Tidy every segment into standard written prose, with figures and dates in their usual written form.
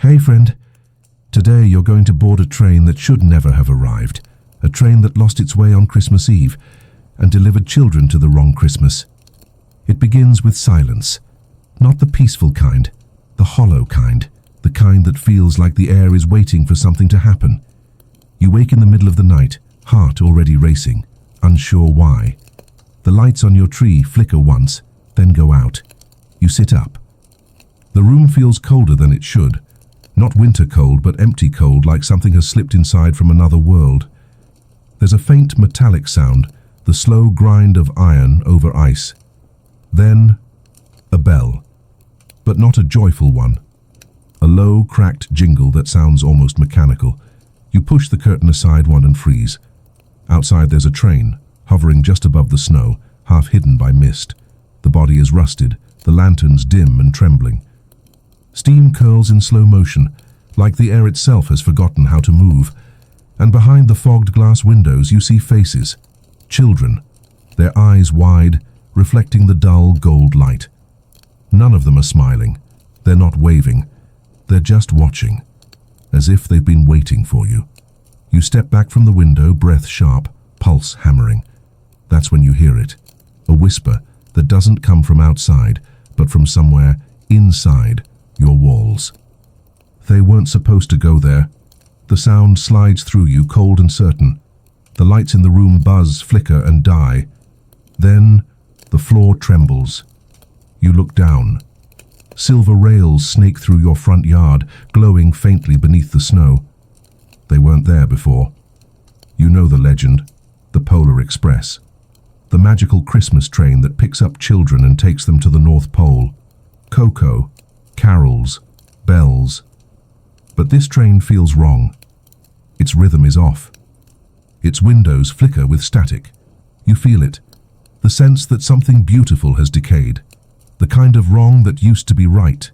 Okay, friend. Today you're going to board a train that should never have arrived. A train that lost its way on Christmas Eve and delivered children to the wrong Christmas. It begins with silence. Not the peaceful kind, the hollow kind, the kind that feels like the air is waiting for something to happen. You wake in the middle of the night, heart already racing, unsure why. The lights on your tree flicker once, then go out. You sit up. The room feels colder than it should. Not winter cold, but empty cold, like something has slipped inside from another world. There's a faint metallic sound, the slow grind of iron over ice. Then, a bell. But not a joyful one. A low, cracked jingle that sounds almost mechanical. You push the curtain aside one and freeze. Outside there's a train, hovering just above the snow, half hidden by mist. The body is rusted, the lanterns dim and trembling. Steam curls in slow motion, like the air itself has forgotten how to move. And behind the fogged glass windows you see faces. Children, their eyes wide, reflecting the dull gold light. None of them are smiling. They're not waving. They're just watching, as if they've been waiting for you. You step back from the window, breath sharp, pulse hammering. That's when you hear it. A whisper that doesn't come from outside, but from somewhere inside your walls. They weren't supposed to go there. The sound slides through you, cold and certain. The lights in the room buzz, flicker, and die. Then the floor trembles. You look down. Silver rails snake through your front yard, glowing faintly beneath the snow. They weren't there before. You know the legend, the Polar Express. The magical Christmas train that picks up children and takes them to the North Pole. Cocoa, carols, bells. But this train feels wrong. Its rhythm is off. Its windows flicker with static. You feel it. The sense that something beautiful has decayed. The kind of wrong that used to be right.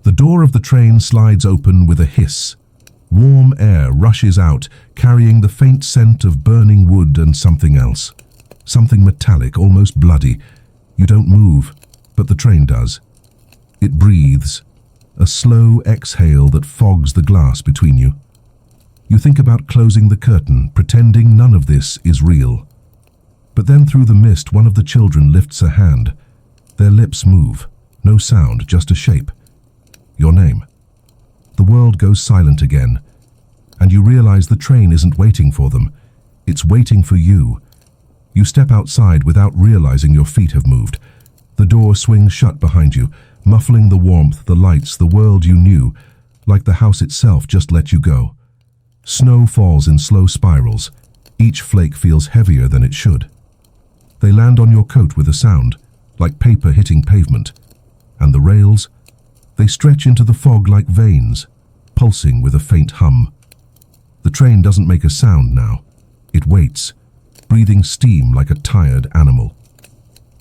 The door of the train slides open with a hiss. Warm air rushes out, carrying the faint scent of burning wood and something else. Something metallic, almost bloody. You don't move, but the train does. It breathes, a slow exhale that fogs the glass between you. You think about closing the curtain, pretending none of this is real. But then through the mist, one of the children lifts a hand. Their lips move, no sound, just a shape. Your name. The world goes silent again, and you realize the train isn't waiting for them. It's waiting for you. You step outside without realizing your feet have moved. The door swings shut behind you, muffling the warmth, the lights, the world you knew, like the house itself just let you go. Snow falls in slow spirals. Each flake feels heavier than it should. They land on your coat with a sound, like paper hitting pavement. And the rails, they stretch into the fog like veins, pulsing with a faint hum. The train doesn't make a sound now. It waits, breathing steam like a tired animal.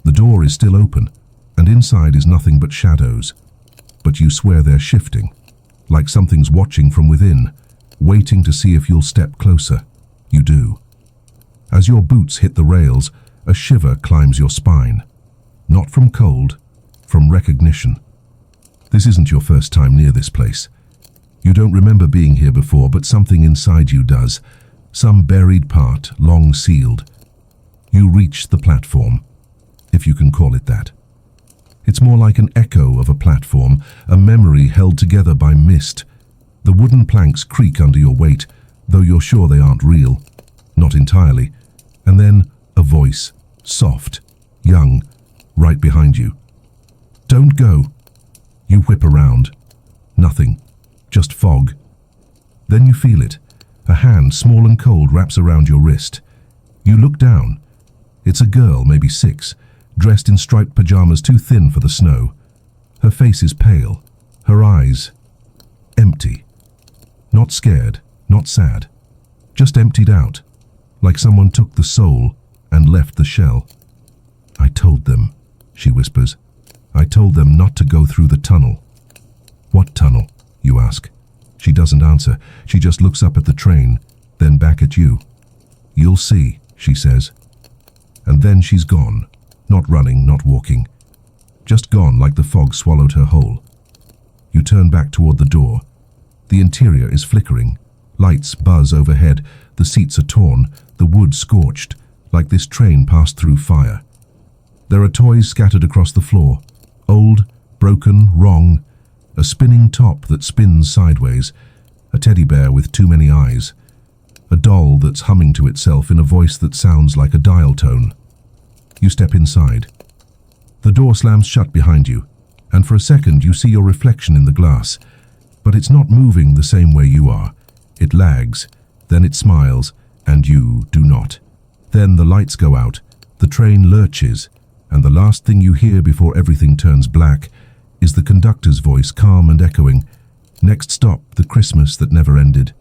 The door is still open, and inside is nothing but shadows. But you swear they're shifting, like something's watching from within, waiting to see if you'll step closer. You do. As your boots hit the rails, a shiver climbs your spine. Not from cold, from recognition. This isn't your first time near this place. You don't remember being here before, but something inside you does. Some buried part, long sealed. You reach the platform, if you can call it that. It's more like an echo of a platform, a memory held together by mist. The wooden planks creak under your weight, though you're sure they aren't real. Not entirely. And then a voice, soft, young, right behind you. Don't go. You whip around. Nothing. Just fog. Then you feel it. A hand, small and cold, wraps around your wrist. You look down. It's a girl, maybe 6, dressed in striped pajamas too thin for the snow. Her face is pale. Her eyes empty. Not scared, not sad. Just emptied out, like someone took the soul and left the shell. I told them, she whispers. I told them not to go through the tunnel. What tunnel? You ask. She doesn't answer. She just looks up at the train, then back at you. You'll see, she says. And then she's gone. Not running, not walking. Just gone like the fog swallowed her whole. You turn back toward the door, The interior is flickering. Lights buzz overhead, the seats are torn, the wood scorched, like this train passed through fire. There are toys scattered across the floor. Old, broken, wrong. A spinning top that spins sideways. A teddy bear with too many eyes. A doll that's humming to itself in a voice that sounds like a dial tone. You step inside. The door slams shut behind you, and for a second you see your reflection in the glass. But it's not moving the same way you are. It lags, then it smiles, and you do not. Then the lights go out, the train lurches, and the last thing you hear before everything turns black is the conductor's voice, calm and echoing. Next stop, the Christmas that never ended.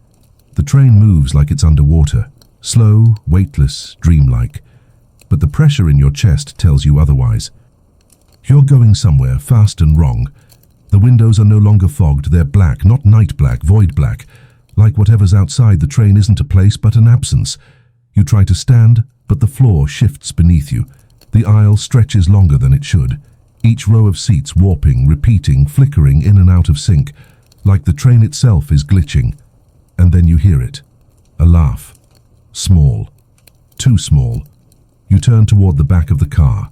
The train moves like it's underwater, slow, weightless, dreamlike. But the pressure in your chest tells you otherwise. You're going somewhere fast and wrong. The windows are no longer fogged, they're black, not night black, void black. Like whatever's outside the train isn't a place but an absence. You try to stand, but the floor shifts beneath you. The aisle stretches longer than it should. Each row of seats warping, repeating, flickering in and out of sync, like the train itself is glitching. And then you hear it. A laugh. Small. Too small. You turn toward the back of the car.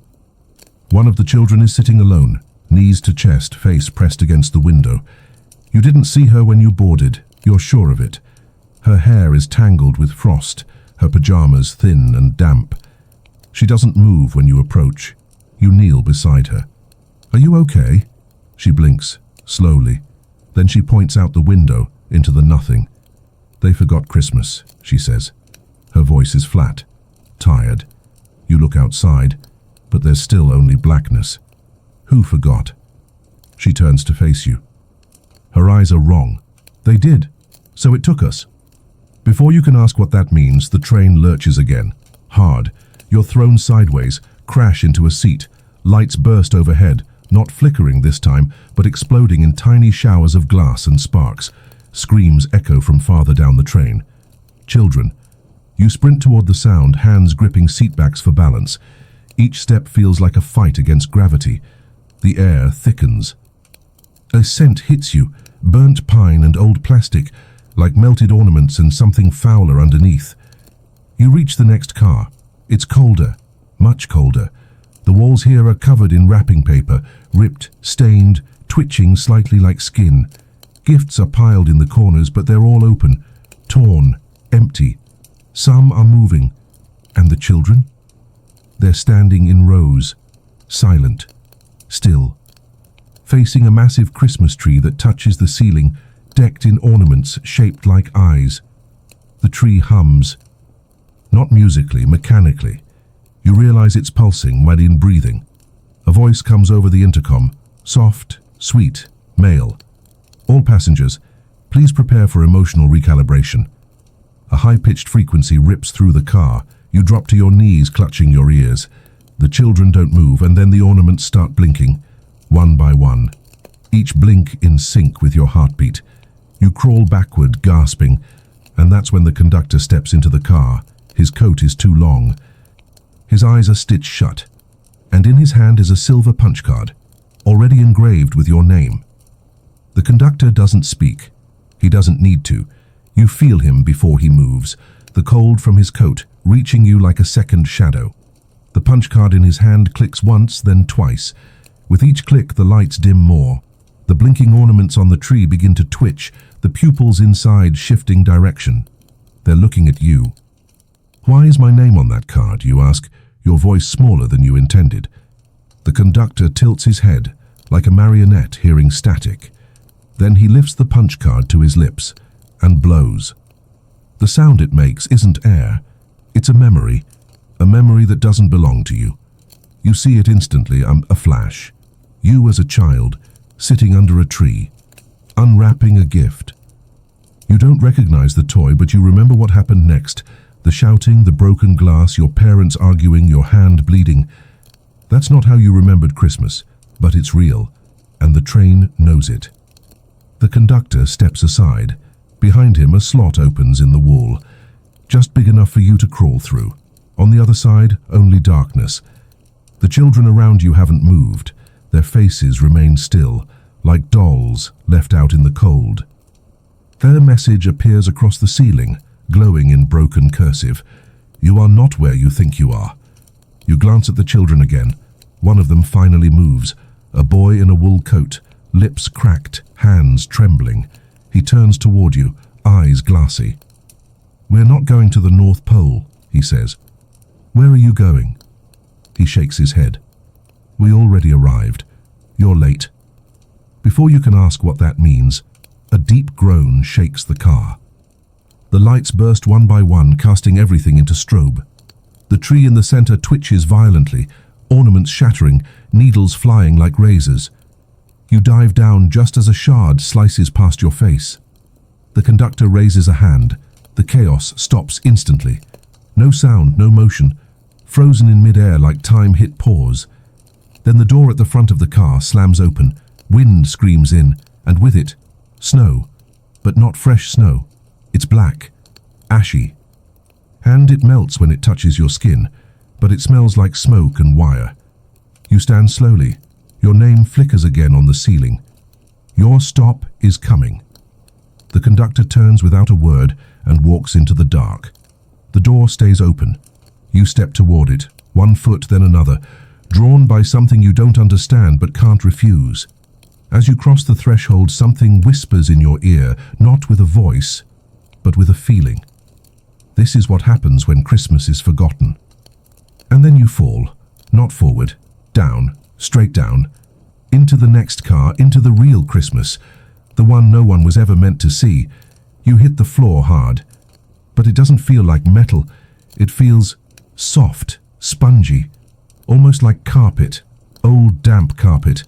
One of the children is sitting alone, knees to chest, face pressed against the window. You didn't see her when you boarded, you're sure of it. Her hair is tangled with frost, her pajamas thin and damp. She doesn't move when you approach. You kneel beside her. Are you okay? She blinks, slowly. Then she points out the window, into the nothing. They forgot Christmas, she says. Her voice is flat, tired. You look outside, but there's still only blackness. Who forgot? She turns to face you. Her eyes are wrong. They did. So it took us. Before you can ask what that means, the train lurches again. Hard. You're thrown sideways, crash into a seat. Lights burst overhead, not flickering this time, but exploding in tiny showers of glass and sparks. Screams echo from farther down the train. Children. You sprint toward the sound, hands gripping seatbacks for balance. Each step feels like a fight against gravity. The air thickens. A scent hits you, burnt pine and old plastic, like melted ornaments and something fouler underneath. You reach the next car. It's colder, much colder. The walls here are covered in wrapping paper, ripped, stained, twitching slightly like skin. Gifts are piled in the corners, but they're all open, torn, empty. Some are moving. And the children? They're standing in rows, silent, still, facing a massive Christmas tree that touches the ceiling, decked in ornaments shaped like eyes. The tree hums. Not musically, mechanically. You realize it's pulsing when in breathing. A voice comes over the intercom, soft, sweet, male. All passengers, please prepare for emotional recalibration. A high-pitched frequency rips through the car. You drop to your knees, clutching your ears. The children don't move, and then the ornaments start blinking, one by one. Each blink in sync with your heartbeat. You crawl backward, gasping, and that's when the conductor steps into the car. His coat is too long. His eyes are stitched shut, and in his hand is a silver punch card, already engraved with your name. The conductor doesn't speak. He doesn't need to. You feel him before he moves, the cold from his coat reaching you like a second shadow. The punch card in his hand clicks once, then twice. With each click, the lights dim more. The blinking ornaments on the tree begin to twitch, the pupils inside shifting direction. They're looking at you. Why is my name on that card, you ask, your voice smaller than you intended. The conductor tilts his head, like a marionette hearing static. Then he lifts the punch card to his lips and blows. The sound it makes isn't air. It's a memory that doesn't belong to you. You see it instantly, a flash. You as a child, sitting under a tree, unwrapping a gift. You don't recognize the toy, but you remember what happened next. The shouting, the broken glass, your parents arguing, your hand bleeding. That's not how you remembered Christmas, but it's real, and the train knows it. The conductor steps aside. Behind him, a slot opens in the wall, just big enough for you to crawl through. On the other side, only darkness. The children around you haven't moved. Their faces remain still, like dolls left out in the cold. Their message appears across the ceiling, glowing in broken cursive. You are not where you think you are. You glance at the children again. One of them finally moves. A boy in a wool coat, lips cracked, hands trembling. He turns toward you, eyes glassy. "We're not going to the North Pole," he says. "Where are you going?" He shakes his head. "We already arrived. You're late." Before you can ask what that means, a deep groan shakes the car. The lights burst one by one, casting everything into strobe. The tree in the center twitches violently, ornaments shattering, needles flying like razors. You dive down just as a shard slices past your face. The conductor raises a hand. The chaos stops instantly. No sound, no motion, frozen in midair like time hit pause. Then the door at the front of the car slams open. Wind screams in, and with it, snow. But not fresh snow. It's black, ashy. And it melts when it touches your skin, but it smells like smoke and wire. You stand slowly. Your name flickers again on the ceiling. Your stop is coming. The conductor turns without a word and walks into the dark. The door stays open. You step toward it, one foot then another, drawn by something you don't understand but can't refuse. As you cross the threshold, something whispers in your ear, not with a voice, but with a feeling. This is what happens when Christmas is forgotten. And then you fall, not forward, down, straight down, into the next car, into the real Christmas, the one no one was ever meant to see. You hit the floor hard, but it doesn't feel like metal. It feels soft, spongy, almost like carpet, old damp carpet.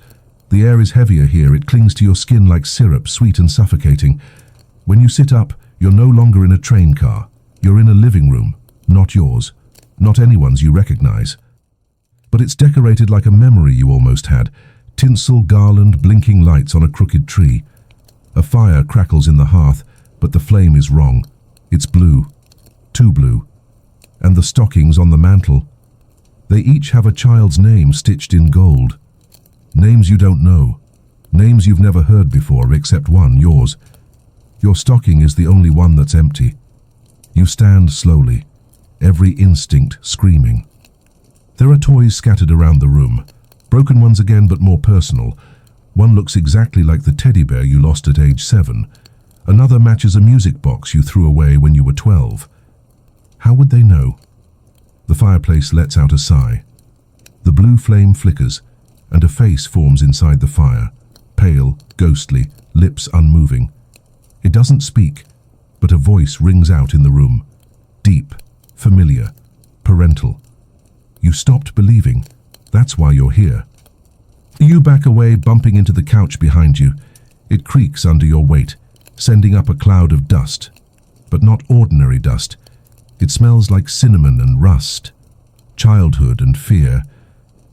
The air is heavier here. It clings to your skin like syrup, sweet and suffocating. When you sit up, you're no longer in a train car. You're in a living room, not yours, not anyone's you recognize. But it's decorated like a memory you almost had. Tinsel, garland, blinking lights on a crooked tree. A fire crackles in the hearth, but the flame is wrong. It's blue, too blue. And the stockings on the mantel. They each have a child's name stitched in gold. Names you don't know. Names you've never heard before, except one, yours. Your stocking is the only one that's empty. You stand slowly, every instinct screaming. There are toys scattered around the room, broken ones again but more personal. One looks exactly like the teddy bear you lost at age 7. Another matches a music box you threw away when you were 12. How would they know? The fireplace lets out a sigh. The blue flame flickers, and a face forms inside the fire, pale, ghostly, lips unmoving. It doesn't speak, but a voice rings out in the room, deep, familiar, parental. You stopped believing. That's why you're here. You back away, bumping into the couch behind you. It creaks under your weight, sending up a cloud of dust. But not ordinary dust. It smells like cinnamon and rust, childhood and fear.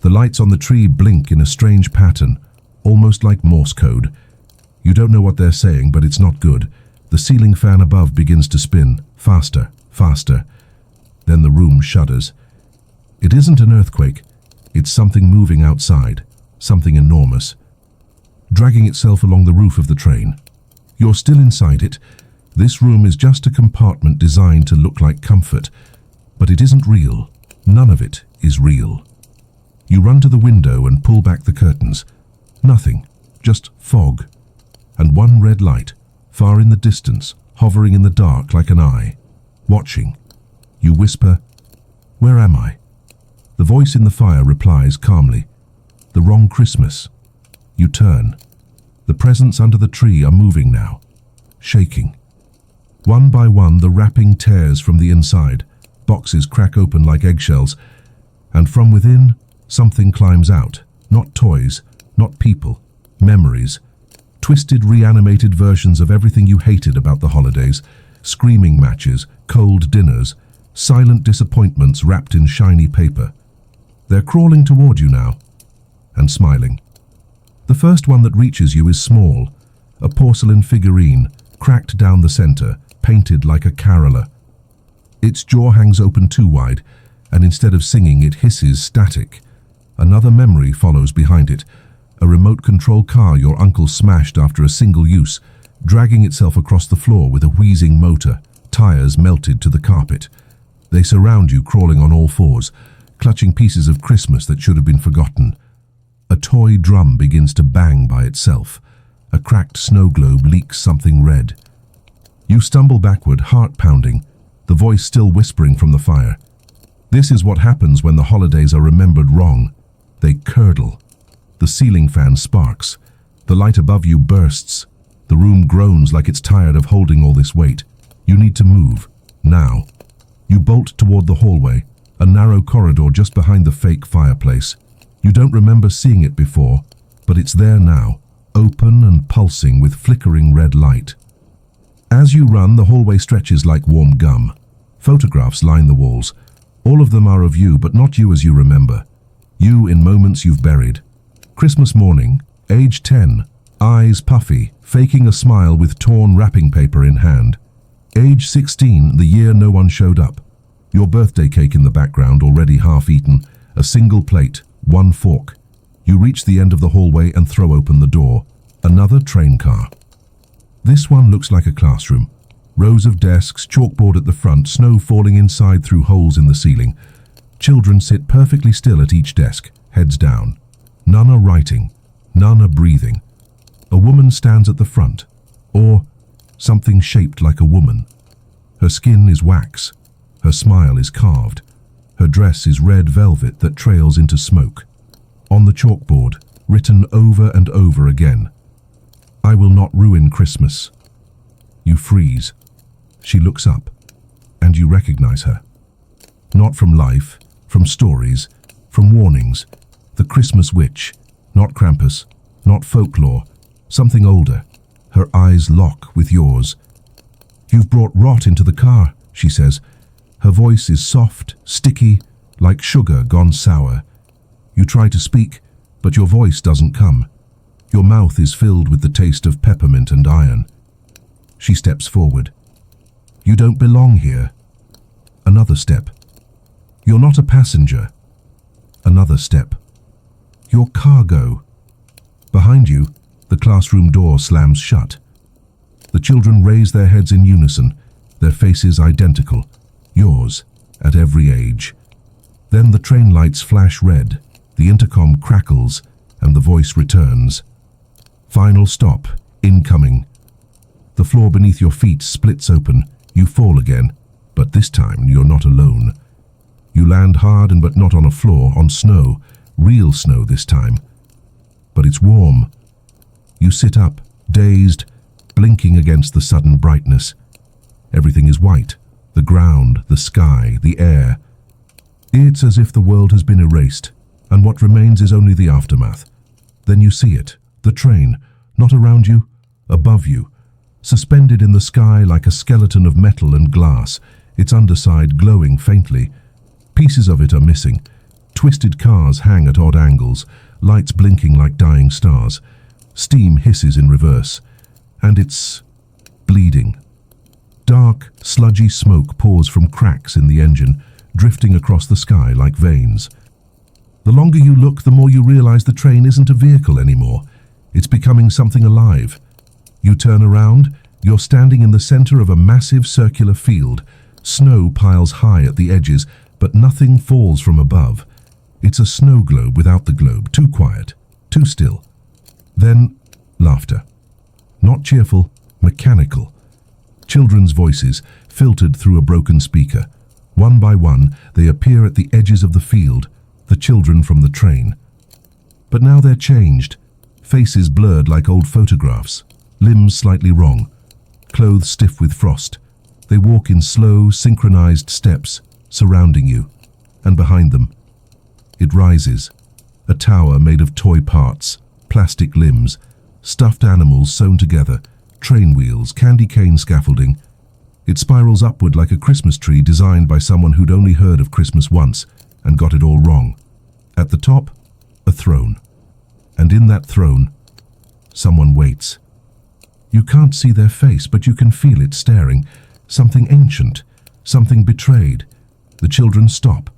The lights on the tree blink in a strange pattern, almost like Morse code. You don't know what they're saying, but it's not good. The ceiling fan above begins to spin, faster, faster. Then the room shudders. It isn't an earthquake. It's something moving outside, something enormous, dragging itself along the roof of the train. You're still inside it. This room is just a compartment designed to look like comfort, but it isn't real. None of it is real. You run to the window and pull back the curtains. Nothing, just fog, and one red light, far in the distance, hovering in the dark like an eye, watching. You whisper, "Where am I?" The voice in the fire replies calmly, "The wrong Christmas." You turn. The presents under the tree are moving now, shaking. One by one, the wrapping tears from the inside. Boxes crack open like eggshells, and from within, something climbs out. Not toys, not people, memories. Twisted, reanimated versions of everything you hated about the holidays. Screaming matches, cold dinners, silent disappointments wrapped in shiny paper. They're crawling toward you now, and smiling. The first one that reaches you is small, a porcelain figurine, cracked down the center, painted like a caroler. Its jaw hangs open too wide, and instead of singing, it hisses static. Another memory follows behind it. A remote control car your uncle smashed after a single use, dragging itself across the floor with a wheezing motor, tires melted to the carpet. They surround you, crawling on all fours, clutching pieces of Christmas that should have been forgotten. A toy drum begins to bang by itself. A cracked snow globe leaks something red. You stumble backward, heart pounding, the voice still whispering from the fire. This is what happens when the holidays are remembered wrong. They curdle. The ceiling fan sparks. The light above you bursts. The room groans like it's tired of holding all this weight. You need to move. Now. You bolt toward the hallway, a narrow corridor just behind the fake fireplace. You don't remember seeing it before, but it's there now, open and pulsing with flickering red light. As you run, the hallway stretches like warm gum. Photographs line the walls. All of them are of you, but not you as you remember. You in moments you've buried. Christmas morning, age 10, eyes puffy, faking a smile with torn wrapping paper in hand. Age 16, the year no one showed up. Your birthday cake in the background, already half eaten, a single plate, one fork. You reach the end of the hallway and throw open the door. Another train car. This one looks like a classroom. Rows of desks, chalkboard at the front, snow falling inside through holes in the ceiling. Children sit perfectly still at each desk, heads down. None are writing, none are breathing. A woman stands at the front, or something shaped like a woman. Her skin is wax. Her smile is carved. Her dress is red velvet that trails into smoke. On the chalkboard, written over and over again, "I will not ruin Christmas." You freeze. She looks up, and you recognize her. Not from life, from stories, from warnings. The Christmas witch, not Krampus, not folklore, something older. Her eyes lock with yours. "You've brought rot into the car," she says. Her voice is soft, sticky, like sugar gone sour. You try to speak, but your voice doesn't come. Your mouth is filled with the taste of peppermint and iron. She steps forward. "You don't belong here." Another step. "You're not a passenger." Another step. "You're cargo." Behind you, the classroom door slams shut. The children raise their heads in unison, their faces identical, yours, at every age. Then the train lights flash red, the intercom crackles, and the voice returns. "Final stop, incoming." The floor beneath your feet splits open, you fall again, but this time you're not alone. You land hard and but not on a floor, on snow, real snow this time. But it's warm. You sit up, dazed, blinking against the sudden brightness. Everything is white, the ground, the sky, the air. It's as if the world has been erased, and what remains is only the aftermath. Then you see it, the train, not around you, above you, suspended in the sky like a skeleton of metal and glass, its underside glowing faintly. Pieces of it are missing. Twisted cars hang at odd angles, lights blinking like dying stars. Steam hisses in reverse, and it's bleeding. Dark, sludgy smoke pours from cracks in the engine, drifting across the sky like veins. The longer you look, the more you realize the train isn't a vehicle anymore. It's becoming something alive. You turn around, you're standing in the center of a massive circular field. Snow piles high at the edges, but nothing falls from above. It's a snow globe without the globe, too quiet, too still. Then, laughter. Not cheerful, mechanical. Children's voices, filtered through a broken speaker. One by one, they appear at the edges of the field, the children from the train. But now they're changed, faces blurred like old photographs, limbs slightly wrong, clothes stiff with frost. They walk in slow, synchronized steps, surrounding you, and behind them. It rises, a tower made of toy parts, plastic limbs, stuffed animals sewn together, train wheels, candy cane scaffolding. It spirals upward like a Christmas tree designed by someone who'd only heard of Christmas once and got it all wrong. At the top, a throne. And in that throne, someone waits. You can't see their face, but you can feel it staring. Something ancient, something betrayed. The children stop.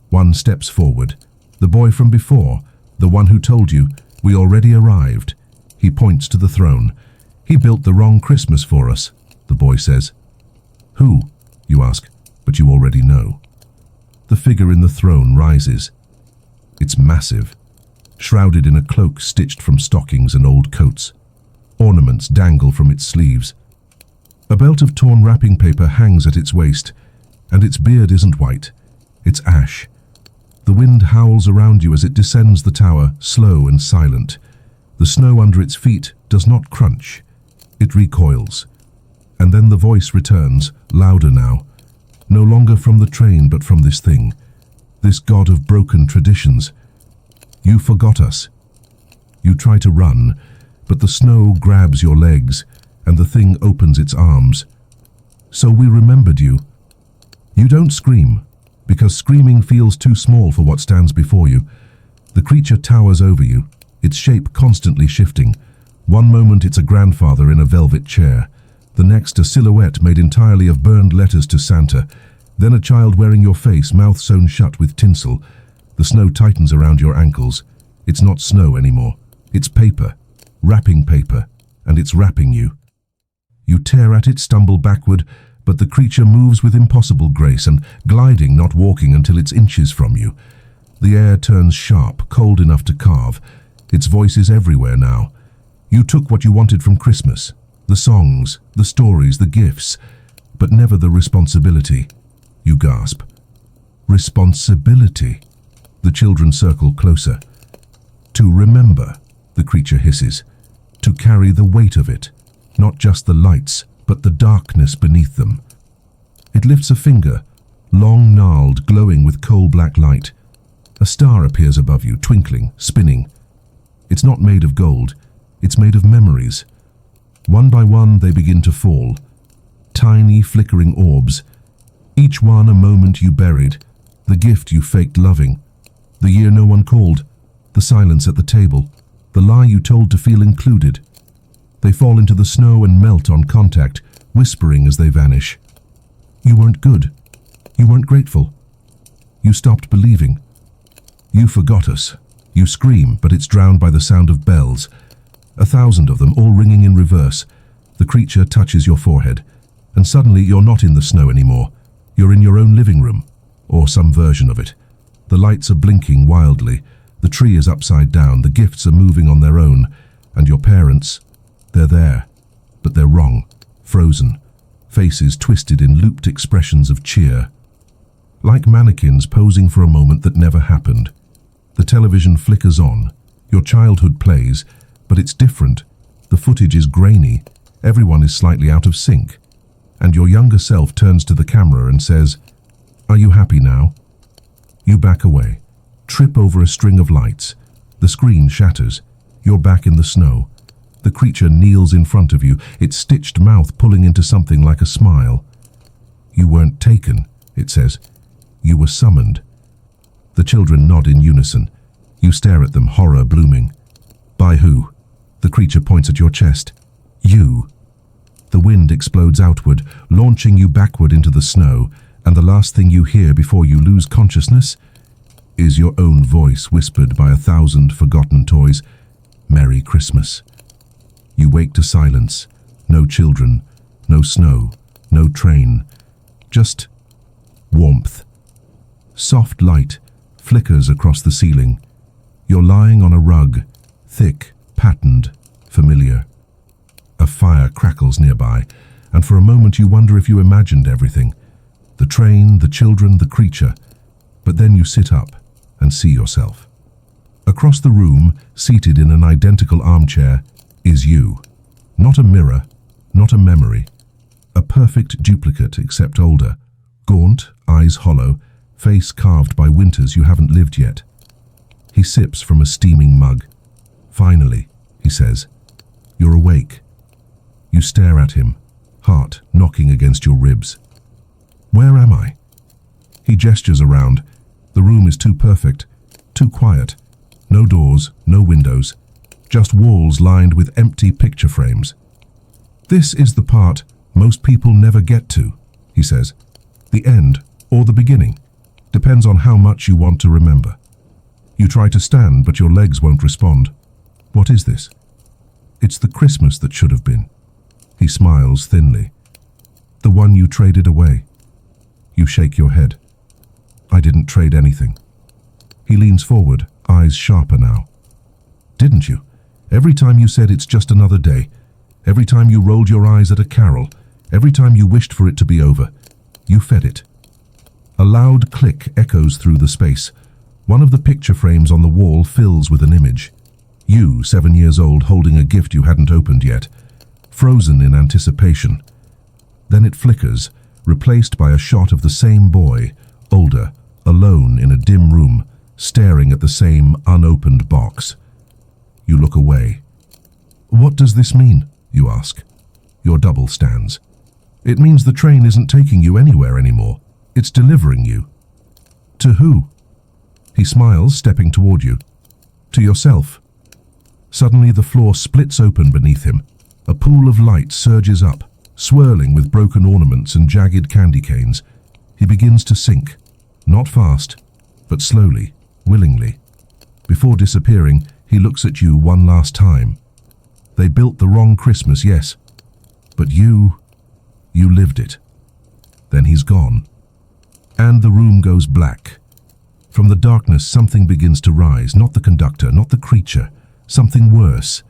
One steps forward. The boy from before, the one who told you, "We already arrived." He points to the throne. He built the wrong Christmas for us, the boy says. Who? You ask, but you already know. The figure in the throne rises. It's massive, shrouded in a cloak stitched from stockings and old coats. Ornaments dangle from its sleeves. A belt of torn wrapping paper hangs at its waist, and its beard isn't white, it's ash. The wind howls around you as it descends the tower, slow and silent. The snow under its feet does not crunch. It recoils. And then the voice returns, louder now. No longer from the train, but from this thing. This god of broken traditions. You forgot us. You try to run, but the snow grabs your legs, and the thing opens its arms. So we remembered you. You don't scream, because screaming feels too small for what stands before you. The creature towers over you, its shape constantly shifting. One moment it's a grandfather in a velvet chair, the next a silhouette made entirely of burned letters to Santa, then a child wearing your face, mouth sewn shut with tinsel. The snow tightens around your ankles. It's not snow anymore. It's paper, wrapping paper, and it's wrapping you. You tear at it, stumble backward, but the creature moves with impossible grace and gliding, not walking until it's inches from you. The air turns sharp, cold enough to carve. Its voice is everywhere now. You took what you wanted from Christmas, the songs, the stories, the gifts, but never the responsibility. You gasp. Responsibility. The children circle closer. To remember, the creature hisses. To carry the weight of it, not just the lights, but the darkness beneath them. It lifts a finger, long gnarled, glowing with coal-black light. A star appears above you, twinkling, spinning. It's not made of gold, it's made of memories. One by one they begin to fall. Tiny, flickering orbs. Each one a moment you buried, the gift you faked loving, the year no one called, the silence at the table, the lie you told to feel included. They fall into the snow and melt on contact, whispering as they vanish. You weren't good. You weren't grateful. You stopped believing. You forgot us. You scream, but it's drowned by the sound of bells. 1,000 of them, all ringing in reverse. The creature touches your forehead, and suddenly you're not in the snow anymore. You're in your own living room, or some version of it. The lights are blinking wildly. The tree is upside down. The gifts are moving on their own. And your parents, they're there, but they're wrong, frozen, faces twisted in looped expressions of cheer. Like mannequins posing for a moment that never happened. The television flickers on. Your childhood plays, but it's different. The footage is grainy. Everyone is slightly out of sync. And your younger self turns to the camera and says, "Are you happy now?" You back away, trip over a string of lights. The screen shatters. You're back in the snow. The creature kneels in front of you, its stitched mouth pulling into something like a smile. You weren't taken, it says. You were summoned. The children nod in unison. You stare at them, horror blooming. By who? The creature points at your chest. You. The wind explodes outward, launching you backward into the snow, and the last thing you hear before you lose consciousness is your own voice whispered by 1,000 forgotten toys. Merry Christmas. You wake to silence. No children, no snow, no train. Just warmth. Soft light flickers across the ceiling. You're lying on a rug, thick, patterned, familiar. A fire crackles nearby, and for a moment you wonder if you imagined everything. The train, the children, the creature. But then you sit up and see yourself. Across the room, seated in an identical armchair, is you. Not a mirror, not a memory. A perfect duplicate, except older. Gaunt, eyes hollow, face carved by winters you haven't lived yet. He sips from a steaming mug. Finally, he says, you're awake. You stare at him, heart knocking against your ribs. Where am I? He gestures around. The room is too perfect, too quiet. No doors, no windows, just walls lined with empty picture frames. This is the part most people never get to, he says. The end or the beginning. Depends on how much you want to remember. You try to stand, but your legs won't respond. What is this? It's the Christmas that should have been. He smiles thinly. The one you traded away. You shake your head. I didn't trade anything. He leans forward, eyes sharper now. Didn't you? Every time you said it's just another day, every time you rolled your eyes at a carol, every time you wished for it to be over, you fed it. A loud click echoes through the space. One of the picture frames on the wall fills with an image. You, 7 years old, holding a gift you hadn't opened yet, frozen in anticipation. Then it flickers, replaced by a shot of the same boy, older, alone in a dim room, staring at the same unopened box. You look away. What does this mean? You ask. Your double stands. It means the train isn't taking you anywhere anymore. It's delivering you. To who? He smiles, stepping toward you. To yourself. Suddenly the floor splits open beneath him. A pool of light surges up, swirling with broken ornaments and jagged candy canes. He begins to sink. Not fast, but slowly, willingly. Before disappearing, he looks at you one last time. They built the wrong Christmas, yes. But you lived it. Then he's gone. And the room goes black. From the darkness, something begins to rise, not the conductor, not the creature, something worse,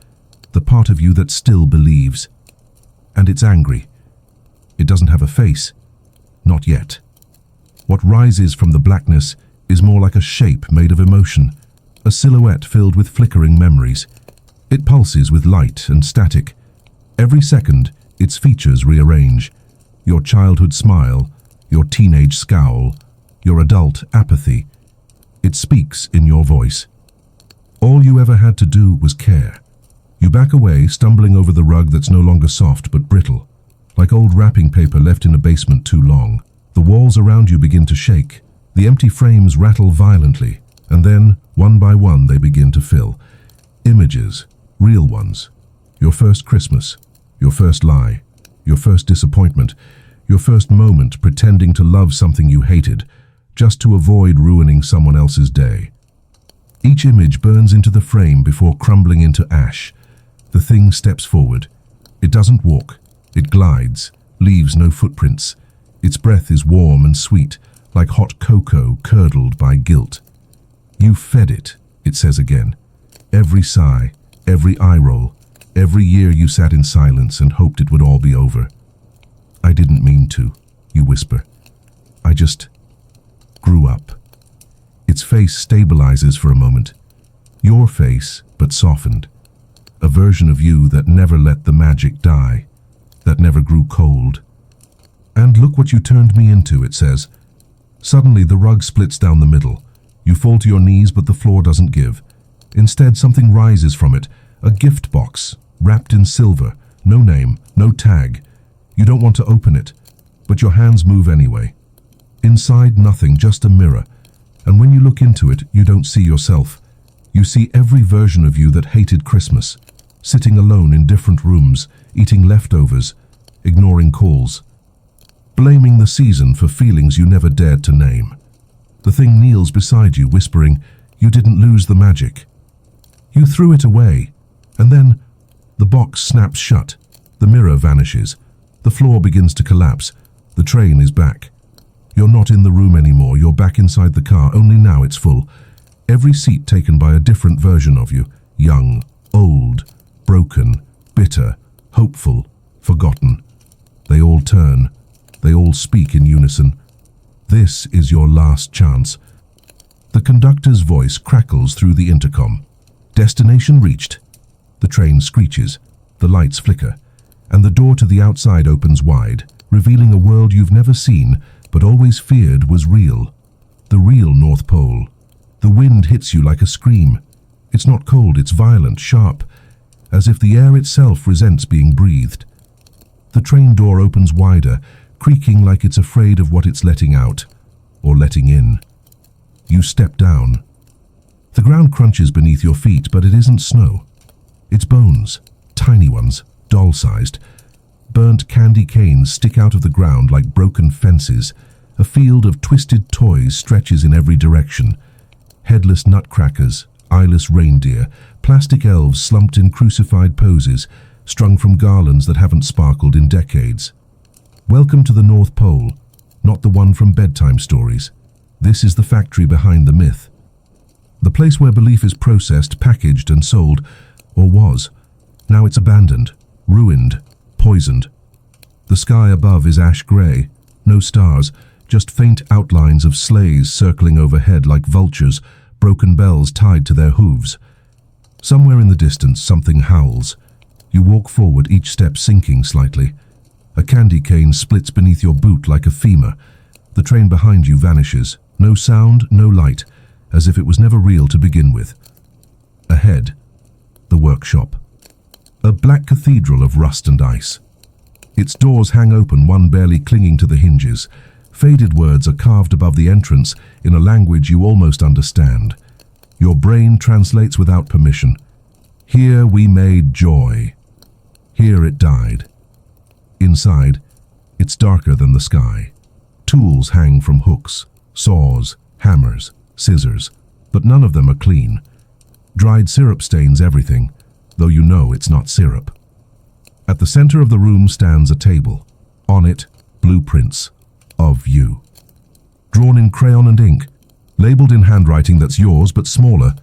the part of you that still believes. And it's angry. It doesn't have a face. Not yet. What rises from the blackness is more like a shape made of emotion, a silhouette filled with flickering memories. It pulses with light and static. Every second, its features rearrange. Your childhood smile, your teenage scowl, your adult apathy. It speaks in your voice. All you ever had to do was care. You back away, stumbling over the rug that's no longer soft but brittle, like old wrapping paper left in a basement too long. The walls around you begin to shake. The empty frames rattle violently, and then, one by one, they begin to fill. Images, real ones. Your first Christmas, your first lie, your first disappointment, your first moment pretending to love something you hated, just to avoid ruining someone else's day. Each image burns into the frame before crumbling into ash. The thing steps forward. It doesn't walk. It glides, leaves no footprints. Its breath is warm and sweet, like hot cocoa curdled by guilt. You fed it, it says again. Every sigh, every eye roll, every year you sat in silence and hoped it would all be over. I didn't mean to, you whisper. I just grew up. Its face stabilizes for a moment. Your face, but softened. A version of you that never let the magic die, that never grew cold. And look what you turned me into, it says. Suddenly the rug splits down the middle. You fall to your knees, but the floor doesn't give. Instead, something rises from it, a gift box, wrapped in silver, no name, no tag. You don't want to open it, but your hands move anyway. Inside, nothing, just a mirror. And when you look into it, you don't see yourself. You see every version of you that hated Christmas, sitting alone in different rooms, eating leftovers, ignoring calls, blaming the season for feelings you never dared to name. The thing kneels beside you, whispering, you didn't lose the magic. You threw it away, and then the box snaps shut, the mirror vanishes, the floor begins to collapse, the train is back. You're not in the room anymore, you're back inside the car, only now it's full. Every seat taken by a different version of you, young, old, broken, bitter, hopeful, forgotten. They all turn, they all speak in unison. This is your last chance. The conductor's voice crackles through the intercom. Destination reached. The train screeches, the lights flicker, and the door to the outside opens wide, revealing a world you've never seen, but always feared was real. The real North Pole. The wind hits you like a scream. It's not cold, it's violent, sharp, as if the air itself resents being breathed. The train door opens wider, creaking like it's afraid of what it's letting out, or letting in. You step down. The ground crunches beneath your feet, but it isn't snow. It's bones, tiny ones, doll-sized. Burnt candy canes stick out of the ground like broken fences. A field of twisted toys stretches in every direction. Headless nutcrackers, eyeless reindeer, plastic elves slumped in crucified poses, strung from garlands that haven't sparkled in decades. Welcome to the North Pole, not the one from bedtime stories. This is the factory behind the myth. The place where belief is processed, packaged and sold, or was. Now it's abandoned, ruined, poisoned. The sky above is ash grey, no stars, just faint outlines of sleighs circling overhead like vultures, broken bells tied to their hooves. Somewhere in the distance something howls. You walk forward, each step sinking slightly. A candy cane splits beneath your boot like a femur. The train behind you vanishes. No sound, no light, as if it was never real to begin with. Ahead, the workshop. A black cathedral of rust and ice. Its doors hang open, one barely clinging to the hinges. Faded words are carved above the entrance in a language you almost understand. Your brain translates without permission. Here we made joy. Here it died. Inside, it's darker than the sky. Tools hang from hooks, saws, hammers, scissors, but none of them are clean. Dried syrup stains everything, though you know it's not syrup. At the center of the room stands a table. On it, blueprints of you. Drawn in crayon and ink, labeled in handwriting that's yours but smaller.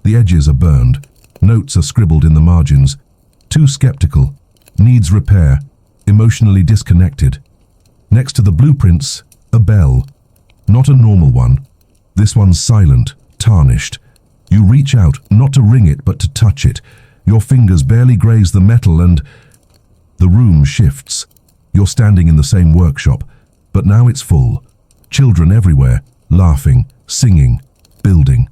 The edges are burned. Notes are scribbled in the margins. Too skeptical. Needs repair. Emotionally disconnected. Next to the blueprints, a bell. Not a normal one. This one's silent, tarnished. You reach out, not to ring it, but to touch it. Your fingers barely graze the metal and the room shifts. You're standing in the same workshop, but now it's full. Children everywhere, laughing, singing, building.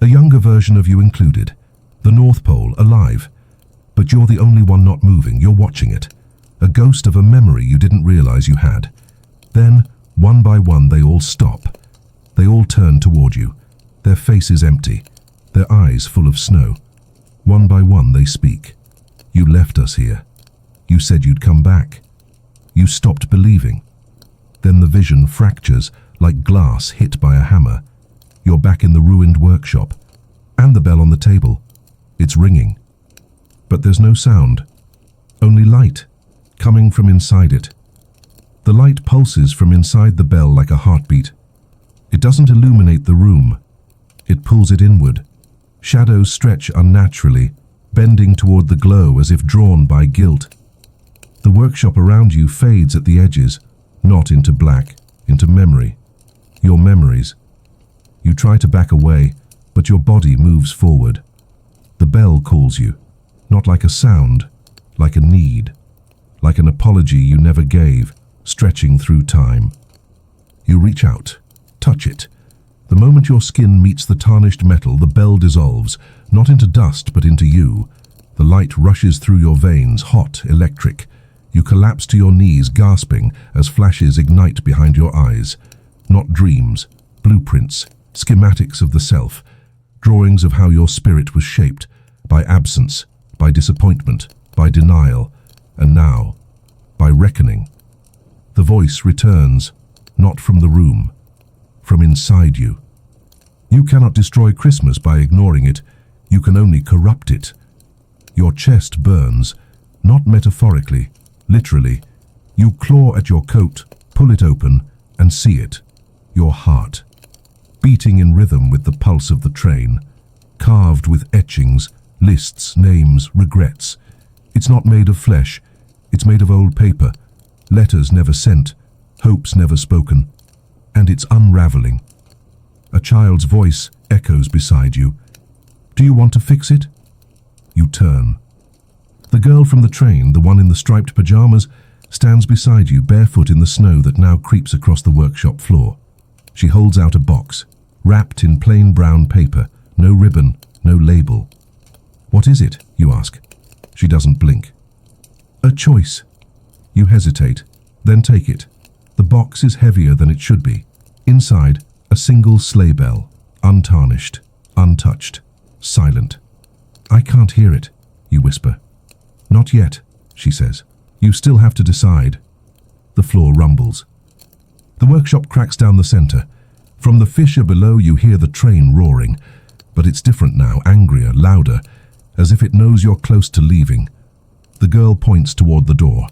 A younger version of you included. The North Pole, alive. But you're the only one not moving, you're watching it. A ghost of a memory you didn't realize you had. Then, one by one, they all stop. They all turn toward you, their faces empty, their eyes full of snow. One by one, they speak. You left us here. You said you'd come back. You stopped believing. Then the vision fractures like glass hit by a hammer. You're back in the ruined workshop, and the bell on the table. It's ringing. But there's no sound, only light, coming from inside it. The light pulses from inside the bell like a heartbeat. It doesn't illuminate the room. It pulls it inward. Shadows stretch unnaturally, bending toward the glow as if drawn by guilt. The workshop around you fades at the edges, not into black, into memory. Your memories. You try to back away, but your body moves forward. The bell calls you, not like a sound, like a need, like an apology you never gave, stretching through time. You reach out, touch it. The moment your skin meets the tarnished metal, the bell dissolves, not into dust but into you. The light rushes through your veins, hot, electric. You collapse to your knees, gasping as flashes ignite behind your eyes. Not dreams, blueprints, schematics of the self, drawings of how your spirit was shaped, by absence, by disappointment, by denial, and now, by reckoning. The voice returns, not from the room, from inside you. You cannot destroy Christmas by ignoring it. You can only corrupt it. Your chest burns, not metaphorically, literally. You claw at your coat, pull it open, and see it. Your heart, beating in rhythm with the pulse of the train, carved with etchings, lists, names, regrets. It's not made of flesh. It's made of old paper, letters never sent, hopes never spoken, and it's unraveling. A child's voice echoes beside you. Do you want to fix it? You turn. The girl from the train, the one in the striped pajamas, stands beside you, barefoot in the snow that now creeps across the workshop floor. She holds out a box, wrapped in plain brown paper, no ribbon, no label. What is it, you ask? She doesn't blink. A choice. You hesitate, then take it. The box is heavier than it should be. Inside, a single sleigh bell, untarnished, untouched, silent. I can't hear it, you whisper. Not yet, she says. You still have to decide. The floor rumbles. The workshop cracks down the center. From the fissure below you hear the train roaring, but it's different now, angrier, louder, as if it knows you're close to leaving. The girl points toward the door.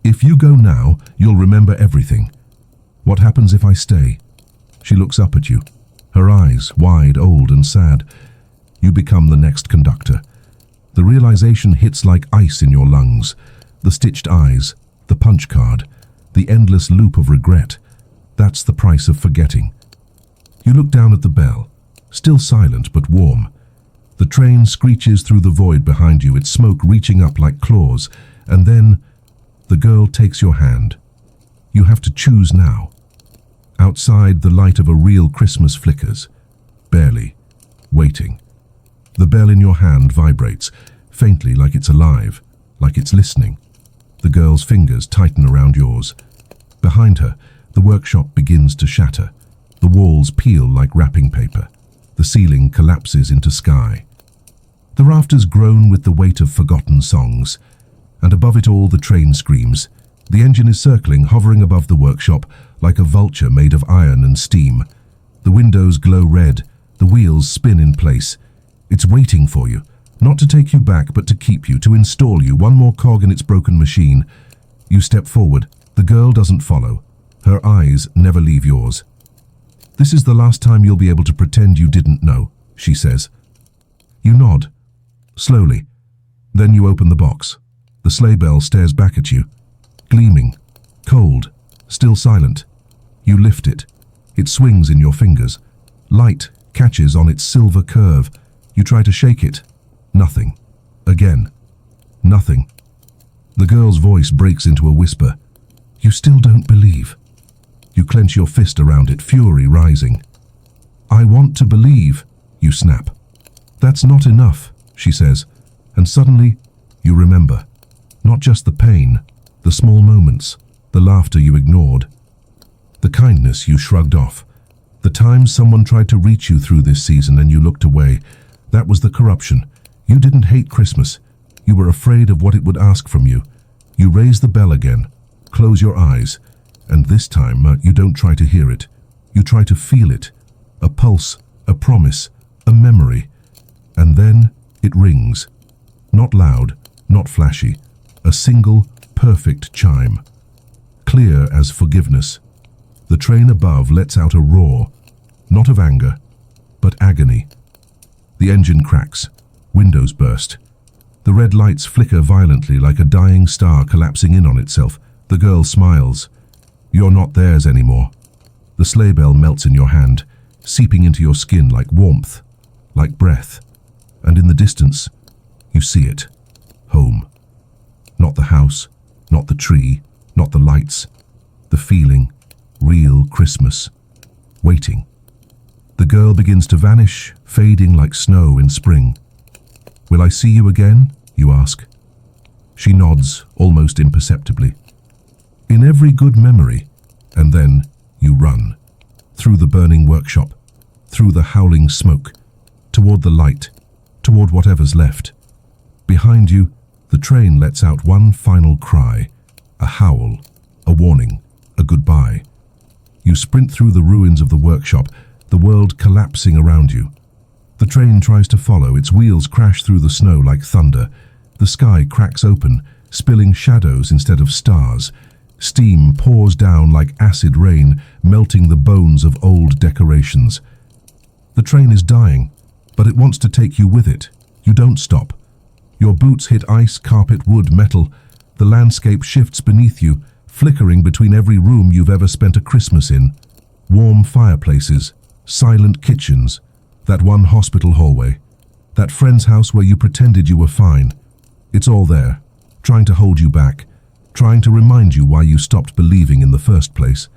If you go now, you'll remember everything. What happens if I stay? She looks up at you, her eyes wide, old and sad. You become the next conductor. The realization hits like ice in your lungs. The stitched eyes, the punch card, the endless loop of regret. That's the price of forgetting. You look down at the bell, still silent but warm. The train screeches through the void behind you, its smoke reaching up like claws, and then the girl takes your hand. You have to choose now. Outside, the light of a real Christmas flickers, barely, waiting. The bell in your hand vibrates, faintly, like it's alive, like it's listening. The girl's fingers tighten around yours. Behind her, the workshop begins to shatter. The walls peel like wrapping paper. The ceiling collapses into sky. The rafters groan with the weight of forgotten songs. And above it all, the train screams. The engine is circling, hovering above the workshop, like a vulture made of iron and steam. The windows glow red. The wheels spin in place. It's waiting for you, not to take you back, but to keep you, to install you, one more cog in its broken machine. You step forward. The girl doesn't follow. Her eyes never leave yours. This is the last time you'll be able to pretend you didn't know, she says. You nod, slowly. Then you open the box. The sleigh bell stares back at you, gleaming, cold, still silent. You lift it. It swings in your fingers. Light catches on its silver curve. You try to shake it. Nothing. Again. Nothing. The girl's voice breaks into a whisper. You still don't believe. You clench your fist around it, fury rising. I want to believe, you snap. That's not enough, she says, and suddenly you remember. Not just the pain, the small moments, the laughter you ignored, the kindness you shrugged off, the times someone tried to reach you through this season and you looked away. That was the corruption. You didn't hate Christmas. You were afraid of what it would ask from you. You raise the bell again, close your eyes, and this time you don't try to hear it. You try to feel it. A pulse, a promise, a memory. And then it rings. Not loud, not flashy. A single, perfect chime. Clear as forgiveness. The train above lets out a roar, not of anger, but agony. The engine cracks. Windows burst. The red lights flicker violently like a dying star collapsing in on itself. The girl smiles. You're not theirs anymore. The sleigh bell melts in your hand, seeping into your skin like warmth, like breath. And in the distance, you see it. Home. Not the house, not the tree, not the lights. The feeling. Real Christmas. Waiting. The girl begins to vanish, fading like snow in spring. Will I see you again? You ask. She nods, almost imperceptibly. In every good memory. And then you run. Through the burning workshop. Through the howling smoke. Toward the light. Toward whatever's left. Behind you, the train lets out one final cry. A howl. A warning. A goodbye. You sprint through the ruins of the workshop, the world collapsing around you. The train tries to follow, its wheels crash through the snow like thunder. The sky cracks open, spilling shadows instead of stars. Steam pours down like acid rain, melting the bones of old decorations. The train is dying, but it wants to take you with it. You don't stop. Your boots hit ice, carpet, wood, metal. The landscape shifts beneath you, flickering between every room you've ever spent a Christmas in. Warm fireplaces, silent kitchens, that one hospital hallway, that friend's house where you pretended you were fine. It's all there, trying to hold you back, trying to remind you why you stopped believing in the first place.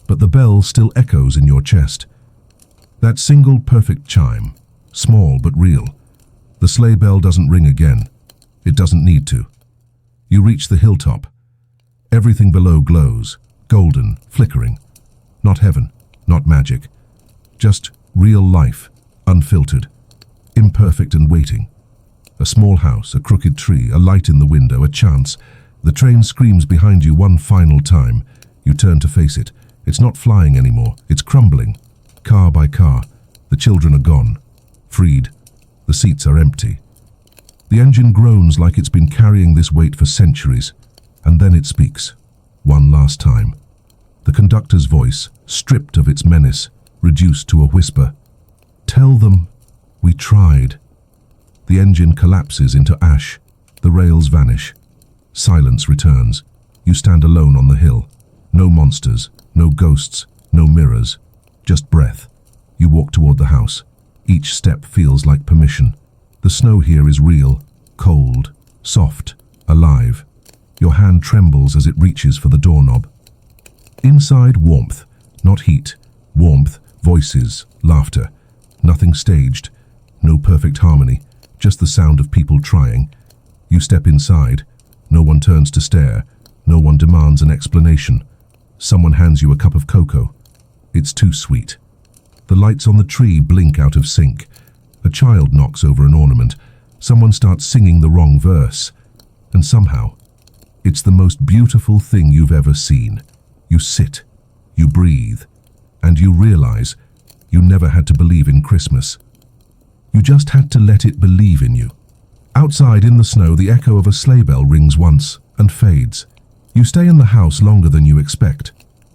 But the bell still echoes in your chest. That single perfect chime, small but real. The sleigh bell doesn't ring again. It doesn't need to. You reach the hilltop. Everything below glows, golden, flickering. Not heaven, not magic. Just real life, unfiltered, imperfect and waiting. A small house, a crooked tree, a light in the window, a chance. The train screams behind you one final time. You turn to face it. It's not flying anymore. It's crumbling. Car by car. The children are gone. Freed. The seats are empty. The engine groans like it's been carrying this weight for centuries, and then it speaks, one last time. The conductor's voice, stripped of its menace, reduced to a whisper. Tell them we tried. The engine collapses into ash. The rails vanish. Silence returns. You stand alone on the hill. No monsters, no ghosts, no mirrors, just breath. You walk toward the house. Each step feels like permission. The snow here is real, cold, soft, alive. Your hand trembles as it reaches for the doorknob. Inside, warmth, not heat. Warmth, voices, laughter. Nothing staged. No perfect harmony. Just the sound of people trying. You step inside. No one turns to stare. No one demands an explanation. Someone hands you a cup of cocoa. It's too sweet. The lights on the tree blink out of sync. A child knocks over an ornament. Someone starts singing the wrong verse. And somehow, it's the most beautiful thing you've ever seen. You sit, you breathe, and you realize you never had to believe in Christmas. You just had to let it believe in you. Outside in the snow, the echo of a sleigh bell rings once and fades. You stay in the house longer than you expect.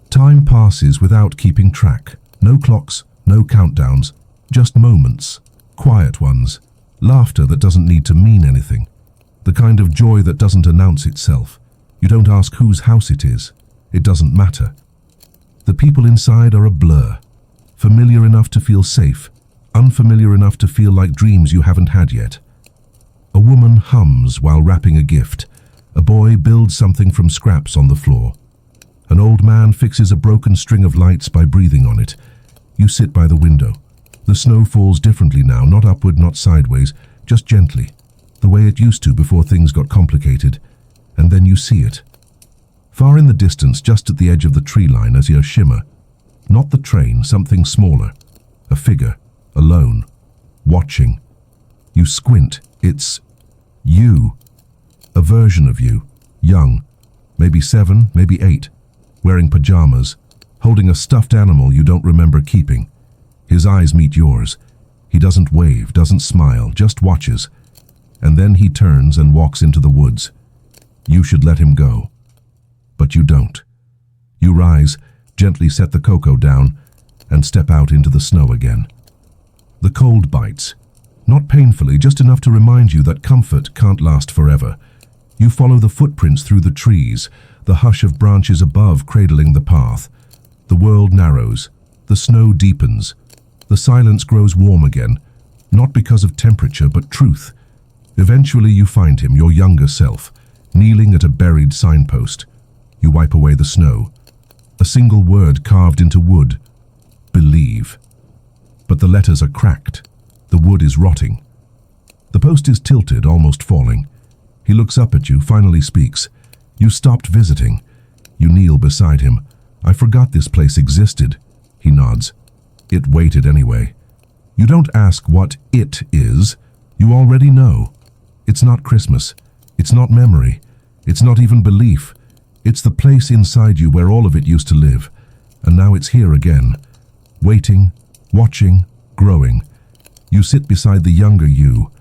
Time passes without keeping track. No clocks, no countdowns, just moments, quiet ones, laughter that doesn't need to mean anything. The kind of joy that doesn't announce itself. You don't ask whose house it is. It doesn't matter. The people inside are a blur. Familiar enough to feel safe, unfamiliar enough to feel like dreams you haven't had yet. A woman hums while wrapping a gift. A boy builds something from scraps on the floor. An old man fixes a broken string of lights by breathing on it. You sit by the window. The snow falls differently now, not upward, not sideways, just gently, the way it used to before things got complicated. And then you see it. Far in the distance, just at the edge of the tree line, as you shimmer. Not the train, something smaller. A figure, alone, watching. You squint. It's you. A version of you, young, maybe 7, maybe 8, wearing pajamas, holding a stuffed animal you don't remember keeping. His eyes meet yours. He doesn't wave, doesn't smile, just watches. And then he turns and walks into the woods. You should let him go. But you don't. You rise, gently set the cocoa down, and step out into the snow again. The cold bites. Not painfully, just enough to remind you that comfort can't last forever. You follow the footprints through the trees, the hush of branches above cradling the path. The world narrows. The snow deepens. The silence grows warm again, not because of temperature, but truth. Eventually you find him, your younger self, kneeling at a buried signpost. You wipe away the snow. A single word carved into wood. Believe. But the letters are cracked. The wood is rotting. The post is tilted, almost falling. He looks up at you, finally speaks. You stopped visiting. You kneel beside him. I forgot this place existed. He nods. It waited anyway. You don't ask what it is. You already know. It's not Christmas. It's not memory. It's not even belief. It's the place inside you where all of it used to live. And now it's here again. Waiting, watching, growing. You sit beside the younger you.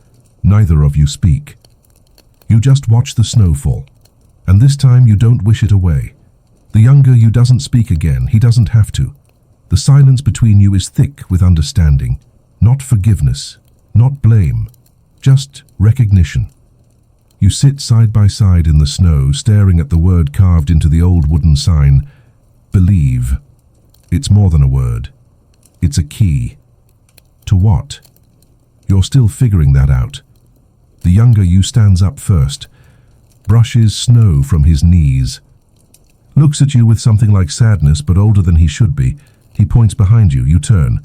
Neither of you speak. You just watch the snow fall. And this time you don't wish it away. The younger you doesn't speak again. He doesn't have to. The silence between you is thick with understanding. Not forgiveness. Not blame. Just recognition. You sit side by side in the snow, staring at the word carved into the old wooden sign. Believe. It's more than a word. It's a key. To what? You're still figuring that out. The younger you stands up first, brushes snow from his knees, looks at you with something like sadness, but older than he should be. He points behind you. You turn.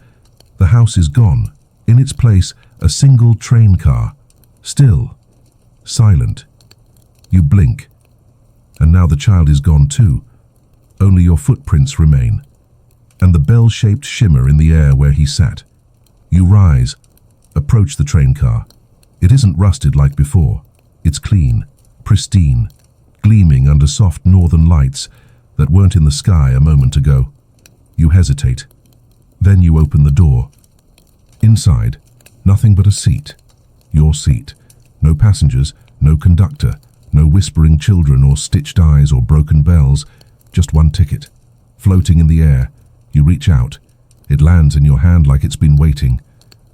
The house is gone. In its place, a single train car. Still. Silent. You blink. And now the child is gone too. Only your footprints remain. And the bell-shaped shimmer in the air where he sat. You rise. Approach the train car. It isn't rusted like before. It's clean, pristine, gleaming under soft northern lights that weren't in the sky a moment ago. You hesitate. Then you open the door. Inside, nothing but a seat. Your seat. No passengers, no conductor, no whispering children or stitched eyes or broken bells, just one ticket. Floating in the air, you reach out. It lands in your hand like it's been waiting.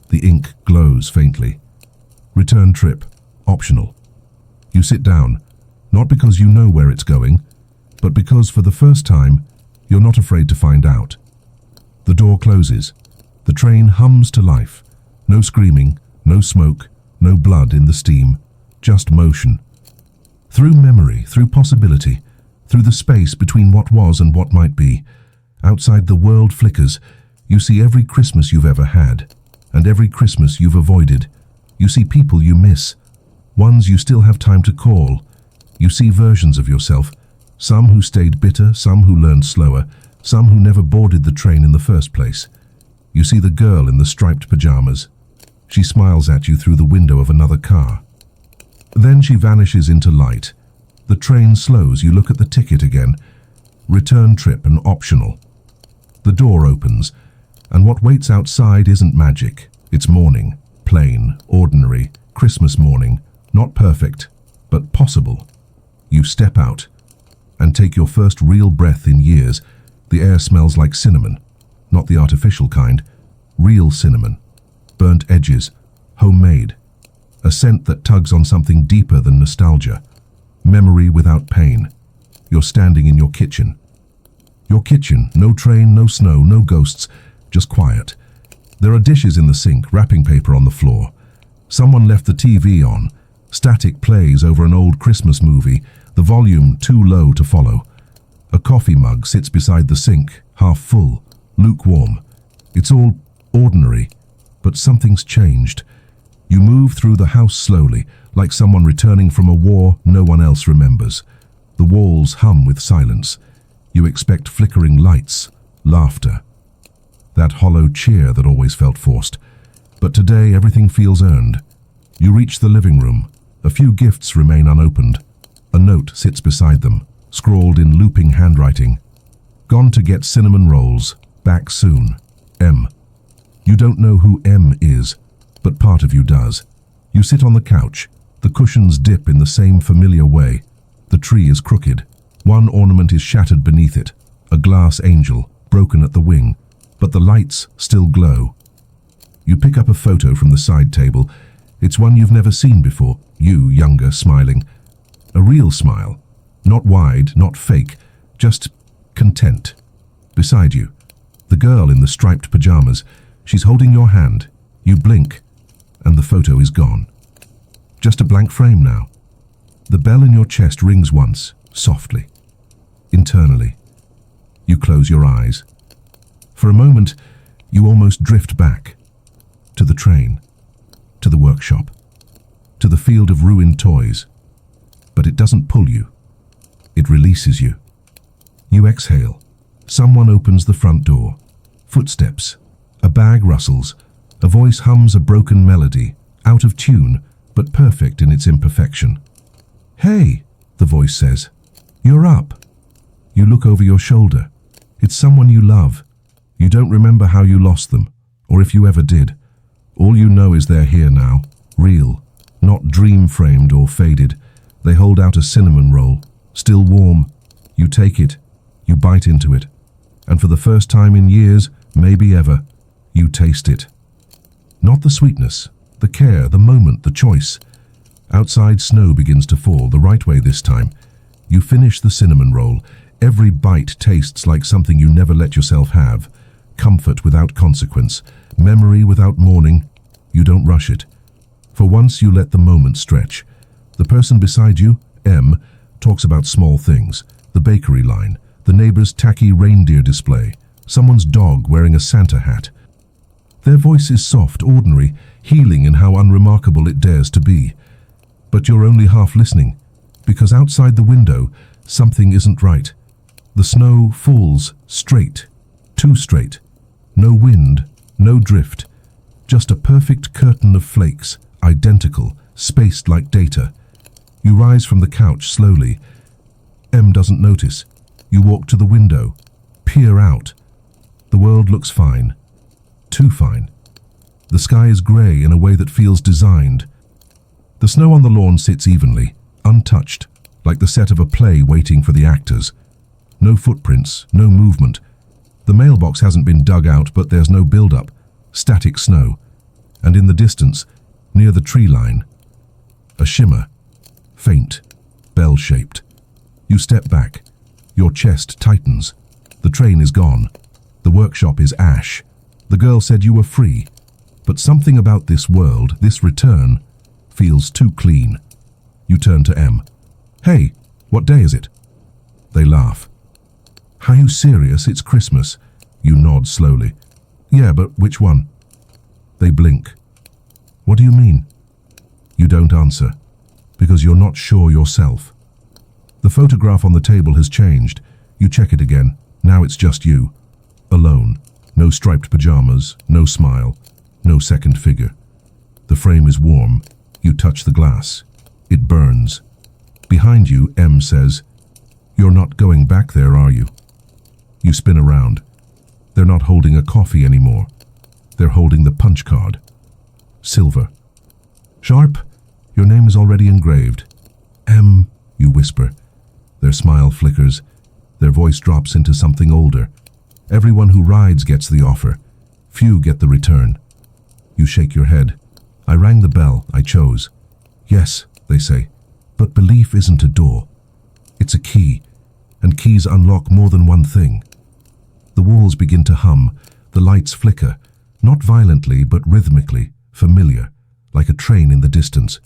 The ink glows faintly. Return trip, optional. You sit down, not because you know where it's going, but because for the first time, you're not afraid to find out. The door closes. The train hums to life. No screaming, no smoke, no blood in the steam, just motion. Through memory, through possibility, through the space between what was and what might be, outside the world flickers, you see every Christmas you've ever had, and every Christmas you've avoided. You see people you miss, ones you still have time to call. You see versions of yourself, some who stayed bitter, some who learned slower, some who never boarded the train in the first place. You see the girl in the striped pajamas. She smiles at you through the window of another car. Then she vanishes into light. The train slows, you look at the ticket again. Return trip and optional. The door opens, and what waits outside isn't magic. It's morning, plain, ordinary, Christmas morning, not perfect, but possible. You step out and take your first real breath in years. The air smells like cinnamon, not the artificial kind, real cinnamon. Burnt edges, homemade. A scent that tugs on something deeper than nostalgia. Memory without pain. You're standing in your kitchen. Your kitchen, no train, no snow, no ghosts, just quiet. There are dishes in the sink, wrapping paper on the floor. Someone left the TV on. Static plays over an old Christmas movie, the volume too low to follow. A coffee mug sits beside the sink, half full, lukewarm. It's all ordinary, but something's changed. You move through the house slowly, like someone returning from a war no one else remembers. The walls hum with silence. You expect flickering lights, laughter. That hollow cheer that always felt forced. But today everything feels earned. You reach the living room. A few gifts remain unopened. A note sits beside them, scrawled in looping handwriting. Gone to get cinnamon rolls. Back soon. M. You don't know who M is, but part of you does. You sit on the couch. The cushions dip in the same familiar way. The tree is crooked. One ornament is shattered beneath it, a glass angel, broken at the wing, but the lights still glow. You pick up a photo from the side table. It's one you've never seen before, you, younger, smiling. A real smile. Not wide, not fake, just content. Beside you, the girl in the striped pajamas. She's holding your hand. You blink, and the photo is gone. Just a blank frame now. The bell in your chest rings once, softly. Internally, you close your eyes. For a moment, you almost drift back. To the train, to the workshop, to the field of ruined toys. But it doesn't pull you. It releases you. You exhale. Someone opens the front door. Footsteps. A bag rustles. A voice hums a broken melody, out of tune, but perfect in its imperfection. "Hey," the voice says. "You're up." You look over your shoulder. It's someone you love. You don't remember how you lost them, or if you ever did. All you know is they're here now, real, not dream-framed or faded. They hold out a cinnamon roll, still warm. You take it, you bite into it, and for the first time in years, maybe ever, you taste it. Not the sweetness, the care, the moment, the choice. Outside, snow begins to fall, the right way this time. You finish the cinnamon roll. Every bite tastes like something you never let yourself have. Comfort without consequence, memory without mourning. You don't rush it. For once you let the moment stretch. The person beside you, M, talks about small things. The bakery line, the neighbor's tacky reindeer display, someone's dog wearing a Santa hat. Their voice is soft, ordinary, healing in how unremarkable it dares to be. But you're only half listening, because outside the window, something isn't right. The snow falls straight, too straight. No wind, no drift. Just a perfect curtain of flakes, identical, spaced like data. You rise from the couch slowly. M doesn't notice. You walk to the window, peer out. The world looks fine. Too fine. The sky is grey in a way that feels designed. The snow on the lawn sits evenly, untouched, like the set of a play waiting for the actors. No footprints, no movement. The mailbox hasn't been dug out, but there's no build-up. Static snow. And in the distance, near the tree line, a shimmer. Faint, bell-shaped. You step back. Your chest tightens. The train is gone. The workshop is ash. The girl said you were free. But something about this world, this return, feels too clean. You turn to M. Hey, what day is it? They laugh. Are you serious? It's Christmas. You nod slowly. Yeah, but which one? They blink. What do you mean? You don't answer, because you're not sure yourself. The photograph on the table has changed. You check it again. Now it's just you. Alone. No striped pajamas, no smile, no second figure. The frame is warm. You touch the glass. It burns. Behind you, M says, "You're not going back there, are you?" You spin around. They're not holding a coffee anymore. They're holding the punch card. Silver. Sharp, your name is already engraved. M, you whisper. Their smile flickers. Their voice drops into something older. Everyone who rides gets the offer. Few get the return. You shake your head. I rang the bell. I chose. Yes, they say, but belief isn't a door. It's a key, and keys unlock more than one thing. The walls begin to hum. The lights flicker, not violently but rhythmically, familiar, like a train in the distance.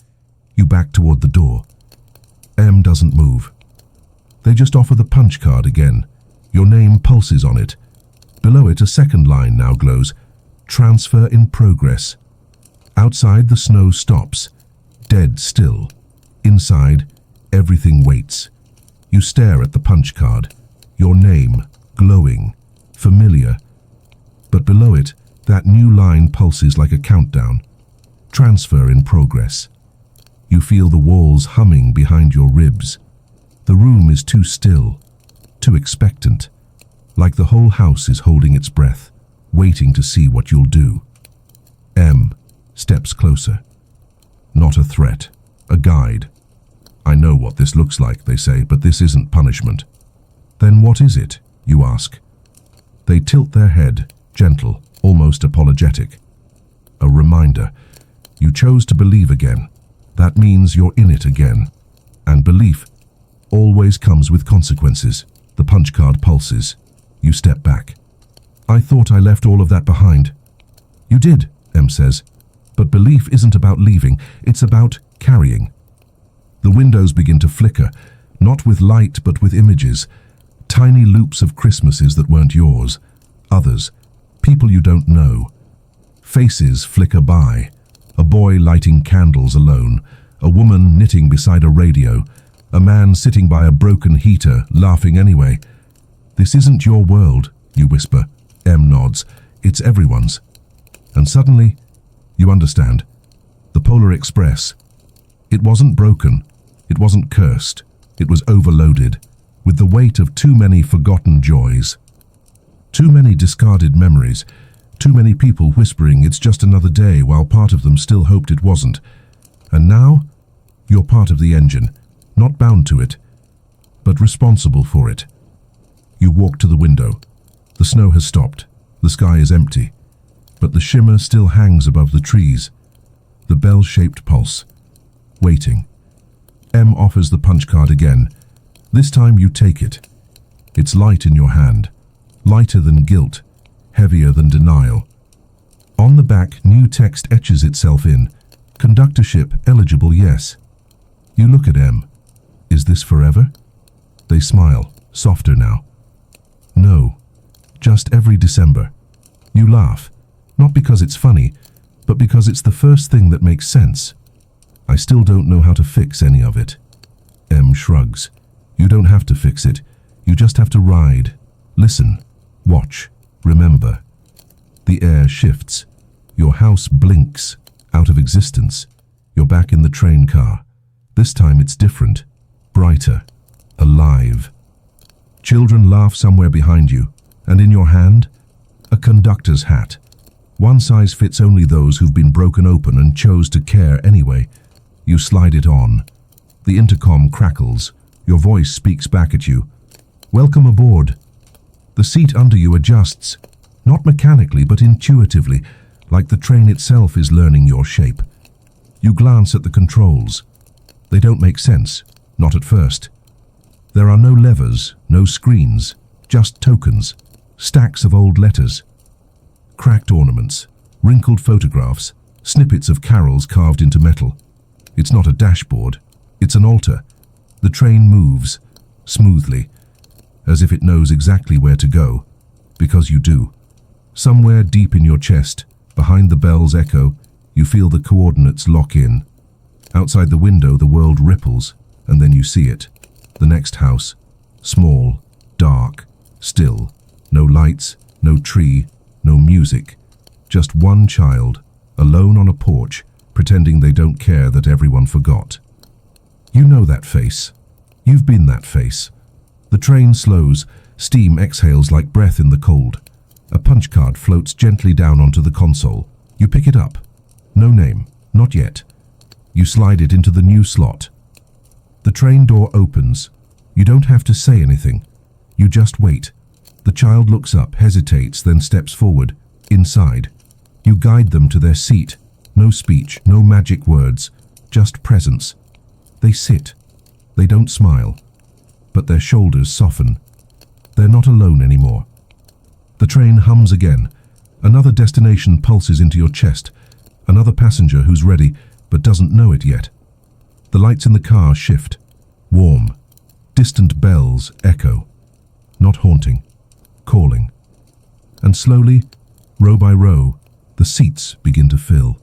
You back toward the door. M doesn't move. They just offer the punch card again. Your name pulses on it. Below it, a second line now glows. Transfer in progress. Outside, the snow stops. Dead still. Inside, everything waits. You stare at the punch card. Your name, glowing, familiar. But below it, that new line pulses like a countdown. Transfer in progress. You feel the walls humming behind your ribs. The room is too still, too expectant, like the whole house is holding its breath, waiting to see what you'll do. M steps closer. Not a threat, a guide. I know what this looks like, they say, but this isn't punishment. Then what is it, you ask? They tilt their head, gentle, almost apologetic. A reminder. You chose to believe again. That means you're in it again. And belief always comes with consequences. The punch card pulses. You step back. I thought I left all of that behind. You did, M says. But belief isn't about leaving, it's about carrying. The windows begin to flicker, not with light but with images. Tiny loops of Christmases that weren't yours. Others. People you don't know. Faces flicker by. A boy lighting candles alone. A woman knitting beside a radio. A man sitting by a broken heater, laughing anyway. This isn't your world, you whisper. M nods. It's everyone's. And suddenly, you understand. The Polar Express. It wasn't broken. It wasn't cursed. It was overloaded, with the weight of too many forgotten joys. Too many discarded memories. Too many people whispering it's just another day while part of them still hoped it wasn't. And now, you're part of the engine, not bound to it, but responsible for it. You walk to the window. The snow has stopped. The sky is empty. But the shimmer still hangs above the trees. The bell-shaped pulse. Waiting. M offers the punch card again. This time you take it. It's light in your hand. Lighter than guilt. Heavier than denial. On the back, new text etches itself in. Conductorship eligible, yes. You look at M. Is this forever? They smile, softer now. No. Just every December. You laugh. Not because it's funny, but because it's the first thing that makes sense. I still don't know how to fix any of it. M shrugs. You don't have to fix it. You just have to ride. Listen. Watch. Remember. The air shifts. Your house blinks. Out of existence. You're back in the train car. This time it's different. Brighter. Alive. Children laugh somewhere behind you. And in your hand, a conductor's hat. One size fits only those who've been broken open and chose to care anyway. You slide it on. The intercom crackles. Your voice speaks back at you. Welcome aboard. The seat under you adjusts, not mechanically but intuitively, like the train itself is learning your shape. You glance at the controls. They don't make sense, not at first. There are no levers, no screens, just tokens, stacks of old letters, cracked ornaments, wrinkled photographs, snippets of carols carved into metal. It's not a dashboard, it's an altar. The train moves, smoothly, as if it knows exactly where to go, because you do. Somewhere deep in your chest, behind the bell's echo, you feel the coordinates lock in. Outside the window, the world ripples, and then you see it. The next house, small, dark, still. No lights, no tree, no music. Just one child, alone on a porch, pretending they don't care that everyone forgot. You know that face. You've been that face. The train slows, steam exhales like breath in the cold. A punch card floats gently down onto the console. You pick it up. No name, not yet. You slide it into the new slot. The train door opens. You don't have to say anything. You just wait. The child looks up, hesitates, then steps forward. Inside. You guide them to their seat. No speech, no magic words, just presence. They sit. They don't smile. But their shoulders soften. They're not alone anymore. The train hums again. Another destination pulses into your chest. Another passenger who's ready, but doesn't know it yet. The lights in the car shift. Warm. Distant bells echo. Not haunting. Calling. And slowly, row by row, the seats begin to fill.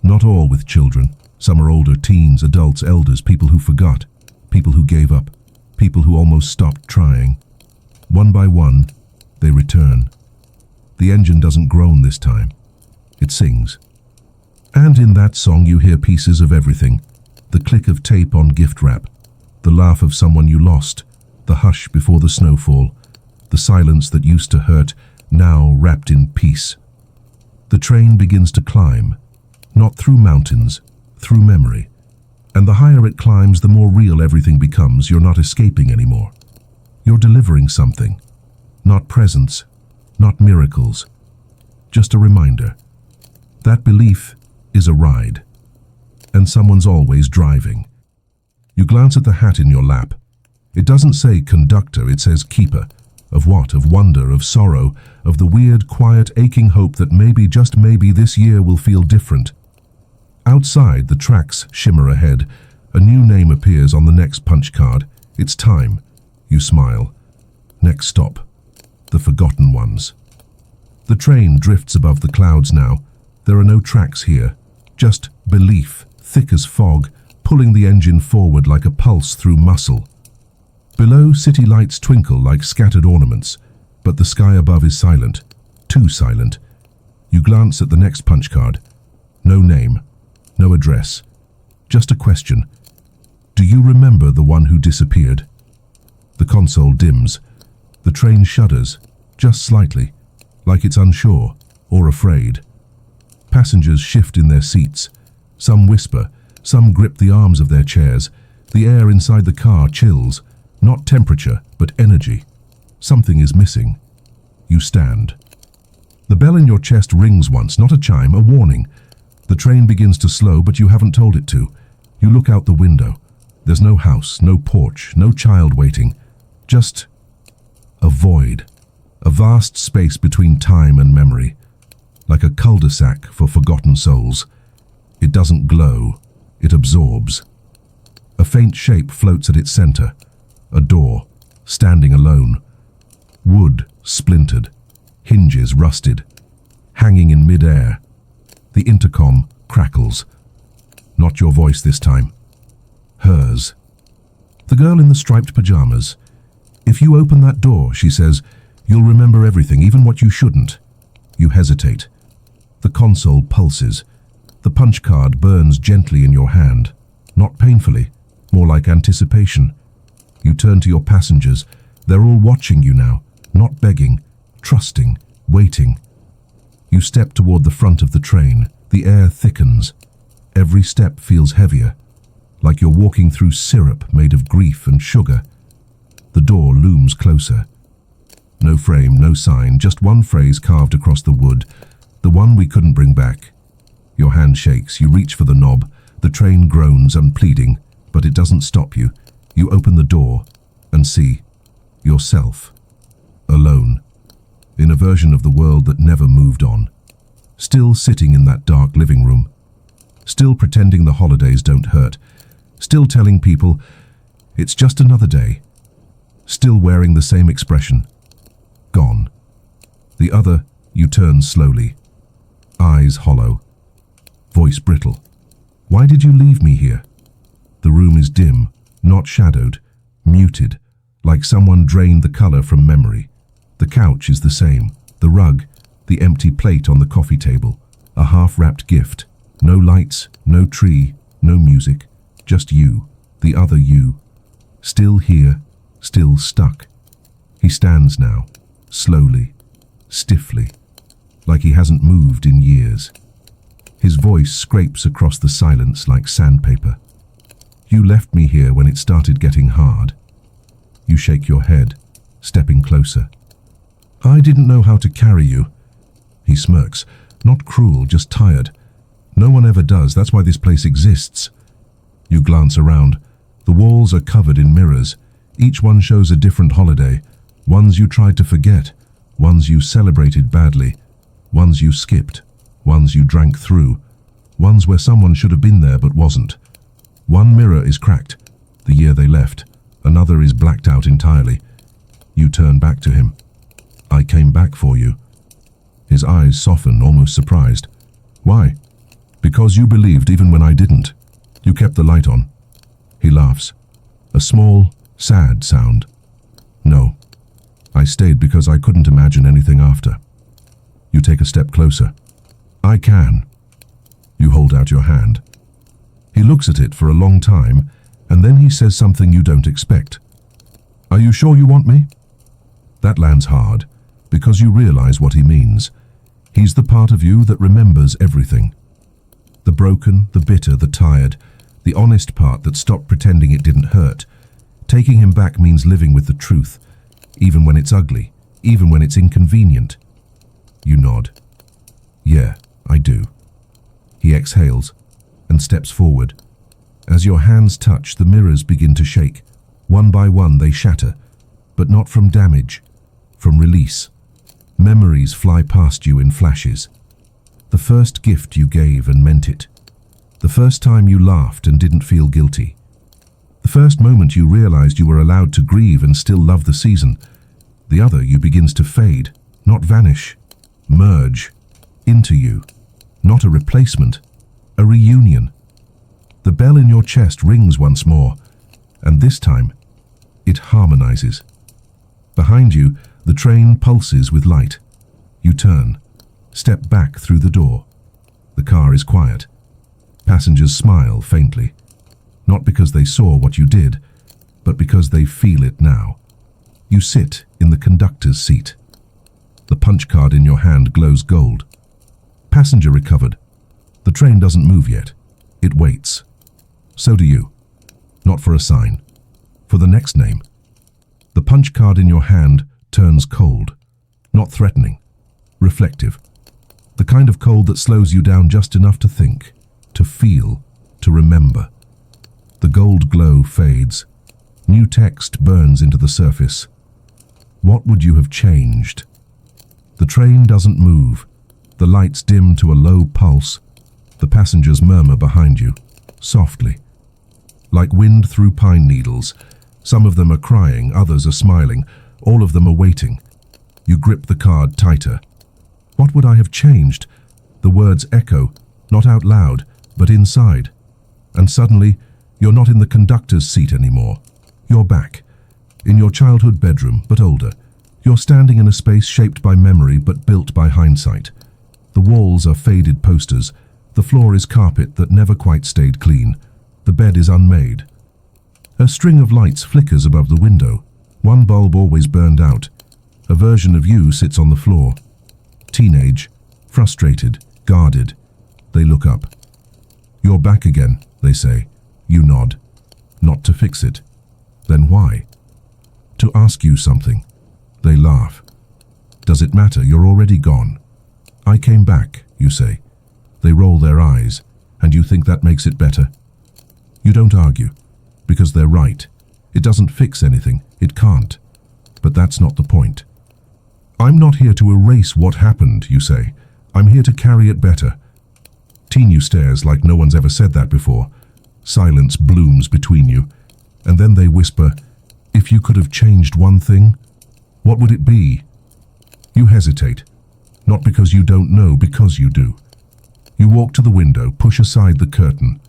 Not all with children. Some are older, teens, adults, elders, people who forgot, people who gave up, people who almost stopped trying. One by one, they return. The engine doesn't groan this time. It sings. And in that song you hear pieces of everything. The click of tape on gift wrap, the laugh of someone you lost, the hush before the snowfall, the silence that used to hurt, now wrapped in peace. The train begins to climb, not through mountains, through memory. And the higher it climbs, the more real everything becomes. You're not escaping anymore. You're delivering something. Not presents, not miracles. Just a reminder. That belief is a ride. And someone's always driving. You glance at the hat in your lap. It doesn't say conductor, it says keeper. Of what? Of wonder, of sorrow, of the weird, quiet, aching hope that maybe, just maybe, this year will feel different. Outside, the tracks shimmer ahead. A new name appears on the next punch card. It's time. You smile. Next stop. The forgotten ones. The train drifts above the clouds now. There are no tracks here. Just belief, thick as fog, pulling the engine forward like a pulse through muscle. Below, city lights twinkle like scattered ornaments, but the sky above is silent. Too silent. You glance at the next punch card. No name. No address. Just a question. Do you remember the one who disappeared? The console dims. The train shudders, just slightly, like it's unsure or afraid. Passengers shift in their seats. Some whisper, some grip the arms of their chairs. The air inside the car chills, not temperature, but energy. Something is missing. You stand. The bell in your chest rings once, not a chime, a warning. The train begins to slow, but you haven't told it to. You look out the window. There's no house, no porch, no child waiting. Just a void. A vast space between time and memory. Like a cul-de-sac for forgotten souls. It doesn't glow. It absorbs. A faint shape floats at its center. A door, standing alone. Wood splintered. Hinges rusted. Hanging in mid-air. The intercom crackles. Not your voice this time. Hers. The girl in the striped pajamas. If you open that door, she says, you'll remember everything, even what you shouldn't. You hesitate. The console pulses. The punch card burns gently in your hand. Not painfully, more like anticipation. You turn to your passengers. They're all watching you now, not begging, trusting, waiting. You step toward the front of the train. The air thickens. Every step feels heavier, like you're walking through syrup made of grief and sugar. The door looms closer. No frame, no sign, just one phrase carved across the wood, the one we couldn't bring back. Your hand shakes, you reach for the knob, the train groans unpleading, but it doesn't stop you. You open the door and see yourself, alone, in a version of the world that never moved on. Still sitting in that dark living room, still pretending the holidays don't hurt, still telling people it's just another day, still wearing the same expression. Gone. The other, you turn slowly, eyes hollow, voice brittle. Why did you leave me here? The room is dim, not shadowed, muted, like someone drained the color from memory. The couch is the same, the rug, the empty plate on the coffee table, a half-wrapped gift. No lights, no tree, no music, just you, the other you. Still here, still stuck. He stands now, slowly, stiffly, like he hasn't moved in years. His voice scrapes across the silence like sandpaper. You left me here when it started getting hard. You shake your head, stepping closer. I didn't know how to carry you. He smirks, not cruel, just tired. No one ever does, that's why this place exists. You glance around. The walls are covered in mirrors. Each one shows a different holiday. Ones you tried to forget, ones you celebrated badly, ones you skipped, ones you drank through, ones where someone should have been there but wasn't. One mirror is cracked, the year they left. Another is blacked out entirely. You turn back to him. I came back for you. His eyes soften, almost surprised. Why? Because you believed even when I didn't. You kept the light on. He laughs. A small, sad sound. No. I stayed because I couldn't imagine anything after. You take a step closer. I can. You hold out your hand. He looks at it for a long time, and then he says something you don't expect. Are you sure you want me? That lands hard, because you realize what he means. He's the part of you that remembers everything. The broken, the bitter, the tired, the honest part that stopped pretending it didn't hurt. Taking him back means living with the truth, even when it's ugly, even when it's inconvenient. You nod. Yeah, I do. He exhales and steps forward. As your hands touch, the mirrors begin to shake. One by one they shatter, but not from damage, from release. Memories fly past you in flashes. The first gift you gave and meant it. The first time you laughed and didn't feel guilty. The first moment you realized you were allowed to grieve and still love the season. The other you begins to fade, not vanish, merge into you. Not a replacement, a reunion. The bell in your chest rings once more, and this time, it harmonizes. Behind you, the train pulses with light. You turn, step back through the door. The car is quiet. Passengers smile faintly, not because they saw what you did, but because they feel it now. You sit in the conductor's seat. The punch card in your hand glows gold. Passenger recovered. The train doesn't move yet. It waits. So do you. Not for a sign. For the next name. The punch card in your hand turns cold. Not threatening. Reflective. The kind of cold that slows you down just enough to think, to feel, to remember. The gold glow fades. New text burns into the surface. What would you have changed? The train doesn't move. The lights dim to a low pulse. The passengers murmur behind you, softly. Like wind through pine needles. Some of them are crying, others are smiling. All of them are waiting. You grip the card tighter. What would I have changed? The words echo, not out loud, but inside. And suddenly, you're not in the conductor's seat anymore. You're back. In your childhood bedroom, but older. You're standing in a space shaped by memory, but built by hindsight. The walls are faded posters. The floor is carpet that never quite stayed clean. The bed is unmade. A string of lights flickers above the window. One bulb always burned out. A version of you sits on the floor. Teenage, frustrated, guarded. They look up. You're back again, they say. You nod. Not to fix it. Then why? To ask you something. They laugh. Does it matter? You're already gone. I came back, you say. They roll their eyes, and you think that makes it better. You don't argue, because they're right. It doesn't fix anything. It can't. But that's not the point. I'm not here to erase what happened, you say. I'm here to carry it better. Tinu stares like no one's ever said that before. Silence blooms between you, and then they whisper, if you could have changed one thing, what would it be? You hesitate, not because you don't know, because you do. You walk to the window, push aside the curtain.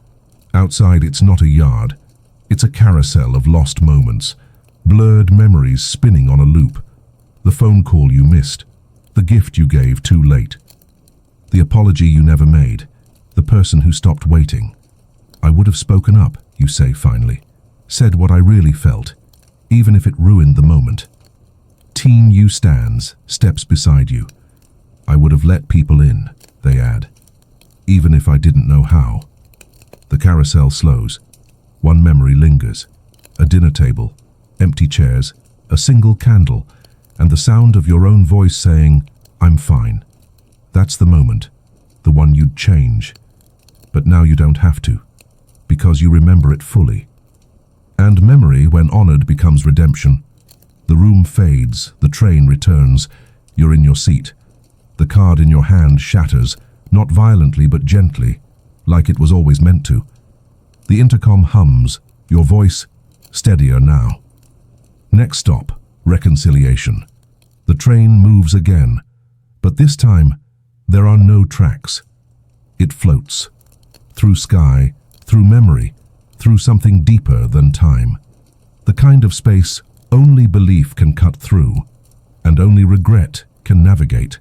Outside it's not a yard. It's a carousel of lost moments, blurred memories spinning on a loop. The phone call you missed, the gift you gave too late, the apology you never made, the person who stopped waiting. I would have spoken up, you say finally, said what I really felt, even if it ruined the moment. Teen you stands, steps beside you. I would have let people in, they add, even if I didn't know how. The carousel slows. One memory lingers. A dinner table, empty chairs, a single candle, and the sound of your own voice saying, I'm fine. That's the moment, the one you'd change. But now you don't have to, because you remember it fully. And memory, when honored, becomes redemption. The room fades, the train returns, you're in your seat. The card in your hand shatters, not violently but gently, like it was always meant to. The intercom hums, your voice steadier now. Next stop, reconciliation. The train moves again, but this time there are no tracks. It floats, through sky, through memory, through something deeper than time. The kind of space only belief can cut through, and only regret can navigate.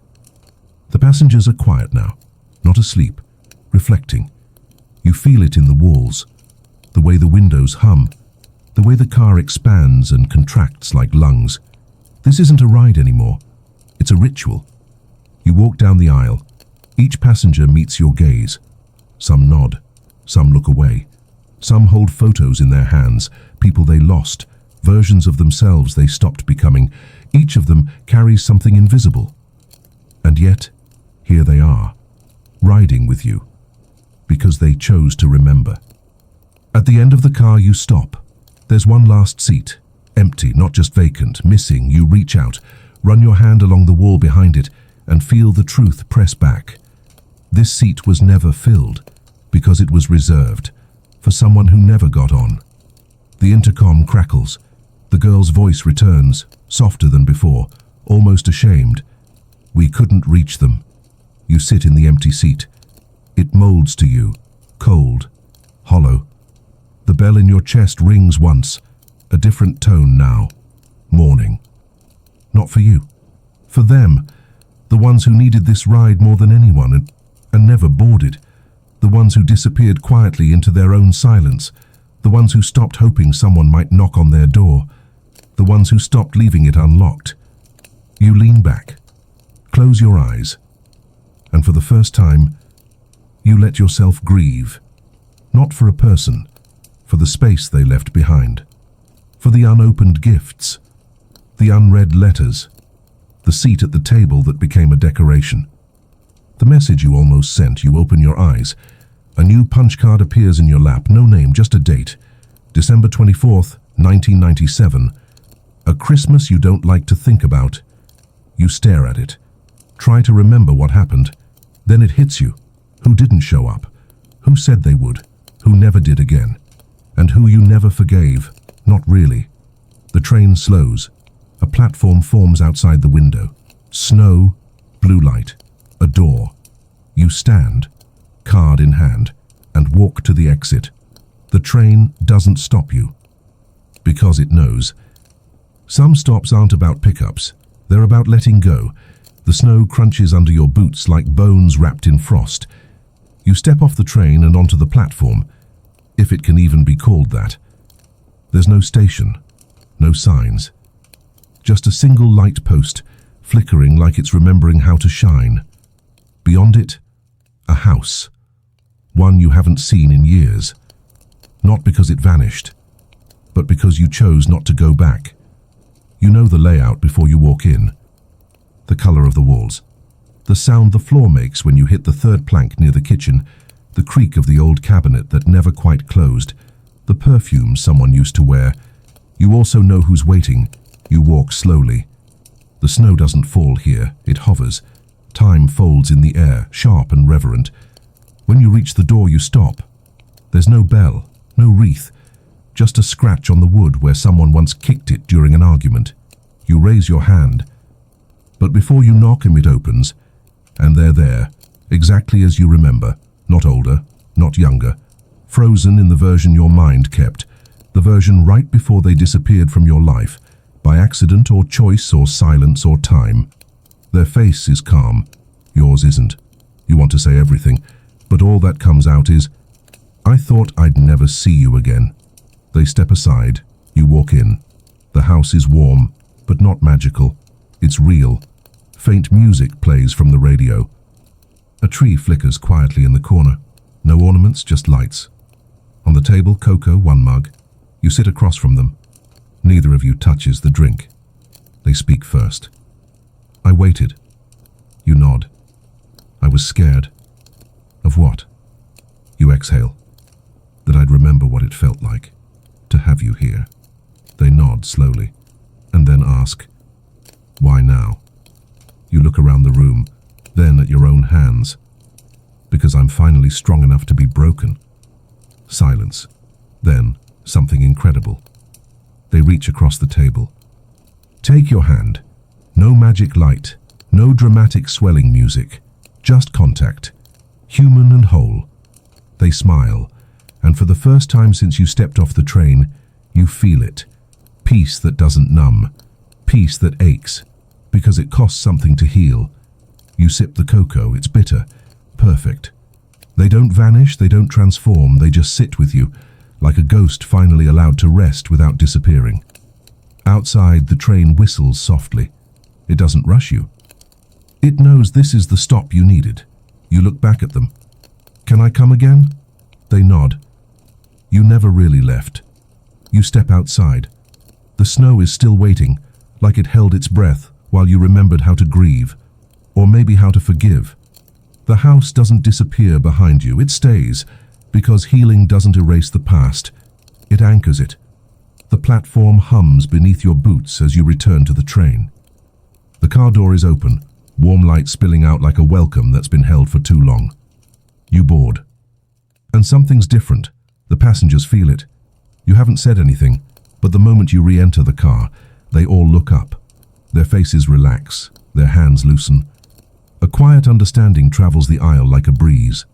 The passengers are quiet now, not asleep, reflecting. You feel it in the walls, the way the windows hum, the way the car expands and contracts like lungs. This isn't a ride anymore. It's a ritual. You walk down the aisle. Each passenger meets your gaze. Some nod. Some look away. Some hold photos in their hands, people they lost, versions of themselves they stopped becoming. Each of them carries something invisible. And yet, here they are, riding with you, because they chose to remember. At the end of the car you stop. There's one last seat, empty, not just vacant, missing. You reach out, run your hand along the wall behind it, and feel the truth press back. This seat was never filled, because it was reserved for someone who never got on. The intercom crackles. The girl's voice returns, softer than before, almost ashamed. We couldn't reach them. You sit in the empty seat. It molds to you, cold, hollow. The bell in your chest rings once, a different tone now, mourning. Not for you, for them, the ones who needed this ride more than anyone and never boarded, the ones who disappeared quietly into their own silence, the ones who stopped hoping someone might knock on their door, the ones who stopped leaving it unlocked. You lean back, close your eyes, and for the first time, you let yourself grieve, not for a person, for the space they left behind, for the unopened gifts, the unread letters, the seat at the table that became a decoration. The message you almost sent, you open your eyes. A new punch card appears in your lap, no name, just a date. December 24th, 1997. A Christmas you don't like to think about. You stare at it. Try to remember what happened. Then it hits you. Who didn't show up? Who said they would? Who never did again? And who you never forgave? Not really. The train slows. A platform forms outside the window. Snow, blue light, a door. You stand, card in hand, and walk to the exit. The train doesn't stop you, because it knows. Some stops aren't about pickups. They're about letting go. The snow crunches under your boots like bones wrapped in frost. You step off the train and onto the platform, if it can even be called that. There's no station, no signs. Just a single light post, flickering like it's remembering how to shine. Beyond it, a house. one you haven't seen in years. Not because it vanished, but because you chose not to go back. You know the layout before you walk in. The color of the walls, the sound the floor makes when you hit the third plank near the kitchen, the creak of the old cabinet that never quite closed, the perfume someone used to wear. You also know who's waiting. You walk slowly. The snow doesn't fall here, it hovers. Time folds in the air, sharp and reverent. When you reach the door, you stop. There's no bell, no wreath, just a scratch on the wood where someone once kicked it during an argument. You raise your hand. But before you knock him, it opens, and they're there, exactly as you remember, not older, not younger, frozen in the version your mind kept, the version right before they disappeared from your life, by accident or choice or silence or time. Their face is calm, yours isn't. You want to say everything, but all that comes out is, "I thought I'd never see you again." They step aside, you walk in. The house is warm, but not magical. It's real. Faint music plays from the radio. A tree flickers quietly in the corner. No ornaments, just lights. On the table, cocoa, one mug. You sit across from them. Neither of you touches the drink. They speak first. "I waited." You nod. "I was scared." "Of what?" You exhale. "That I'd remember what it felt like to have you here." They nod slowly, and then ask, "Why now?" You look around the room, then at your own hands. "Because I'm finally strong enough to be broken." Silence. Then something incredible. They reach across the table. "Take your hand." No magic light, no dramatic swelling music, just contact, human and whole. They smile, and for the first time since you stepped off the train, you feel it. Peace that doesn't numb, peace that aches, because it costs something to heal. You sip the cocoa, it's bitter, perfect. They don't vanish, they don't transform, they just sit with you, like a ghost finally allowed to rest without disappearing. Outside, the train whistles softly. It doesn't rush you. It knows this is the stop you needed. You look back at them. "Can I come again?" They nod. You never really left. You step outside. The snow is still waiting, like it held its breath while you remembered how to grieve, or maybe how to forgive. The house doesn't disappear behind you, it stays, because healing doesn't erase the past. It anchors it. The platform hums beneath your boots as you return to the train. The car door is open, warm light spilling out like a welcome that's been held for too long. You board. And something's different. The passengers feel it. You haven't said anything, but the moment you re-enter the car, they all look up. Their faces relax, their hands loosen. A quiet understanding travels the aisle like a breeze.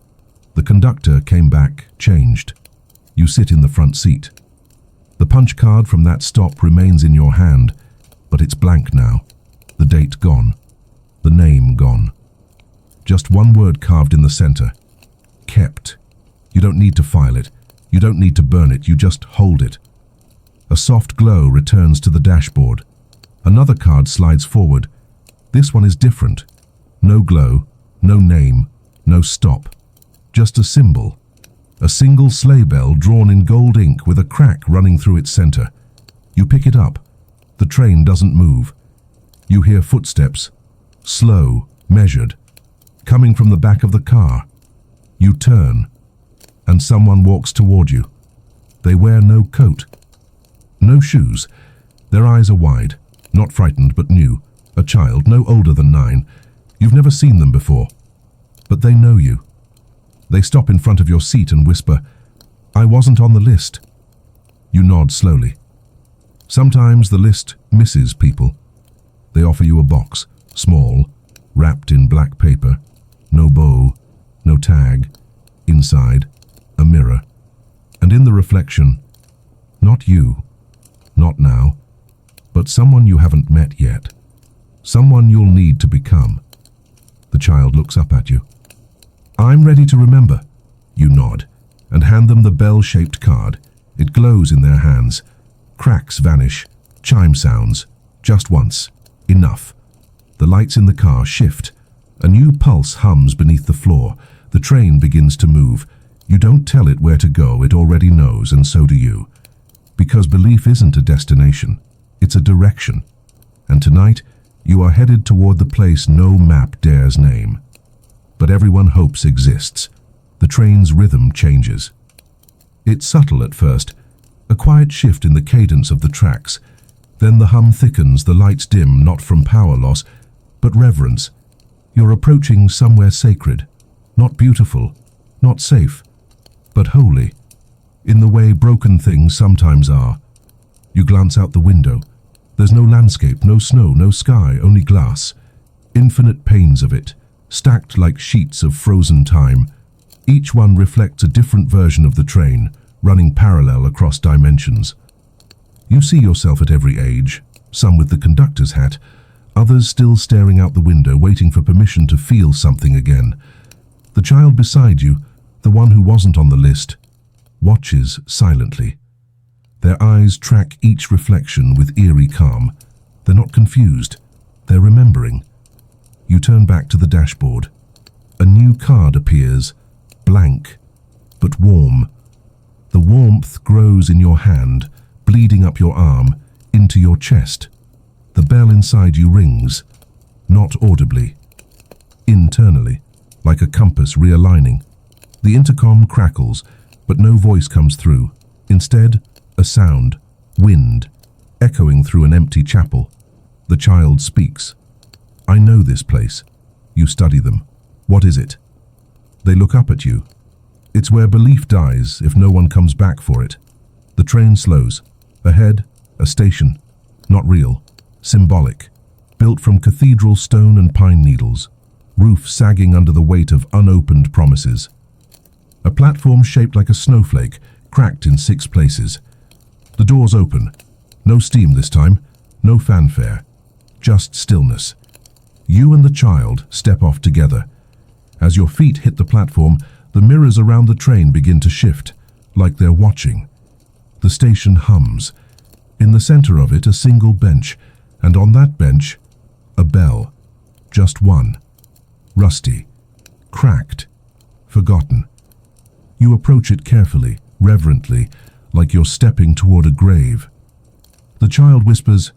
The conductor came back, changed. You sit in the front seat. The punch card from that stop remains in your hand, but it's blank now. The date gone. The name gone. Just one word carved in the center. Kept. You don't need to file it. You don't need to burn it. You just hold it. A soft glow returns to the dashboard. Another card slides forward. This one is different. No glow, no name, no stop. Just a symbol. A single sleigh bell drawn in gold ink with a crack running through its center. You pick it up. The train doesn't move. You hear footsteps, slow, measured, coming from the back of the car. You turn, and someone walks toward you. They wear no coat, no shoes. Their eyes are wide, not frightened but new. A child, no older than 9. You've never seen them before, but they know you. They stop in front of your seat and whisper, "I wasn't on the list." You nod slowly. Sometimes the list misses people. They offer you a box, small, wrapped in black paper, no bow, no tag. Inside, a mirror. And in the reflection, not you, not now, but someone you haven't met yet. Someone you'll need to become. The child looks up at you. "I'm ready to remember." You nod, and hand them the bell-shaped card. It glows in their hands. Cracks vanish. Chime sounds. Just once. Enough. The lights in the car shift. A new pulse hums beneath the floor. The train begins to move. You don't tell it where to go, it already knows, and so do you. Because belief isn't a destination, it's a direction. And tonight, you are headed toward the place no map dares name. But everyone hopes exists. The train's rhythm changes. It's subtle at first, a quiet shift in the cadence of the tracks. Then the hum thickens, the lights dim, not from power loss, but reverence. You're approaching somewhere sacred, not beautiful, not safe, but holy, in the way broken things sometimes are. You glance out the window. There's no landscape, no snow, no sky, only glass. Infinite panes of it, stacked like sheets of frozen time. Each one reflects a different version of the train, running parallel across dimensions. You see yourself at every age, some with the conductor's hat, others still staring out the window, waiting for permission to feel something again. The child beside you, the one who wasn't on the list, watches silently. Their eyes track each reflection with eerie calm. They're not confused, they're remembering. You turn back to the dashboard. A new card appears, blank, but warm. The warmth grows in your hand, bleeding up your arm, into your chest. The bell inside you rings, not audibly, internally, like a compass realigning. The intercom crackles, but no voice comes through. Instead, a sound, wind, echoing through an empty chapel. The child speaks. I know this place. You study them. What is it? They look up at you. It's where belief dies if no one comes back for it. The train slows. Ahead, a station. Not real. Symbolic. Built from cathedral stone and pine needles. Roof sagging under the weight of unopened promises. A platform shaped like a snowflake, cracked in 6 places. The doors open. No steam this time. No fanfare. Just stillness. You and the child step off together. As your feet hit the platform, the mirrors around the train begin to shift, like they're watching. The station hums. In the center of it, a single bench, and on that bench, a bell. Just one. Rusty. Cracked. Forgotten. You approach it carefully, reverently, like you're stepping toward a grave. The child whispers,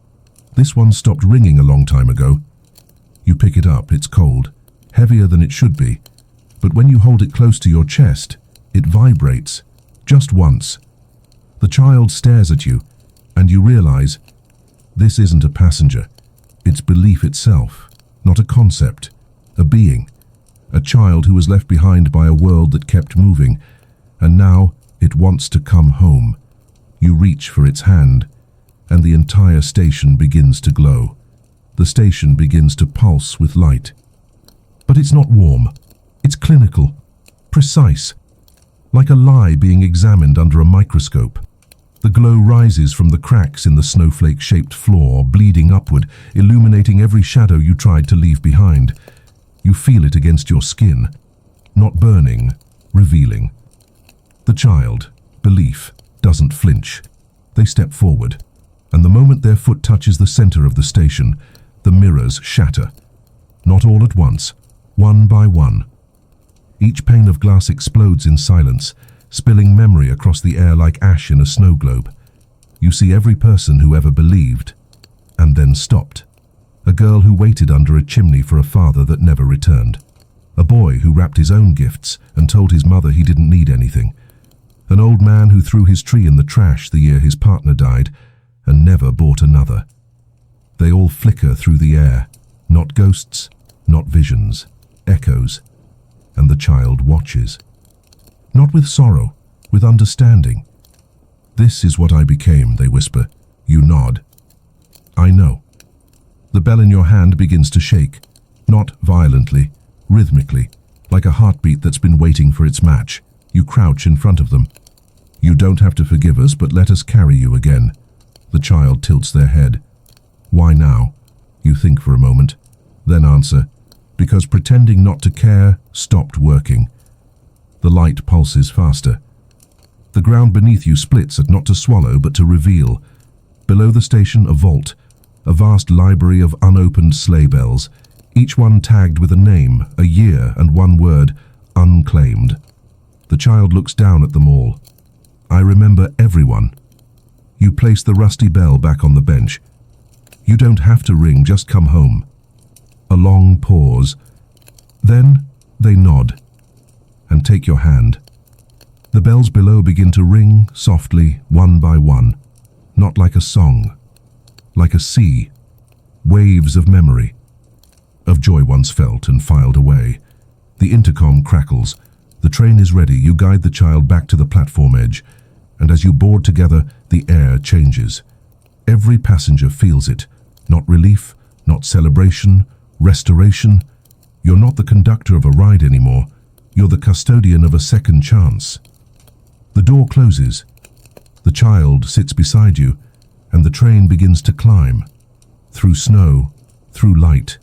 "This one stopped ringing a long time ago." You pick it up. It's cold, heavier than it should be, but when you hold it close to your chest, it vibrates, just once. The child stares at you, and you realize, this isn't a passenger. It's belief itself, not a concept, a being. A child who was left behind by a world that kept moving, and now it wants to come home. You reach for its hand, and the entire station begins to glow. The station begins to pulse with light. But it's not warm. It's clinical, precise, like a lie being examined under a microscope. The glow rises from the cracks in the snowflake-shaped floor, bleeding upward, illuminating every shadow you tried to leave behind. You feel it against your skin, not burning, revealing. The child, belief, doesn't flinch. They step forward, and the moment their foot touches the center of the station, the mirrors shatter. Not all at once, one by one. Each pane of glass explodes in silence, spilling memory across the air like ash in a snow globe. You see every person who ever believed, and then stopped. A girl who waited under a chimney for a father that never returned. A boy who wrapped his own gifts and told his mother he didn't need anything. An old man who threw his tree in the trash the year his partner died and never bought another. They all flicker through the air, not ghosts, not visions, echoes, and the child watches. Not with sorrow, with understanding. "This is what I became," they whisper. You nod. "I know." The bell in your hand begins to shake, not violently, rhythmically, like a heartbeat that's been waiting for its match. You crouch in front of them. "You don't have to forgive us, but let us carry you again." The child tilts their head. "Why now?" You think for a moment, then answer, "Because pretending not to care stopped working." The light pulses faster. The ground beneath you splits at not to swallow but to reveal. Below the station, a vault, a vast library of unopened sleigh bells, each one tagged with a name, a year, and one word, unclaimed. The child looks down at them all. I remember everyone. You place the rusty bell back on the bench. You don't have to ring, just come home. A long pause. Then they nod and take your hand. The bells below begin to ring softly, one by one, not like a song, like a sea, waves of memory, of joy once felt and filed away. The intercom crackles. The train is ready. You guide the child back to the platform edge, and as you board together, the air changes. Every passenger feels it. Not relief, not celebration, restoration. You're not the conductor of a ride anymore. You're the custodian of a second chance. The door closes. The child sits beside you, and the train begins to climb. Through snow, through light,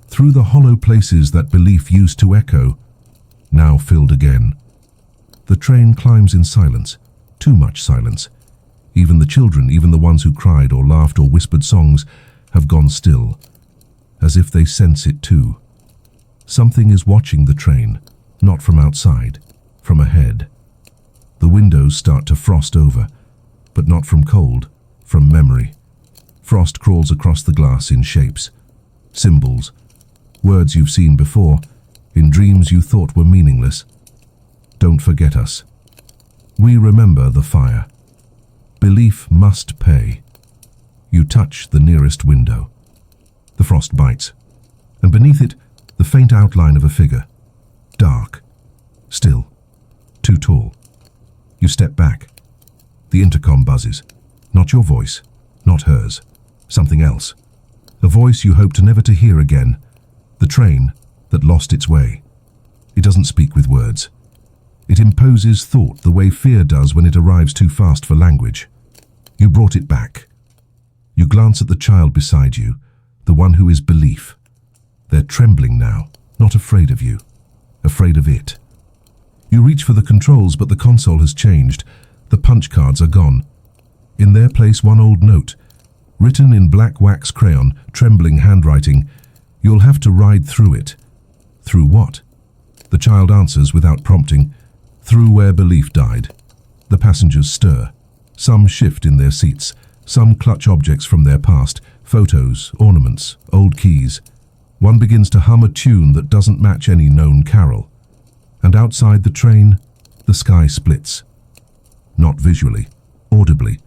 through the hollow places that belief used to echo, now filled again. The train climbs in silence, too much silence. Even the children, even the ones who cried or laughed or whispered songs, have gone still, as if they sense it too. Something is watching the train, not from outside, from ahead. The windows start to frost over, but not from cold, from memory. Frost crawls across the glass in shapes, symbols, words you've seen before, in dreams you thought were meaningless. Don't forget us. We remember the fire. Belief must pay. You touch the nearest window. The frost bites, and beneath it, the faint outline of a figure. Dark, still, too tall. You step back. The intercom buzzes. Not your voice, not hers. Something else. A voice you hoped never to hear again. The train that lost its way. It doesn't speak with words. It imposes thought the way fear does when it arrives too fast for language. You brought it back. You glance at the child beside you, the one who is belief. They're trembling now, not afraid of you, afraid of it. You reach for the controls, but the console has changed. The punch cards are gone. In their place, one old note, written in black wax crayon, trembling handwriting. You'll have to ride through it. Through what? The child answers without prompting. Through where belief died. The passengers stir. Some shift in their seats. Some clutch objects from their past. Photos, ornaments, old keys. One begins to hum a tune that doesn't match any known carol. And outside the train, the sky splits. Not visually, audibly.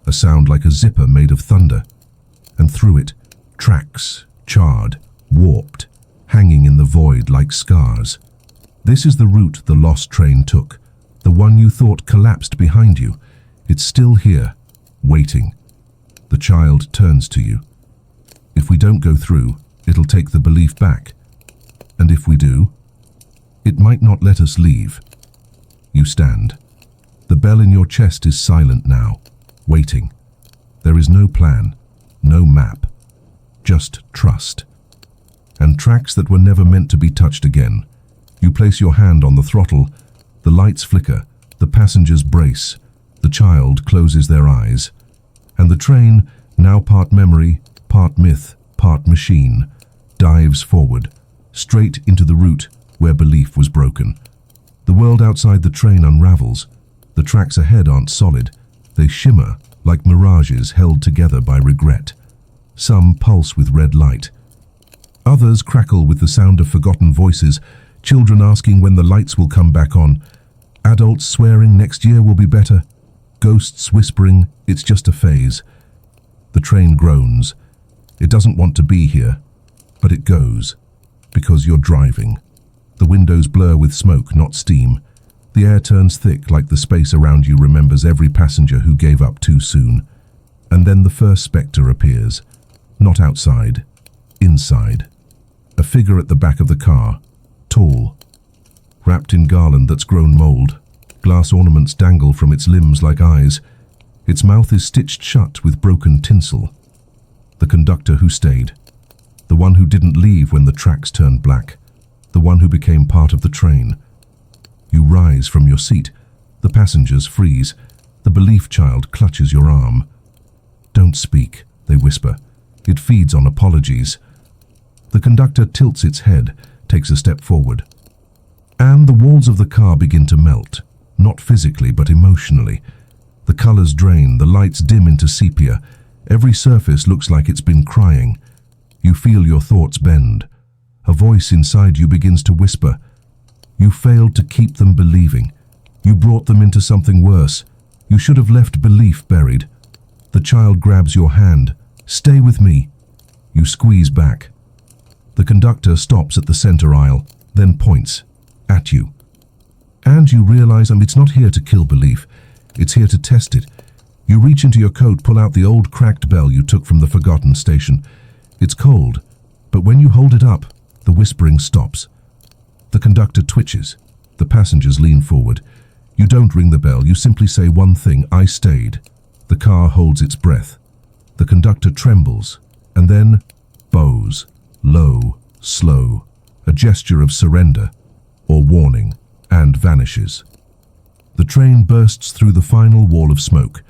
A sound like a zipper made of thunder. And through it, tracks, charred, warped, hanging in the void like scars. This is the route the lost train took, the one you thought collapsed behind you. It's still here, waiting. The child turns to you. If we don't go through, it'll take the belief back. And if we do, it might not let us leave. You stand. The bell in your chest is silent now, waiting. There is no plan, no map, just trust. And tracks that were never meant to be touched again. You place your hand on the throttle, the lights flicker, the passengers brace, the child closes their eyes, and the train, now part memory, part myth, part machine, dives forward, straight into the route where belief was broken. The world outside the train unravels. The tracks ahead aren't solid. They shimmer like mirages held together by regret. Some pulse with red light. Others crackle with the sound of forgotten voices, children asking when the lights will come back on, adults swearing next year will be better, ghosts whispering it's just a phase. The train groans. It doesn't want to be here, but it goes, because you're driving. The windows blur with smoke, not steam. The air turns thick like the space around you remembers every passenger who gave up too soon. And then the first spectre appears. Not outside, inside. A figure at the back of the car, tall, wrapped in garland that's grown mold. Glass ornaments dangle from its limbs like eyes. Its mouth is stitched shut with broken tinsel. The conductor who stayed. The one who didn't leave when the tracks turned black. The one who became part of the train. You rise from your seat. The passengers freeze. The belief child clutches your arm. Don't speak, they whisper. It feeds on apologies. The conductor tilts its head, takes a step forward. And the walls of the car begin to melt, not physically but emotionally. The colors drain, the lights dim into sepia. Every surface looks like it's been crying. You feel your thoughts bend. A voice inside you begins to whisper. You failed to keep them believing. You brought them into something worse. You should have left belief buried. The child grabs your hand. Stay with me. You squeeze back. The conductor stops at the center aisle, then points at you. And you realize it's not here to kill belief. It's here to test it. You reach into your coat, pull out the old cracked bell you took from the forgotten station. It's cold, but when you hold it up, the whispering stops. The conductor twitches. The passengers lean forward. You don't ring the bell, you simply say one thing: I stayed. The car holds its breath. The conductor trembles, and then bows, low, slow, a gesture of surrender or warning, and vanishes. The train bursts through the final wall of smoke.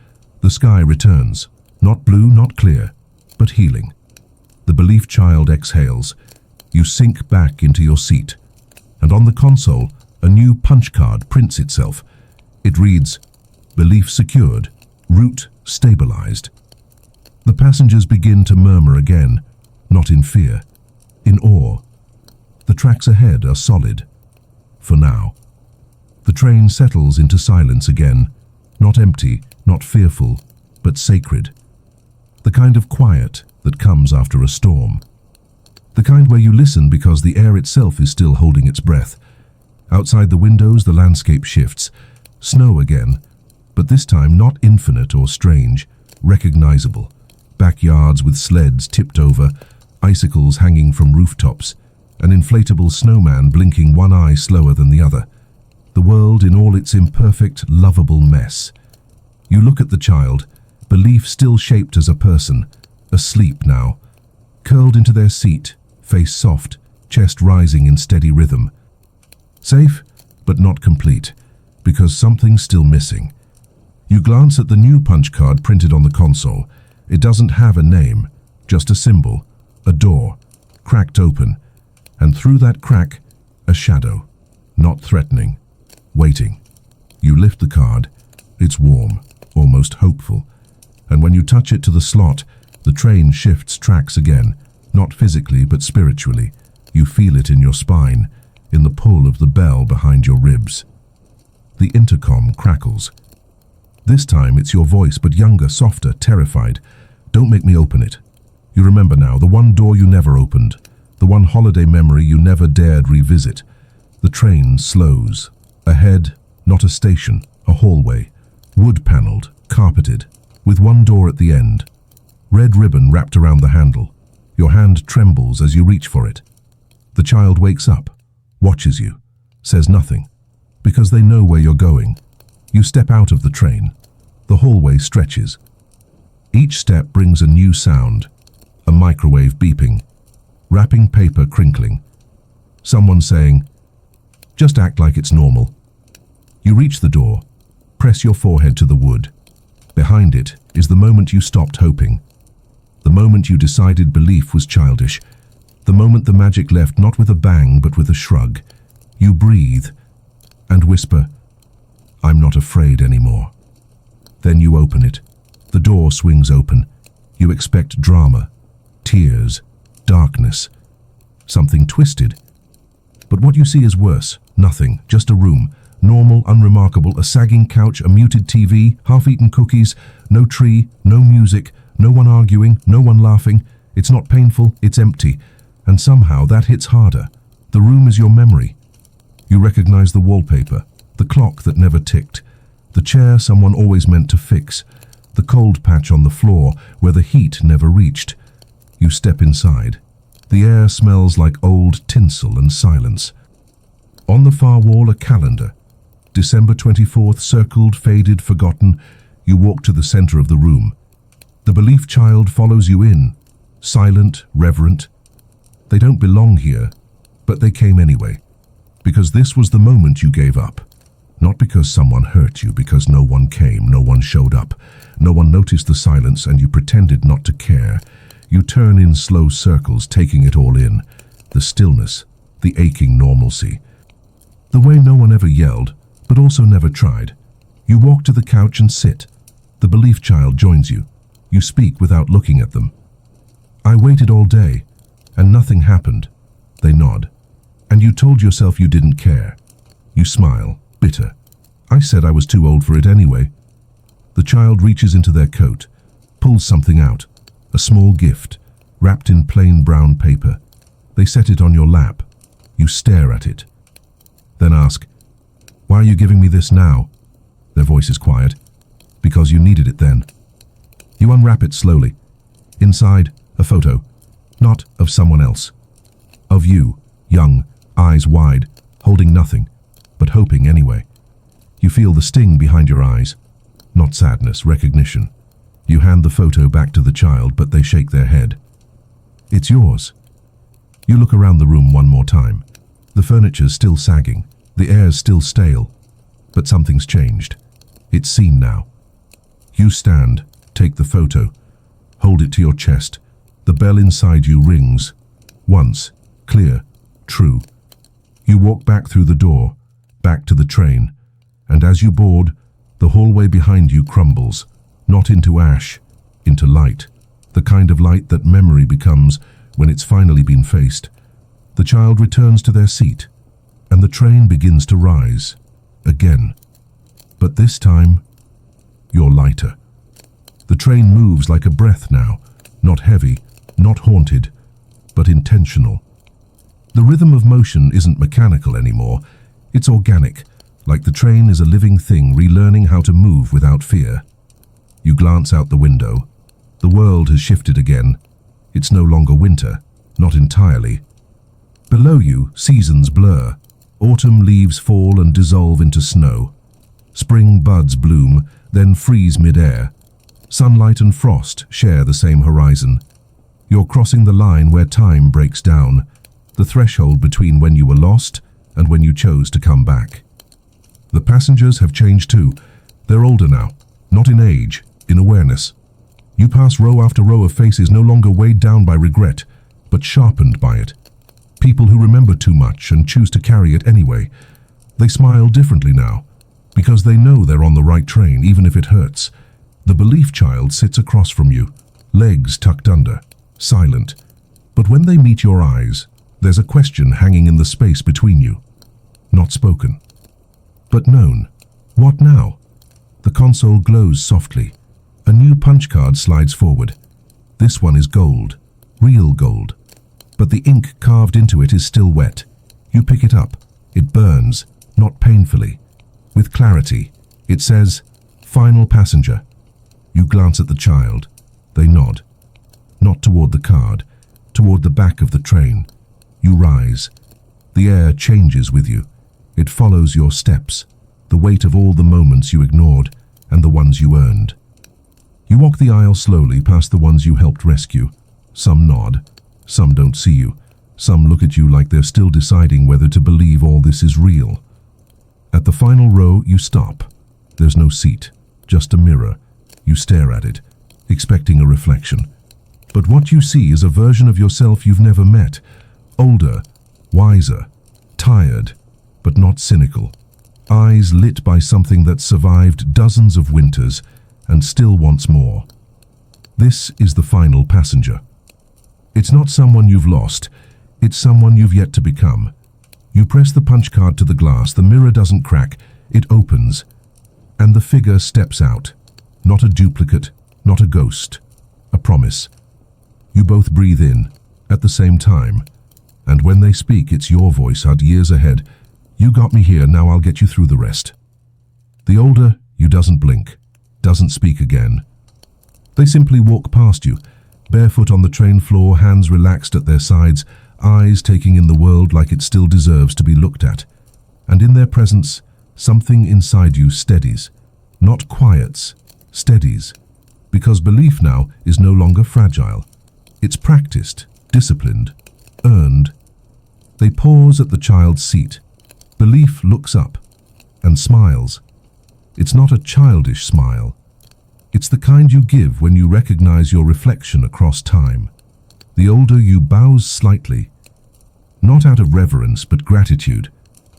The sky returns, not blue, not clear, but healing. The belief child exhales. You sink back into your seat, and on the console, a new punch card prints itself. It reads, "Belief secured, route stabilized." The passengers begin to murmur again, not in fear, in awe. The tracks ahead are solid. For now. The train settles into silence again, not empty, not fearful, but sacred. The kind of quiet that comes after a storm. The kind where you listen because the air itself is still holding its breath. Outside the windows, the landscape shifts. Snow again, but this time not infinite or strange, recognizable. Backyards with sleds tipped over, icicles hanging from rooftops, an inflatable snowman blinking one eye slower than the other. The world in all its imperfect, lovable mess. You look at the child, belief still shaped as a person, asleep now, curled into their seat, face soft, chest rising in steady rhythm. Safe, but not complete, because something's still missing. You glance at the new punch card printed on the console. It doesn't have a name, just a symbol, a door, cracked open, and through that crack, a shadow, not threatening, waiting. You lift the card. It's warm, almost hopeful, and when you touch it to the slot, the train shifts tracks again, not physically but spiritually. You feel it in your spine, in the pull of the bell behind your ribs. The intercom crackles. This time it's your voice, but younger, softer, terrified. Don't make me open it. You remember now, the one door you never opened, the one holiday memory you never dared revisit. The train slows. Ahead, not a station, a hallway, wood-paneled, carpeted, with one door at the end. Red ribbon wrapped around the handle. Your hand trembles as you reach for it. The child wakes up, watches you, says nothing, because they know where you're going. You step out of the train. The hallway stretches. Each step brings a new sound, a microwave beeping, wrapping paper crinkling, someone saying, "Just act like it's normal." You reach the door, press your forehead to the wood. Behind it is the moment you stopped hoping, the moment you decided belief was childish, the moment the magic left not with a bang but with a shrug. You breathe and whisper, "I'm not afraid anymore." Then you open it. The door swings open. You expect drama, tears, darkness, something twisted. But what you see is worse. Nothing, just a room. Normal, unremarkable, a sagging couch, a muted TV, half-eaten cookies, no tree, no music, no one arguing, no one laughing. It's not painful, it's empty. And somehow that hits harder. The room is your memory. You recognize the wallpaper, the clock that never ticked, the chair someone always meant to fix, the cold patch on the floor where the heat never reached. You step inside. The air smells like old tinsel and silence. On the far wall, a calendar. December 24th, circled, faded, forgotten. You walk to the center of the room. The belief child follows you in, silent, reverent. They don't belong here, but they came anyway, because this was the moment you gave up. Not because someone hurt you, because no one came, no one showed up, no one noticed the silence, and you pretended not to care. You turn in slow circles, taking it all in, the stillness, the aching normalcy. The way no one ever yelled, but also never tried. You walk to the couch and sit. The belief child joins you. You speak without looking at them. I waited all day, and nothing happened. They nod. And you told yourself you didn't care. You smile, bitter. I said I was too old for it anyway. The child reaches into their coat, pulls something out, a small gift, wrapped in plain brown paper. They set it on your lap. You stare at it. Then ask, "Why are you giving me this now?" Their voice is quiet. "Because you needed it then." You unwrap it slowly. Inside, a photo, not of someone else. Of you, young, eyes wide, holding nothing, but hoping anyway. You feel the sting behind your eyes. Not sadness, recognition. You hand the photo back to the child, but they shake their head. It's yours. You look around the room one more time. The furniture's still sagging. The air's still stale. But something's changed. It's seen now. You stand, take the photo, hold it to your chest. The bell inside you rings. Once, clear, true. You walk back through the door, back to the train, and as you board, the hallway behind you crumbles, not into ash, into light, the kind of light that memory becomes when it's finally been faced. The child returns to their seat, and the train begins to rise, again. But this time, you're lighter. The train moves like a breath now, not heavy, not haunted, but intentional. The rhythm of motion isn't mechanical anymore, it's organic, like the train is a living thing relearning how to move without fear. You glance out the window. The world has shifted again. It's no longer winter, not entirely. Below you, seasons blur. Autumn leaves fall and dissolve into snow. Spring buds bloom, then freeze mid-air. Sunlight and frost share the same horizon. You're crossing the line where time breaks down, the threshold between when you were lost and when you chose to come back. The passengers have changed too. They're older now, not in age, in awareness. You pass row after row of faces no longer weighed down by regret, but sharpened by it. People who remember too much and choose to carry it anyway. They smile differently now, because they know they're on the right train, even if it hurts. The belief child sits across from you, legs tucked under, silent. But when they meet your eyes, there's a question hanging in the space between you. Not spoken, but known. What now? The console glows softly. A new punch card slides forward. This one is gold, real gold. But the ink carved into it is still wet. You pick it up. It burns, not painfully. With clarity, it says, "Final passenger." You glance at the child. They nod. Not toward the card, toward the back of the train. You rise. The air changes with you. It follows your steps, the weight of all the moments you ignored and the ones you earned. You walk the aisle slowly past the ones you helped rescue. Some nod. Some don't see you. Some look at you like they're still deciding whether to believe all this is real. At the final row, you stop. There's no seat, just a mirror. You stare at it, expecting a reflection. But what you see is a version of yourself you've never met. Older, wiser, tired, but not cynical. Eyes lit by something that survived dozens of winters and still wants more. This is the final passenger. It's not someone you've lost, it's someone you've yet to become. You press the punch card to the glass, the mirror doesn't crack, it opens, and the figure steps out. Not a duplicate, not a ghost, a promise. You both breathe in, at the same time, and when they speak, it's your voice heard years ahead. "You got me here, now I'll get you through the rest." The older, you doesn't blink, doesn't speak again. They simply walk past you, barefoot on the train floor, hands relaxed at their sides, eyes taking in the world like it still deserves to be looked at. And in their presence, something inside you steadies, not quiets, steadies, because belief now is no longer fragile. It's practiced, disciplined, earned. They pause at the child's seat. Belief looks up and smiles. It's not a childish smile. It's the kind you give when you recognize your reflection across time. The older you bows slightly, not out of reverence but gratitude,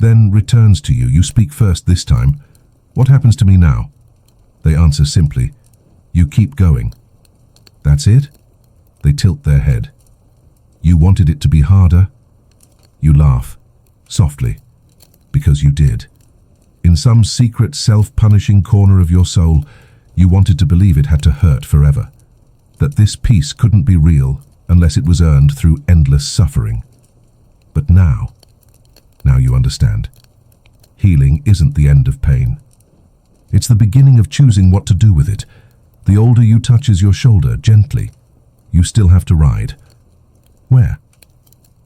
then returns to you. You speak first this time. What happens to me now? They answer simply, you keep going. That's it? They tilt their head. You wanted it to be harder? You laugh, softly, because you did. In some secret, self-punishing corner of your soul, you wanted to believe it had to hurt forever, that this peace couldn't be real unless it was earned through endless suffering. But now you understand. Healing isn't the end of pain. It's the beginning of choosing what to do with it. The older you touches your shoulder, gently, you still have to ride. Where?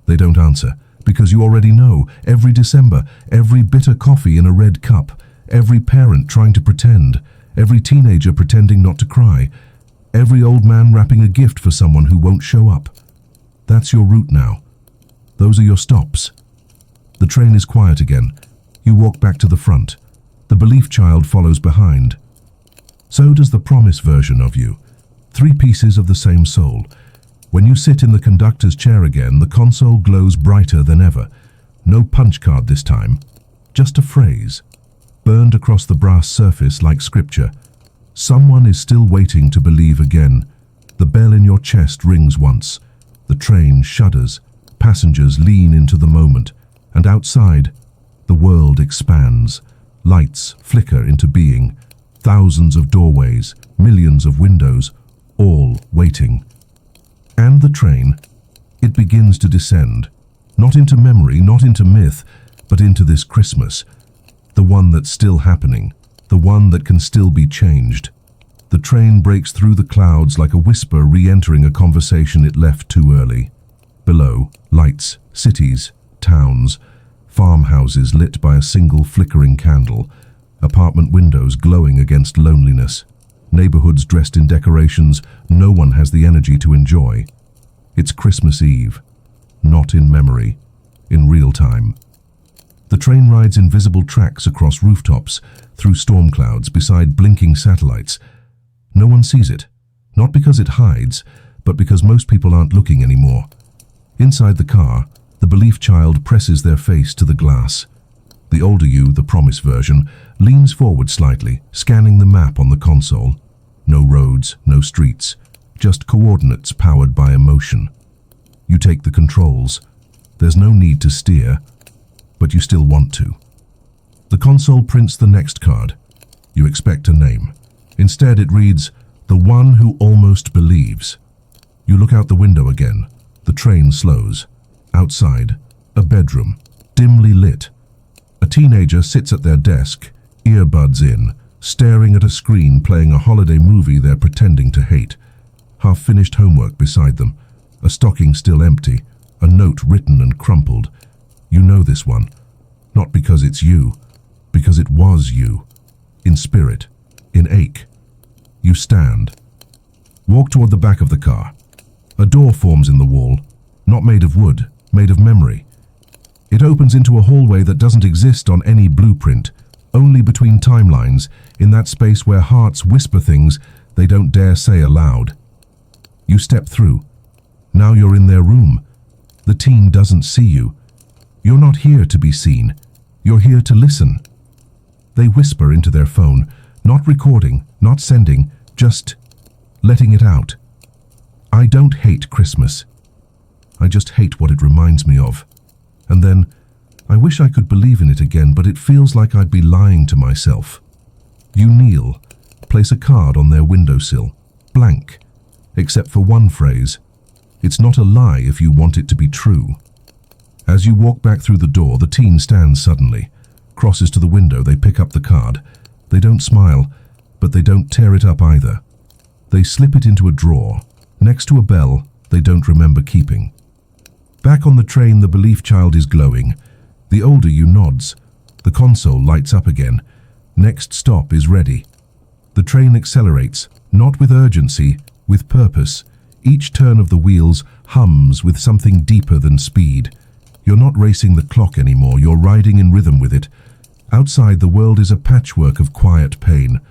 They don't answer, because you already know. Every December, every bitter coffee in a red cup, every parent trying to pretend, every teenager pretending not to cry, every old man wrapping a gift for someone who won't show up. That's your route now. Those are your stops. The train is quiet again. You walk back to the front. The belief child follows behind. So does the promise version of you. 3 pieces of the same soul. When you sit in the conductor's chair again, the console glows brighter than ever. No punch card this time. Just a phrase, burned across the brass surface like scripture. Someone is still waiting to believe again. The bell in your chest rings once. The train shudders. Passengers lean into the moment. And outside, the world expands. Lights flicker into being. Thousands of doorways, millions of windows, all waiting. And the train, it begins to descend. Not into memory, not into myth, but into this Christmas. The one that's still happening. The one that can still be changed. The train breaks through the clouds like a whisper re-entering a conversation it left too early. Below, lights, cities, towns, farmhouses lit by a single flickering candle, apartment windows glowing against loneliness, neighborhoods dressed in decorations no one has the energy to enjoy. It's Christmas Eve, not in memory, in real time. The train rides invisible tracks across rooftops, through storm clouds, beside blinking satellites. No one sees it, not because it hides, but because most people aren't looking anymore. Inside the car, the belief child presses their face to the glass. The older you, the promise version, leans forward slightly, scanning the map on the console. No roads, no streets, just coordinates powered by emotion. You take the controls. There's no need to steer, but you still want to. The console prints the next card. You expect a name. Instead, it reads, "The one who almost believes." You look out the window again. The train slows. Outside, a bedroom, dimly lit. A teenager sits at their desk, earbuds in, staring at a screen playing a holiday movie they're pretending to hate. Half-finished homework beside them, a stocking still empty, a note written and crumpled. You know this one, not because it's you, because it was you. In spirit, in ache. You stand. Walk toward the back of the car. A door forms in the wall, not made of wood, made of memory. It opens into a hallway that doesn't exist on any blueprint, only between timelines, in that space where hearts whisper things they don't dare say aloud. You step through. Now you're in their room. The teen doesn't see you. You're not here to be seen. You're here to listen. They whisper into their phone, not recording, not sending, just letting it out. I don't hate Christmas. I just hate what it reminds me of. And then, I wish I could believe in it again, but it feels like I'd be lying to myself. You kneel, place a card on their windowsill, blank, except for one phrase. It's not a lie if you want it to be true. As you walk back through the door, the teen stands suddenly, crosses to the window. They pick up the card. They don't smile, but they don't tear it up either. They slip it into a drawer, next to a bell they don't remember keeping. Back on the train, the belief child is glowing. The older you nods. The console lights up again. Next stop is ready. The train accelerates, not with urgency, with purpose. Each turn of the wheels hums with something deeper than speed. You're not racing the clock anymore, you're riding in rhythm with it. Outside, the world is a patchwork of quiet pain.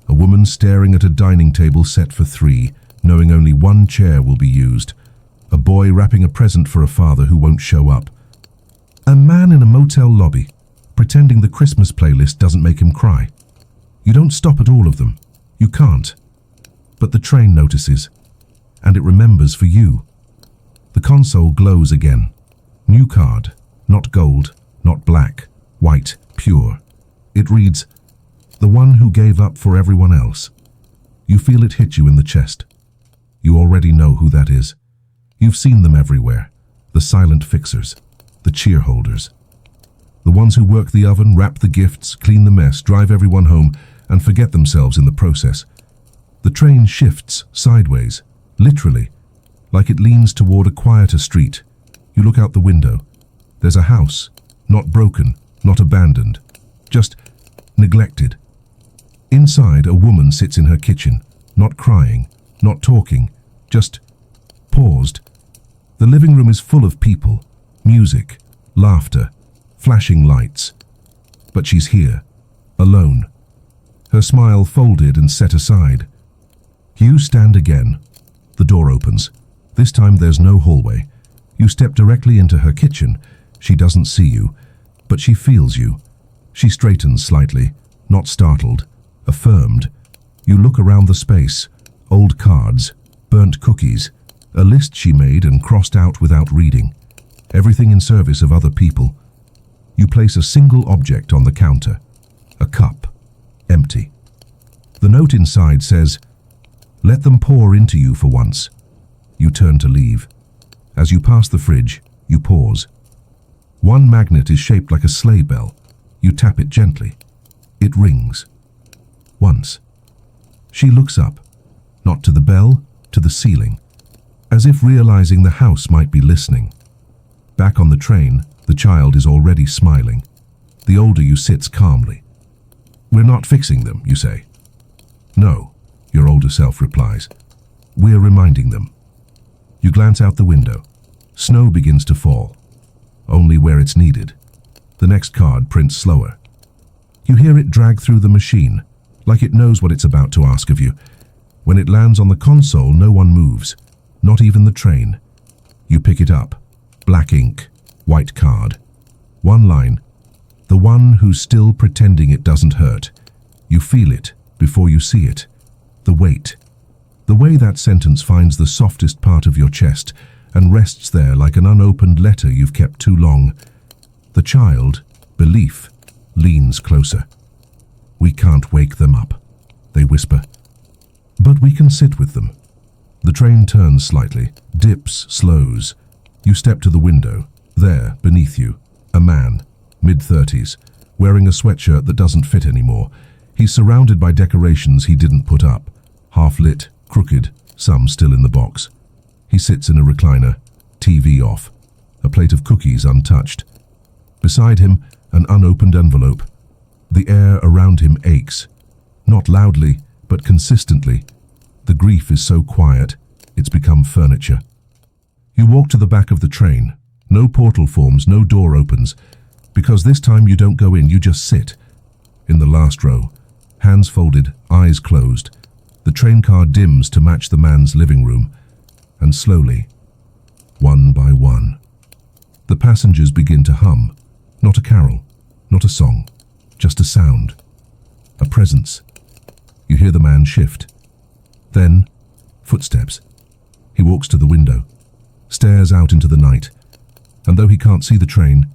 A woman staring at a dining table set for 3, knowing only one chair will be used. A boy wrapping a present for a father who won't show up. A man in a motel lobby, pretending the Christmas playlist doesn't make him cry. You don't stop at all of them. You can't. But the train notices, and it remembers for you. The console glows again. New card, not gold, not black, white, pure. It reads, "The one who gave up for everyone else." You feel it hit you in the chest. You already know who that is. You've seen them everywhere. The silent fixers, the cheer holders. The ones who work the oven, wrap the gifts, clean the mess, drive everyone home, and forget themselves in the process. The train shifts sideways, literally, like it leans toward a quieter street. You look out the window. There's a house, not broken, not abandoned, just neglected. Inside, a woman sits in her kitchen, not crying, not talking, just paused. The living room is full of people, music, laughter, flashing lights. But she's here, alone. Her smile folded and set aside. You stand again. The door opens. This time there's no hallway. You step directly into her kitchen. She doesn't see you, but she feels you. She straightens slightly, not startled, affirmed. You look around the space. Old cards, burnt cookies, a list she made and crossed out without reading. Everything in service of other people. You place a single object on the counter. A cup. Empty. The note inside says, "Let them pour into you for once." You turn to leave. As you pass the fridge, you pause. One magnet is shaped like a sleigh bell. You tap it gently. It rings. Once. She looks up, not to the bell, to the ceiling, as if realizing the house might be listening. Back on the train, the child is already smiling. The older you sits calmly. "We're not fixing them," you say. "No," your older self replies. "We're reminding them." You glance out the window. Snow begins to fall, only where it's needed. The next card prints slower. You hear it drag through the machine, like it knows what it's about to ask of you. When it lands on the console, no one moves, not even the train. You pick it up. Black ink, white card. One line. "The one who's still pretending it doesn't hurt." You feel it before you see it. The weight. The way that sentence finds the softest part of your chest and rests there like an unopened letter you've kept too long. The child, belief, leans closer. "We can't wake them up," they whisper. "But we can sit with them." The train turns slightly, dips, slows. You step to the window. There, beneath you, a man, mid-30s, wearing a sweatshirt that doesn't fit anymore. He's surrounded by decorations he didn't put up, half-lit, crooked, some still in the box. He sits in a recliner, TV off, a plate of cookies untouched. Beside him, an unopened envelope. The air around him aches, not loudly, but consistently. The grief is so quiet, it's become furniture. You walk to the back of the train. No portal forms, no door opens, because this time you don't go in, you just sit. In the last row, hands folded, eyes closed. The train car dims to match the man's living room, and slowly, one by one, the passengers begin to hum. Not a carol, not a song, just a sound, a presence. You hear the man shift. Then, footsteps. He walks to the window, stares out into the night, and though he can't see the train,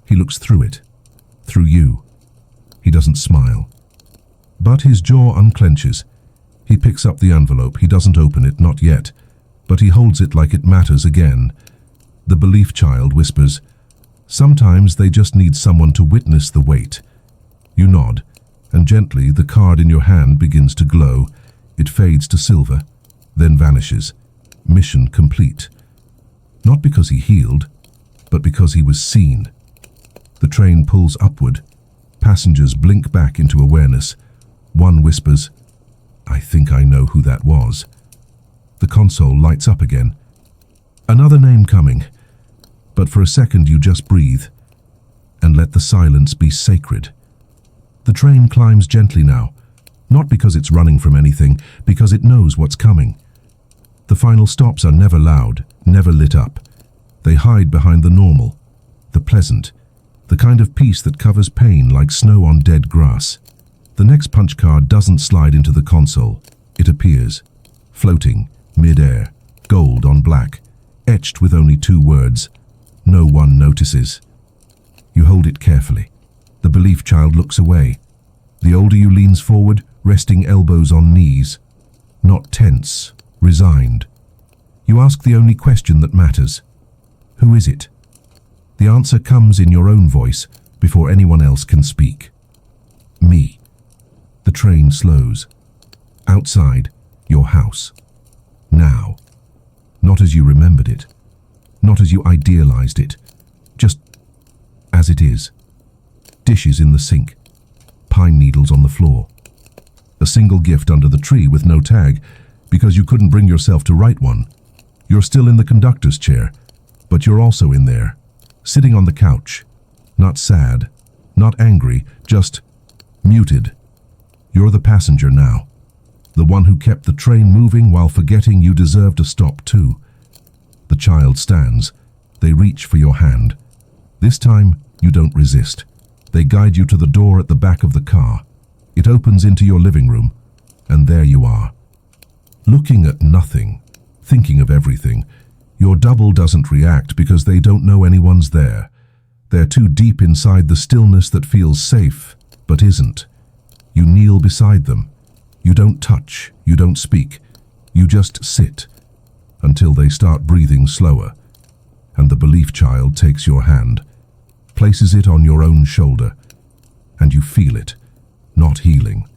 he looks through it, through you. He doesn't smile. But his jaw unclenches. He picks up the envelope. He doesn't open it, not yet, but he holds it like it matters again. The belief child whispers, "Sometimes they just need someone to witness the weight." You nod, and gently the card in your hand begins to glow. It fades to silver, then vanishes. Mission complete. Not because he healed, but because he was seen. The train pulls upward. Passengers blink back into awareness. One whispers, "I think I know who that was." The console lights up again. Another name coming. But for a second you just breathe and let the silence be sacred. The train climbs gently now, not because it's running from anything, because it knows what's coming. The final stops are never loud, never lit up. They hide behind the normal, the pleasant. The kind of peace that covers pain like snow on dead grass. The next punch card doesn't slide into the console. It appears, floating, mid-air, gold on black, etched with only 2 words. No one notices. You hold it carefully. The belief child looks away. The older you leans forward, resting elbows on knees. Not tense, resigned. You ask the only question that matters. Who is it? The answer comes in your own voice before anyone else can speak. Me. The train slows. Outside, your house. Now. Not as you remembered it. Not as you idealized it. Just as it is. Dishes in the sink. Pine needles on the floor. A single gift under the tree with no tag because you couldn't bring yourself to write one. You're still in the conductor's chair, but you're also in there. Sitting on the couch, not sad, not angry, just muted. You're the passenger now, the one who kept the train moving while forgetting you deserved a stop too. The child stands. They reach for your hand. This time, you don't resist. They guide you to the door at the back of the car. It opens into your living room, and there you are. Looking at nothing, thinking of everything. Your double doesn't react because they don't know anyone's there. They're too deep inside the stillness that feels safe, but isn't. You kneel beside them. You don't touch, you don't speak. You just sit until they start breathing slower. And the belief child takes your hand, places it on your own shoulder, and you feel it. Not healing,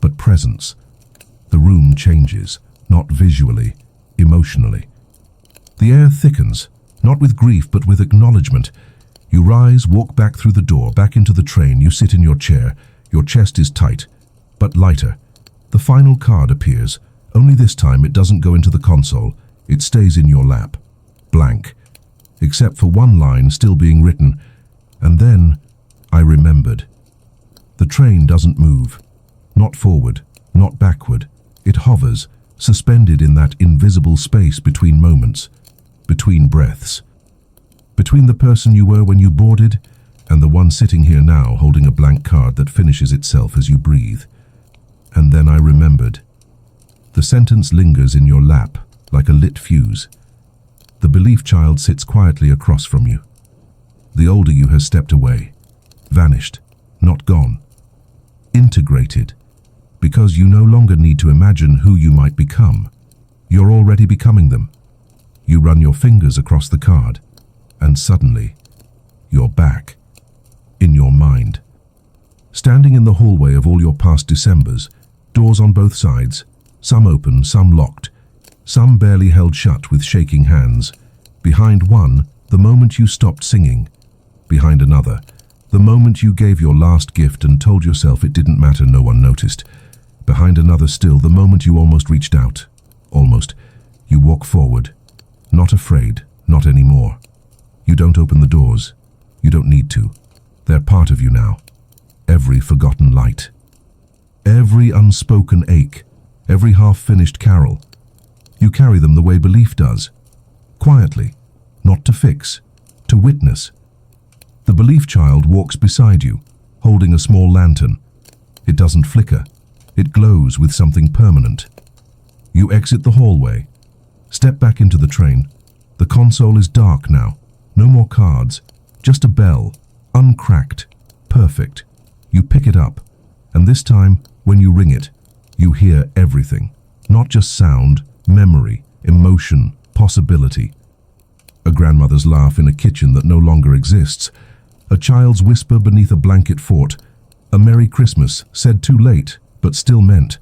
but presence. The room changes, not visually, emotionally. The air thickens, not with grief but with acknowledgement. You rise, walk back through the door, back into the train. You sit in your chair. Your chest is tight, but lighter. The final card appears. Only this time it doesn't go into the console. It stays in your lap, blank, except for one line still being written. And then I remembered. The train doesn't move. Not forward, not backward. It hovers, suspended in that invisible space between moments. Between breaths. Between the person you were when you boarded and the one sitting here now holding a blank card that finishes itself as you breathe. And then I remembered. The sentence lingers in your lap like a lit fuse. The belief child sits quietly across from you. The older you has stepped away, vanished, not gone. Integrated, because you no longer need to imagine who you might become. You're already becoming them. You run your fingers across the card, and suddenly, you're back, in your mind. Standing in the hallway of all your past Decembers, doors on both sides, some open, some locked, some barely held shut with shaking hands. Behind one, the moment you stopped singing. Behind another, the moment you gave your last gift and told yourself it didn't matter, no one noticed. Behind another still, the moment you almost reached out. Almost. You walk forward. Not afraid, not anymore. You don't open the doors. You don't need to. They're part of you now. Every forgotten light. Every unspoken ache. Every half-finished carol. You carry them the way belief does. Quietly. Not to fix. To witness. The belief child walks beside you, holding a small lantern. It doesn't flicker. It glows with something permanent. You exit the hallway. Step back into the train. The console is dark now. No more cards. Just a bell. Uncracked. Perfect. You pick it up. And this time, when you ring it, you hear everything. Not just sound, memory, emotion, possibility. A grandmother's laugh in a kitchen that no longer exists. A child's whisper beneath a blanket fort. A Merry Christmas, said too late, but still meant.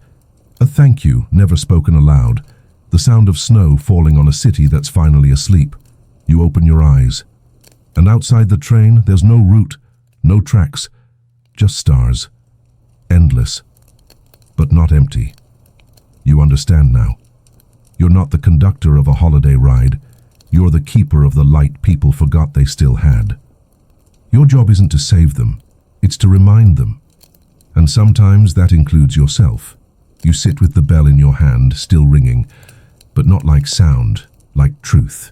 A thank you, never spoken aloud. The sound of snow falling on a city that's finally asleep. You open your eyes. And outside the train, there's no route, no tracks, just stars. Endless, but not empty. You understand now. You're not the conductor of a holiday ride. You're the keeper of the light people forgot they still had. Your job isn't to save them, it's to remind them. And sometimes that includes yourself. You sit with the bell in your hand, still ringing, but not like sound, like truth.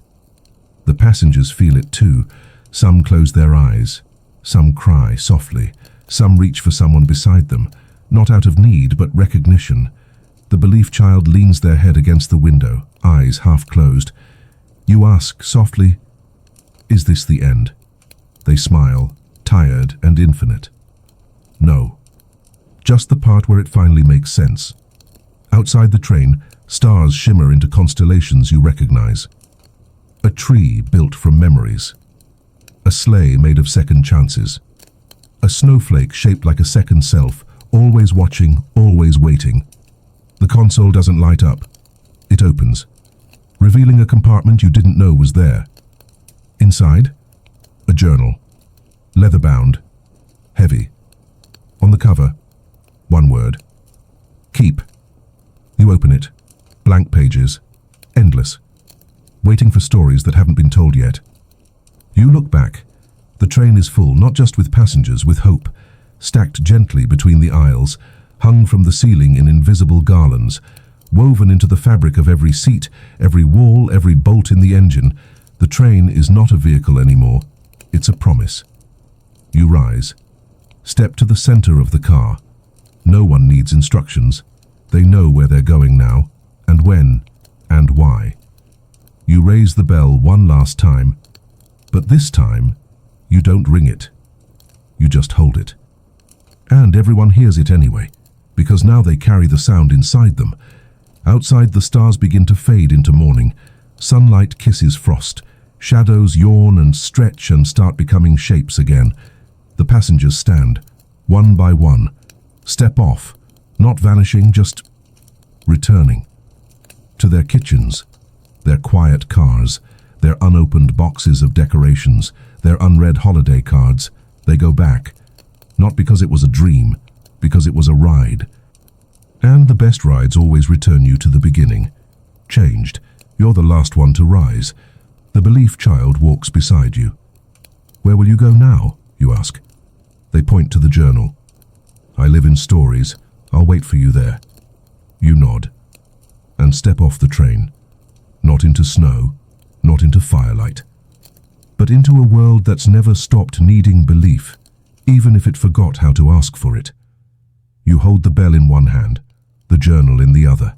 The passengers feel it too. Some close their eyes. Some cry softly. Some reach for someone beside them, not out of need but recognition. The belief child leans their head against the window, eyes half closed. You ask softly, "Is this the end?" They smile, tired and infinite. No. Just the part where it finally makes sense. Outside the train, stars shimmer into constellations you recognize. A tree built from memories. A sleigh made of second chances. A snowflake shaped like a second self, always watching, always waiting. The console doesn't light up. It opens, revealing a compartment you didn't know was there. Inside, a journal. Leather-bound. Heavy. On the cover, one word. Keep. You open it. Blank pages. Endless. Waiting for stories that haven't been told yet. You look back. The train is full, not just with passengers, with hope. Stacked gently between the aisles, hung from the ceiling in invisible garlands, woven into the fabric of every seat, every wall, every bolt in the engine. The train is not a vehicle anymore. It's a promise. You rise. Step to the center of the car. No one needs instructions. They know where they're going now, and when, and why. You raise the bell one last time, but this time, you don't ring it. You just hold it. And everyone hears it anyway, because now they carry the sound inside them. Outside, the stars begin to fade into morning. Sunlight kisses frost. Shadows yawn and stretch and start becoming shapes again. The passengers stand, one by one. Step off, not vanishing, just returning. To their kitchens, their quiet cars, their unopened boxes of decorations, their unread holiday cards. They go back, not because it was a dream, because it was a ride. And the best rides always return you to the beginning. Changed, you're the last one to rise. The belief child walks beside you. Where will you go now, you ask. They point to the journal. I live in stories. I'll wait for you there. You nod and step off the train. Not into snow, not into firelight, but into a world that's never stopped needing belief, even if it forgot how to ask for it. You hold the bell in one hand, the journal in the other,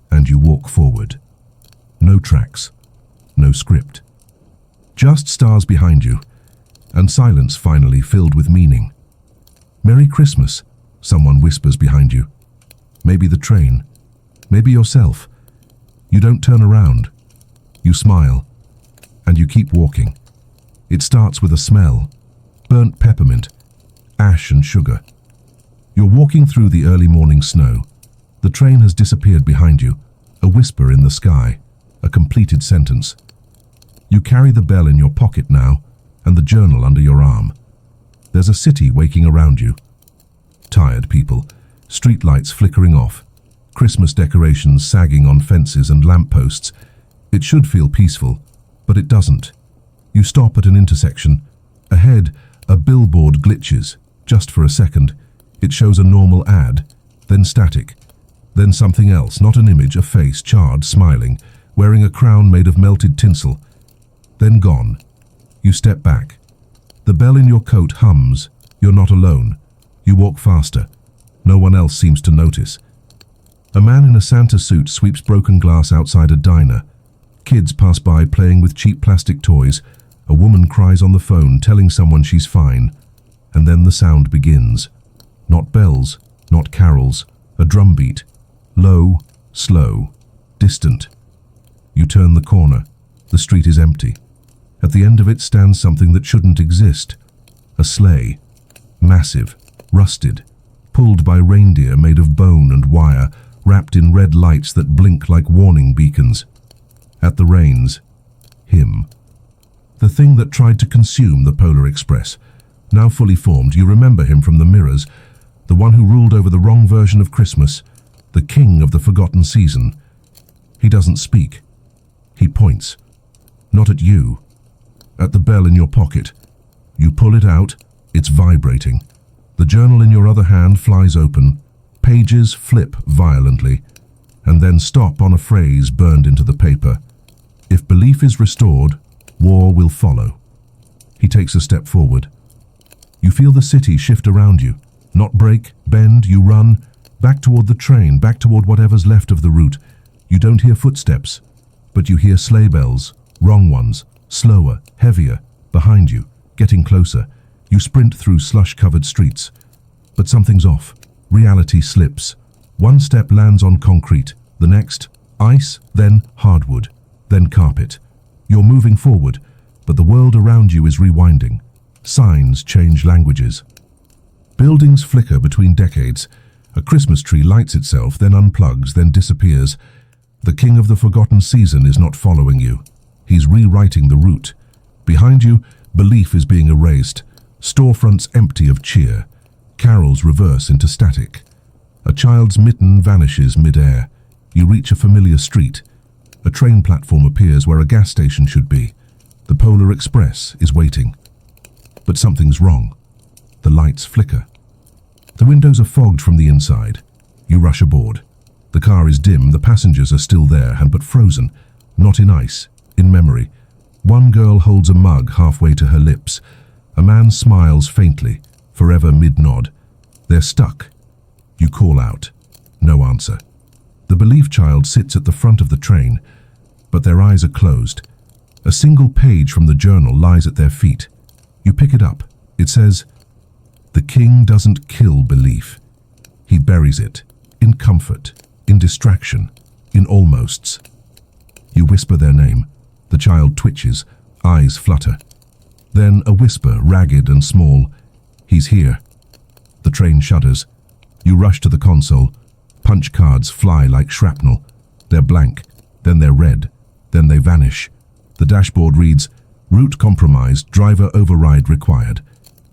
and you walk forward. No tracks, no script. Just stars behind you, and silence finally filled with meaning. Merry Christmas, someone whispers behind you. Maybe the train, maybe yourself. You don't turn around. You smile, and you keep walking. It starts with a smell, burnt peppermint, ash and sugar. You're walking through the early morning snow. The train has disappeared behind you, a whisper in the sky, a completed sentence. You carry the bell in your pocket now, and the journal under your arm. There's a city waking around you. Tired people, streetlights flickering off, Christmas decorations sagging on fences and lampposts. It should feel peaceful, but it doesn't. You stop at an intersection. Ahead, a billboard glitches, just for a second. It shows a normal ad, then static, then something else, not an image, a face, charred, smiling, wearing a crown made of melted tinsel. Then gone. You step back. The bell in your coat hums. You're not alone. You walk faster. No one else seems to notice. A man in a Santa suit sweeps broken glass outside a diner. Kids pass by playing with cheap plastic toys. A woman cries on the phone, telling someone she's fine. And then the sound begins. Not bells, not carols, a drumbeat. Low, slow, distant. You turn the corner. The street is empty. At the end of it stands something that shouldn't exist. A sleigh. Massive, rusted, pulled by reindeer made of bone and wire, wrapped in red lights that blink like warning beacons. At the reins, him. The thing that tried to consume the Polar Express. Now fully formed, you remember him from the mirrors, the one who ruled over the wrong version of Christmas, the king of the forgotten season. He doesn't speak. He points. Not at you. At the bell in your pocket. You pull it out. It's vibrating. The journal in your other hand flies open. Pages flip violently, and then stop on a phrase burned into the paper. If belief is restored, war will follow. He takes a step forward. feel the city shift around you. Not break, bend, you run. Back toward the train, back toward whatever's left of the route. You don't hear footsteps, but you hear sleigh bells, wrong ones, slower, heavier, behind you, getting closer. You sprint through slush-covered streets. But something's off. Reality slips. One step lands on concrete, the next, ice, then hardwood, then carpet. You're moving forward, but the world around you is rewinding. Signs change languages. Buildings flicker between decades. A Christmas tree lights itself, then unplugs, then disappears. The king of the forgotten season is not following you. He's rewriting the route. Behind you, belief is being erased. Storefronts empty of cheer. Carols reverse into static. A child's mitten vanishes mid-air. You reach a familiar street. A train platform appears where a gas station should be. The Polar Express is waiting. But something's wrong. The lights flicker. The windows are fogged from the inside. You rush aboard. The car is dim, the passengers are still there, but frozen. Not in ice, in memory. One girl holds a mug halfway to her lips. A man smiles faintly, forever mid-nod. They're stuck. You call out. No answer. The belief child sits at the front of the train, but their eyes are closed. A single page from the journal lies at their feet. You pick it up. It says, "The king doesn't kill belief. He buries it, in comfort, in distraction, in almosts." You whisper their name. The child twitches, eyes flutter. Then a whisper, ragged and small. "He's here." The train shudders. You rush to the console. Punch cards fly like shrapnel. They're blank, then they're red, then they vanish. The dashboard reads, "Route compromised, driver override required."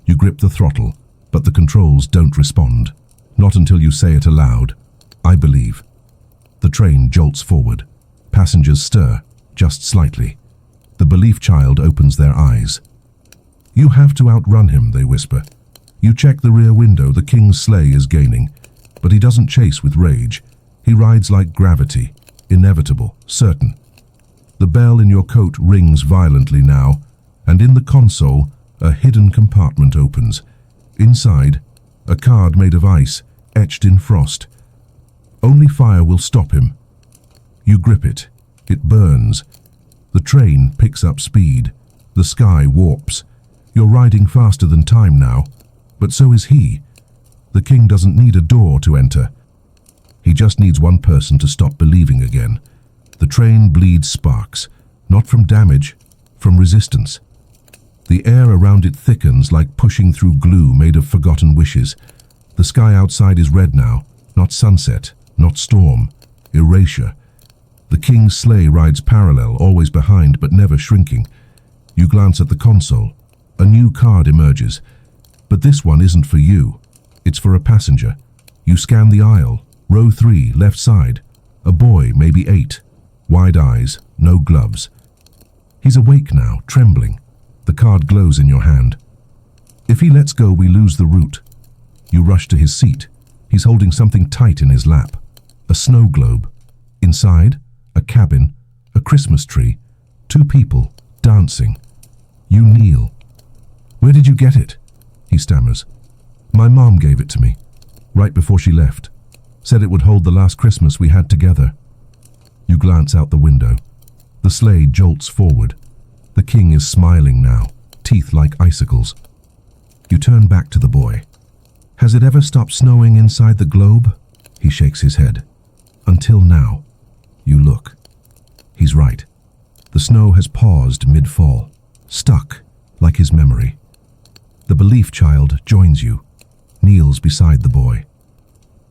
You grip the throttle, but the controls don't respond. Not until you say it aloud. "I believe." The train jolts forward. Passengers stir, just slightly. The belief child opens their eyes. "You have to outrun him," they whisper. You check the rear window. The king's sleigh is gaining, but he doesn't chase with rage. He rides like gravity, inevitable, certain. The bell in your coat rings violently now, and in the console, a hidden compartment opens. Inside, a card made of ice, etched in frost. Only fire will stop him. You grip it. It burns. The train picks up speed. The sky warps. You're riding faster than time now, but so is he. The king doesn't need a door to enter. He just needs one person to stop believing again. The train bleeds sparks, not from damage, from resistance. The air around it thickens like pushing through glue made of forgotten wishes. The sky outside is red now, not sunset, not storm, erasure. The king's sleigh rides parallel, always behind but never shrinking. You glance at the console. A new card emerges. But this one isn't for you. It's for a passenger. You scan the aisle. Row 3, left side. A boy, maybe 8. Wide eyes, no gloves. He's awake now, trembling. The card glows in your hand. If he lets go, we lose the route. You rush to his seat. He's holding something tight in his lap. A snow globe. Inside, a cabin, a Christmas tree, 2 people, dancing. You kneel. "Where did you get it?" he stammers. "My mom gave it to me, right before she left. Said it would hold the last Christmas we had together." You glance out the window. The sleigh jolts forward. The king is smiling now, teeth like icicles. You turn back to the boy. "Has it ever stopped snowing inside the globe?" He shakes his head. "Until now." You look. He's right. The snow has paused mid-fall, stuck like his memory. The belief child joins you, kneels beside the boy.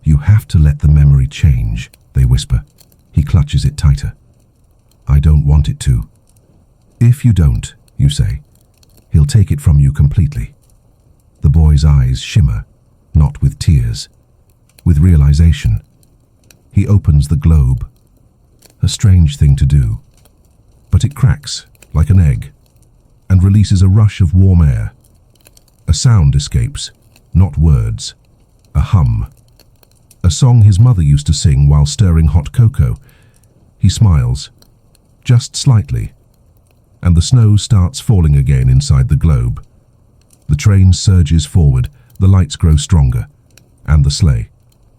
"You have to let the memory change," they whisper. He clutches it tighter. "I don't want it to." "If you don't," you say, "he'll take it from you completely." The boy's eyes shimmer, not with tears, with realization. He opens the globe. A strange thing to do, but it cracks like an egg and releases a rush of warm air. A sound escapes, not words, a hum. A song his mother used to sing while stirring hot cocoa. He smiles, just slightly, and the snow starts falling again inside the globe. The train surges forward, the lights grow stronger, and the sleigh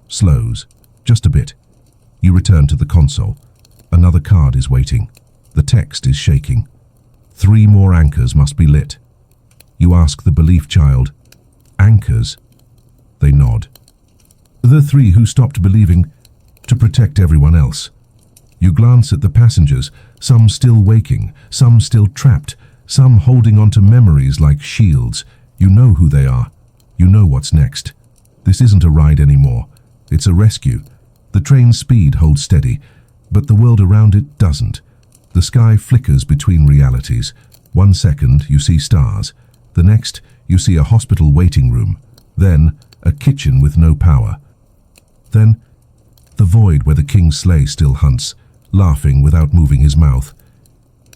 slows, just a bit. You return to the console. Another card is waiting. The text is shaking. 3 more anchors must be lit. You ask the belief child, "Anchors?" They nod. The 3 who stopped believing to protect everyone else. You glance at the passengers, some still waking, some still trapped, some holding on to memories like shields. You know who they are. You know what's next. This isn't a ride anymore. It's a rescue. The train's speed holds steady, but the world around it doesn't. The sky flickers between realities. 1 second you see stars. The next you see a hospital waiting room. Then a kitchen with no power. Then the void where the king's sleigh still hunts, laughing without moving his mouth.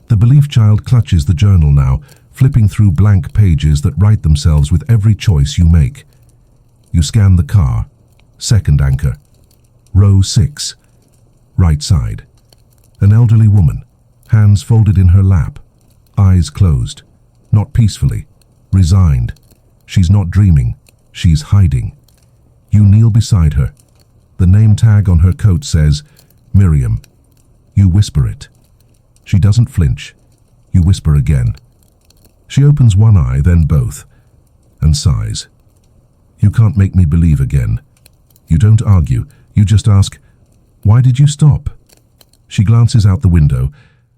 The belief child clutches the journal now, flipping through blank pages that write themselves with every choice you make. You scan the car. Second anchor. Row 6. Right side. An elderly woman, hands folded in her lap, eyes closed. Not peacefully, resigned. She's not dreaming, she's hiding. You kneel beside her. The name tag on her coat says, Miriam. You whisper it. She doesn't flinch. You whisper again. She opens one eye, then both, and sighs. You can't make me believe again. You don't argue. You just ask, "Why did you stop?" She glances out the window.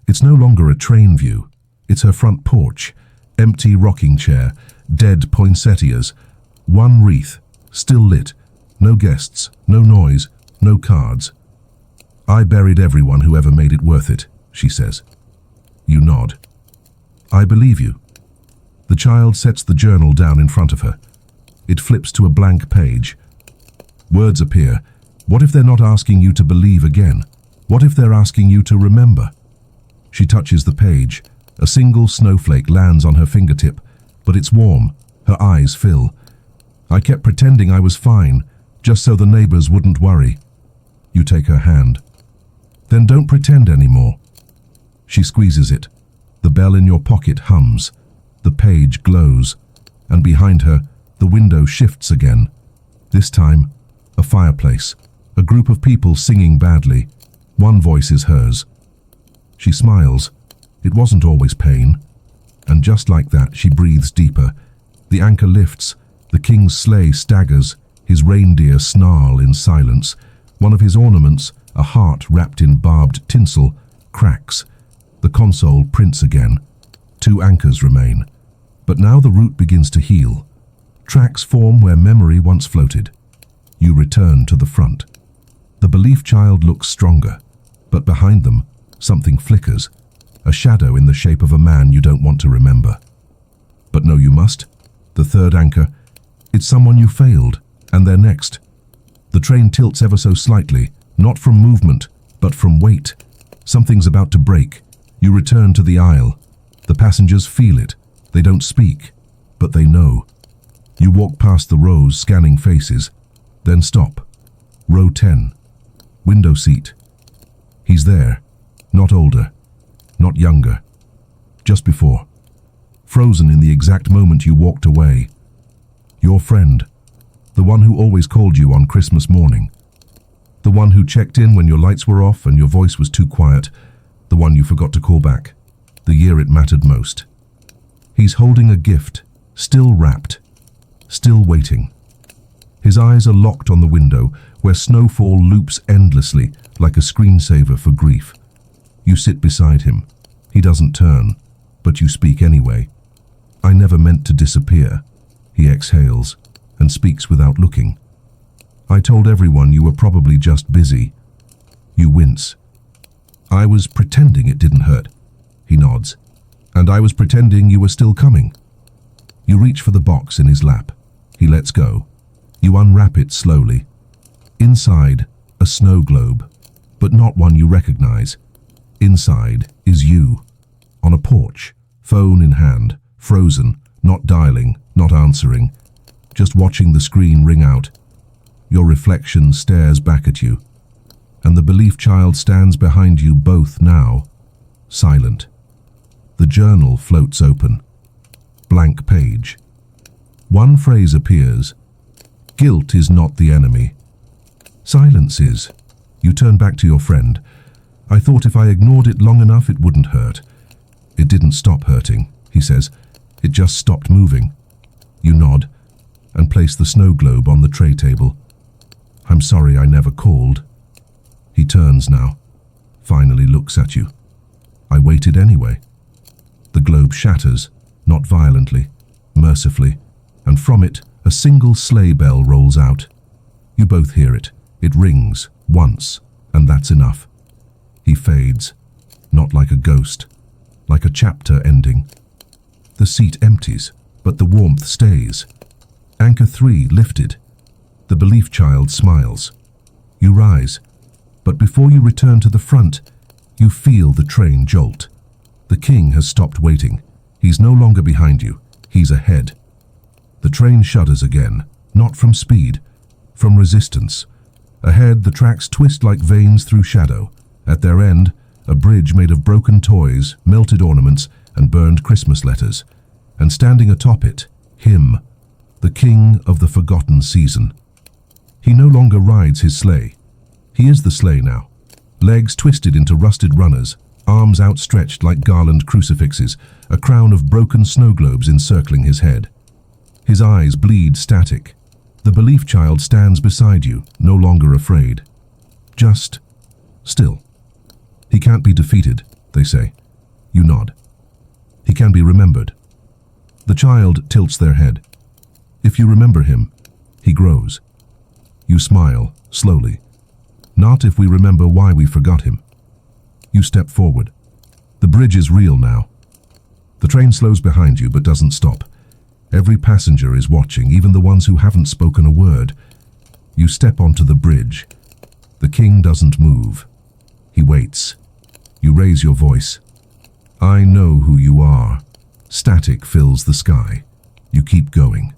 It's no longer a train view. It's her front porch. Empty rocking chair, dead poinsettias. 1 wreath, still lit. No guests, no noise, no cards. "I buried everyone who ever made it worth it," she says. You nod. "I believe you." The child sets the journal down in front of her. It flips to a blank page. Words appear. What if they're not asking you to believe again? What if they're asking you to remember? She touches the page. A single snowflake lands on her fingertip, but it's warm. Her eyes fill. "I kept pretending I was fine, just so the neighbors wouldn't worry." You take her hand. "Then don't pretend anymore." She squeezes it. The bell in your pocket hums. The page glows. And behind her, the window shifts again. This time, a fireplace. A group of people singing badly. One voice is hers. She smiles. It wasn't always pain. And just like that, she breathes deeper. The anchor lifts. The king's sleigh staggers. His reindeer snarl in silence. One of his ornaments, a heart wrapped in barbed tinsel, cracks. The console prints again. 2 anchors remain. But now the route begins to heal. Tracks form where memory once floated. You return to the front. The belief child looks stronger, but behind them, something flickers, a shadow in the shape of a man you don't want to remember. But no, you must. The 3rd anchor, it's someone you failed, and they're next. The train tilts ever so slightly, not from movement, but from weight. Something's about to break. You return to the aisle. The passengers feel it. They don't speak, but they know. You walk past the rows, scanning faces, then stop. Row 10. Window seat. He's there. Not older. Not younger. Just before. Frozen in the exact moment you walked away. Your friend. The one who always called you on Christmas morning. The one who checked in when your lights were off and your voice was too quiet. The one you forgot to call back. The year it mattered most. He's holding a gift. Still wrapped. Still waiting. His eyes are locked on the window, where snowfall loops endlessly, like a screensaver for grief. You sit beside him. He doesn't turn, but you speak anyway. "I never meant to disappear," he exhales, and speaks without looking. "I told everyone you were probably just busy." You wince. "I was pretending it didn't hurt," he nods. "And I was pretending you were still coming." You reach for the box in his lap. He lets go. You unwrap it slowly. Inside, a snow globe, but not one you recognize. Inside is you, on a porch, phone in hand, frozen, not dialing, not answering, just watching the screen ring out. Your reflection stares back at you, and the belief child stands behind you both now, silent. The journal floats open. Blank page. One phrase appears. Guilt is not the enemy. Silence is. You turn back to your friend. I thought if I ignored it long enough it wouldn't hurt. It didn't stop hurting, he says. It just stopped moving. You nod and place the snow globe on the tray table. I'm sorry I never called. He turns now, finally looks at you. I waited anyway. The globe shatters, not violently, mercifully, and from it a single sleigh bell rolls out. You both hear it. It rings once, and that's enough. He fades, not like a ghost, like a chapter ending. The seat empties, but the warmth stays. Anchor 3 lifted. The belief child smiles. You rise, but before you return to the front, you feel the train jolt. The king has stopped waiting. He's no longer behind you. He's ahead. The train shudders again, not from speed, from resistance. Ahead, the tracks twist like veins through shadow. At their end, a bridge made of broken toys, melted ornaments, and burned Christmas letters. And standing atop it, him, the king of the forgotten season. He no longer rides his sleigh. He is the sleigh now. Legs twisted into rusted runners, arms outstretched like garland crucifixes, a crown of broken snow globes encircling his head. His eyes bleed static. The belief child stands beside you, no longer afraid. Just still. He can't be defeated, they say. You nod. He can be remembered. The child tilts their head. If you remember him, he grows. You smile, slowly. Not if we remember why we forgot him. You step forward. The bridge is real now. The train slows behind you but doesn't stop. Every passenger is watching, even the ones who haven't spoken a word. You step onto the bridge. The king doesn't move. He waits. You raise your voice. I know who you are. Static fills the sky. You keep going.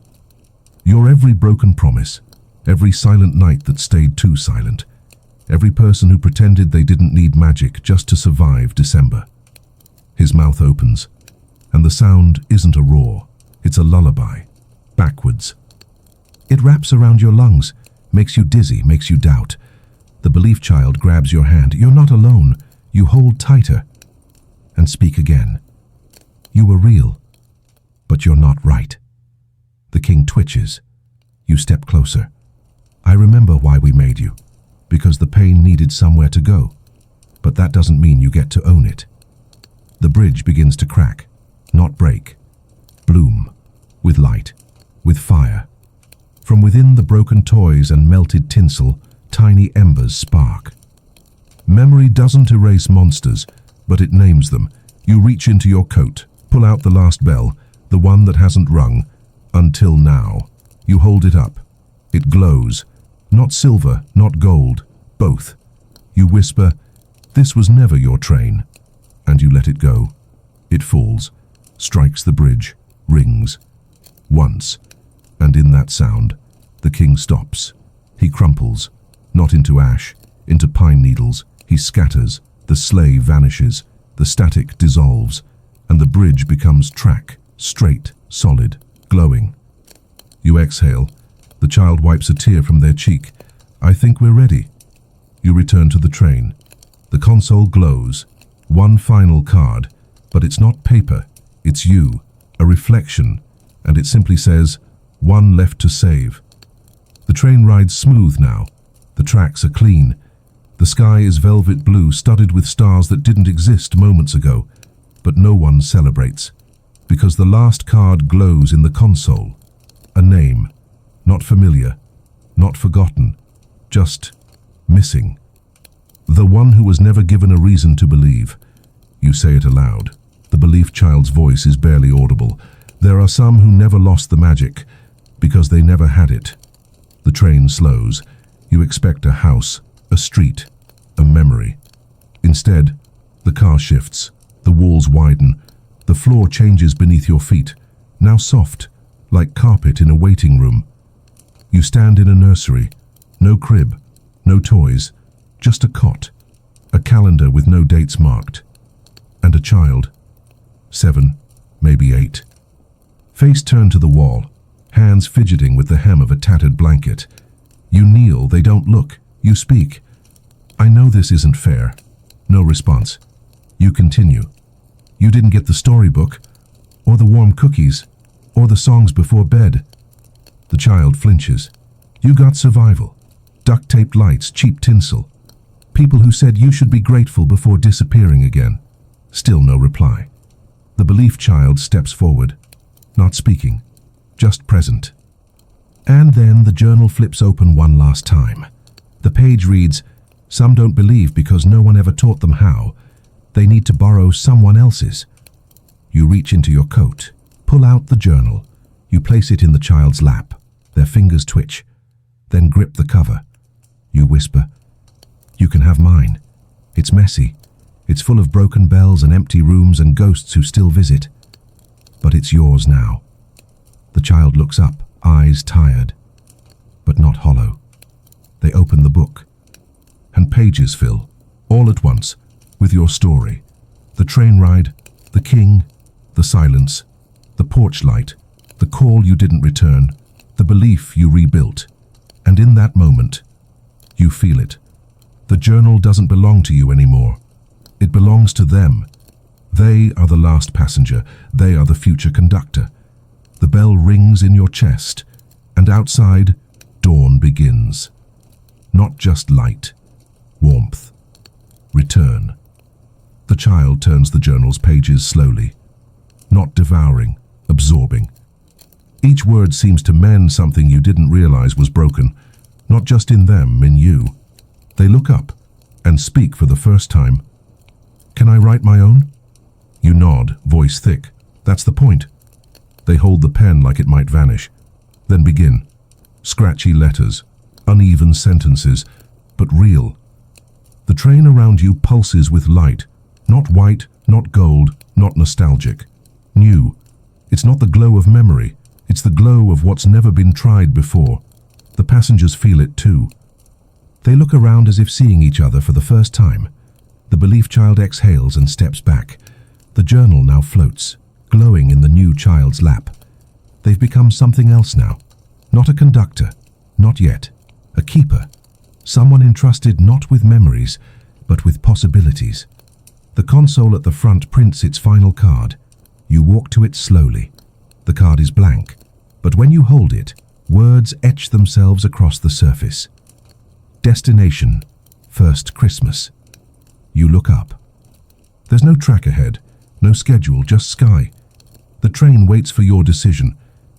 You're every broken promise, every silent night that stayed too silent, every person who pretended they didn't need magic just to survive December. His mouth opens, and the sound isn't a roar, it's a lullaby, backwards. It wraps around your lungs, makes you dizzy, makes you doubt. The belief child grabs your hand. You're not alone. You hold tighter and speak again. You were real, but you're not right. The king twitches. You step closer. I remember why we made you, because the pain needed somewhere to go. But that doesn't mean you get to own it. The bridge begins to crack, not break. Bloom, with light, with fire. From within the broken toys and melted tinsel, tiny embers spark. Memory doesn't erase monsters, but it names them. You reach into your coat, pull out the last bell, the one that hasn't rung, until now. You hold it up. It glows. Not silver, not gold, both. You whisper, "This was never your train." And you let it go. It falls, strikes the bridge, rings. Once, and in that sound, the king stops. He crumples, not into ash, into pine needles. He scatters, the sleigh vanishes, the static dissolves, and the bridge becomes track, straight, solid, glowing. You exhale. The child wipes a tear from their cheek. I think we're ready. You return to the train. The console glows. One final card, but it's not paper. It's you, a reflection, and it simply says, "One left to save." The train rides smooth now. The tracks are clean. The sky is velvet blue, studded with stars that didn't exist moments ago. But no one celebrates, because the last card glows in the console. A name, not familiar, not forgotten, just missing. The one who was never given a reason to believe. You say it aloud. The belief child's voice is barely audible. There are some who never lost the magic, because they never had it. The train slows. You expect a house, a street, a memory. Instead, the car shifts. The walls widen. The floor changes beneath your feet, now soft, like carpet in a waiting room. You stand in a nursery. No crib, no toys, just a cot, a calendar with no dates marked, and a child. 7, maybe 8. Face turned to the wall. hands fidgeting with the hem of a tattered blanket. You kneel, they don't look. You speak. I know this isn't fair. No response. You continue. You didn't get the storybook, or the warm cookies, or the songs before bed. The child flinches. You got survival. Duct-taped lights, cheap tinsel. People who said you should be grateful before disappearing again. Still no reply. The belief child steps forward, not speaking, just present. And then the journal flips open one last time. The page reads, "Some don't believe because no one ever taught them how. They need to borrow someone else's." You reach into your coat, pull out the journal. You place it in the child's lap. Their fingers twitch, then grip the cover. You whisper, "You can have mine. It's messy. It's full of broken bells and empty rooms and ghosts who still visit. But it's yours now." The child looks up, eyes tired, but not hollow. They open the book, and pages fill, all at once, with your story. The train ride, the king, the silence, the porch light, the call you didn't return, the belief you rebuilt. And in that moment, you feel it. The journal doesn't belong to you anymore. It belongs to them. They are the last passenger. They are the future conductor. The bell rings in your chest, and outside, dawn begins. Not just light, warmth, return. The child turns the journal's pages slowly, not devouring, absorbing. Each word seems to mend something you didn't realize was broken, not just in them, in you. They look up and speak for the first time. "Can I write my own?" You nod, voice thick. "That's the point." They hold the pen like it might vanish, then begin. Scratchy letters, uneven sentences, but real. The train around you pulses with light, not white, not gold, not nostalgic. New. It's not the glow of memory, it's the glow of what's never been tried before. The passengers feel it too. They look around as if seeing each other for the first time. The belief child exhales and steps back. The journal now floats, glowing in the new child's lap. They've become something else now. Not a conductor, not yet. A keeper. Someone entrusted not with memories, but with possibilities. The console at the front prints its final card. You walk to it slowly. The card is blank, but when you hold it, words etch themselves across the surface. Destination, first Christmas. You look up. There's no track ahead, no schedule, just sky. The train waits for your decision.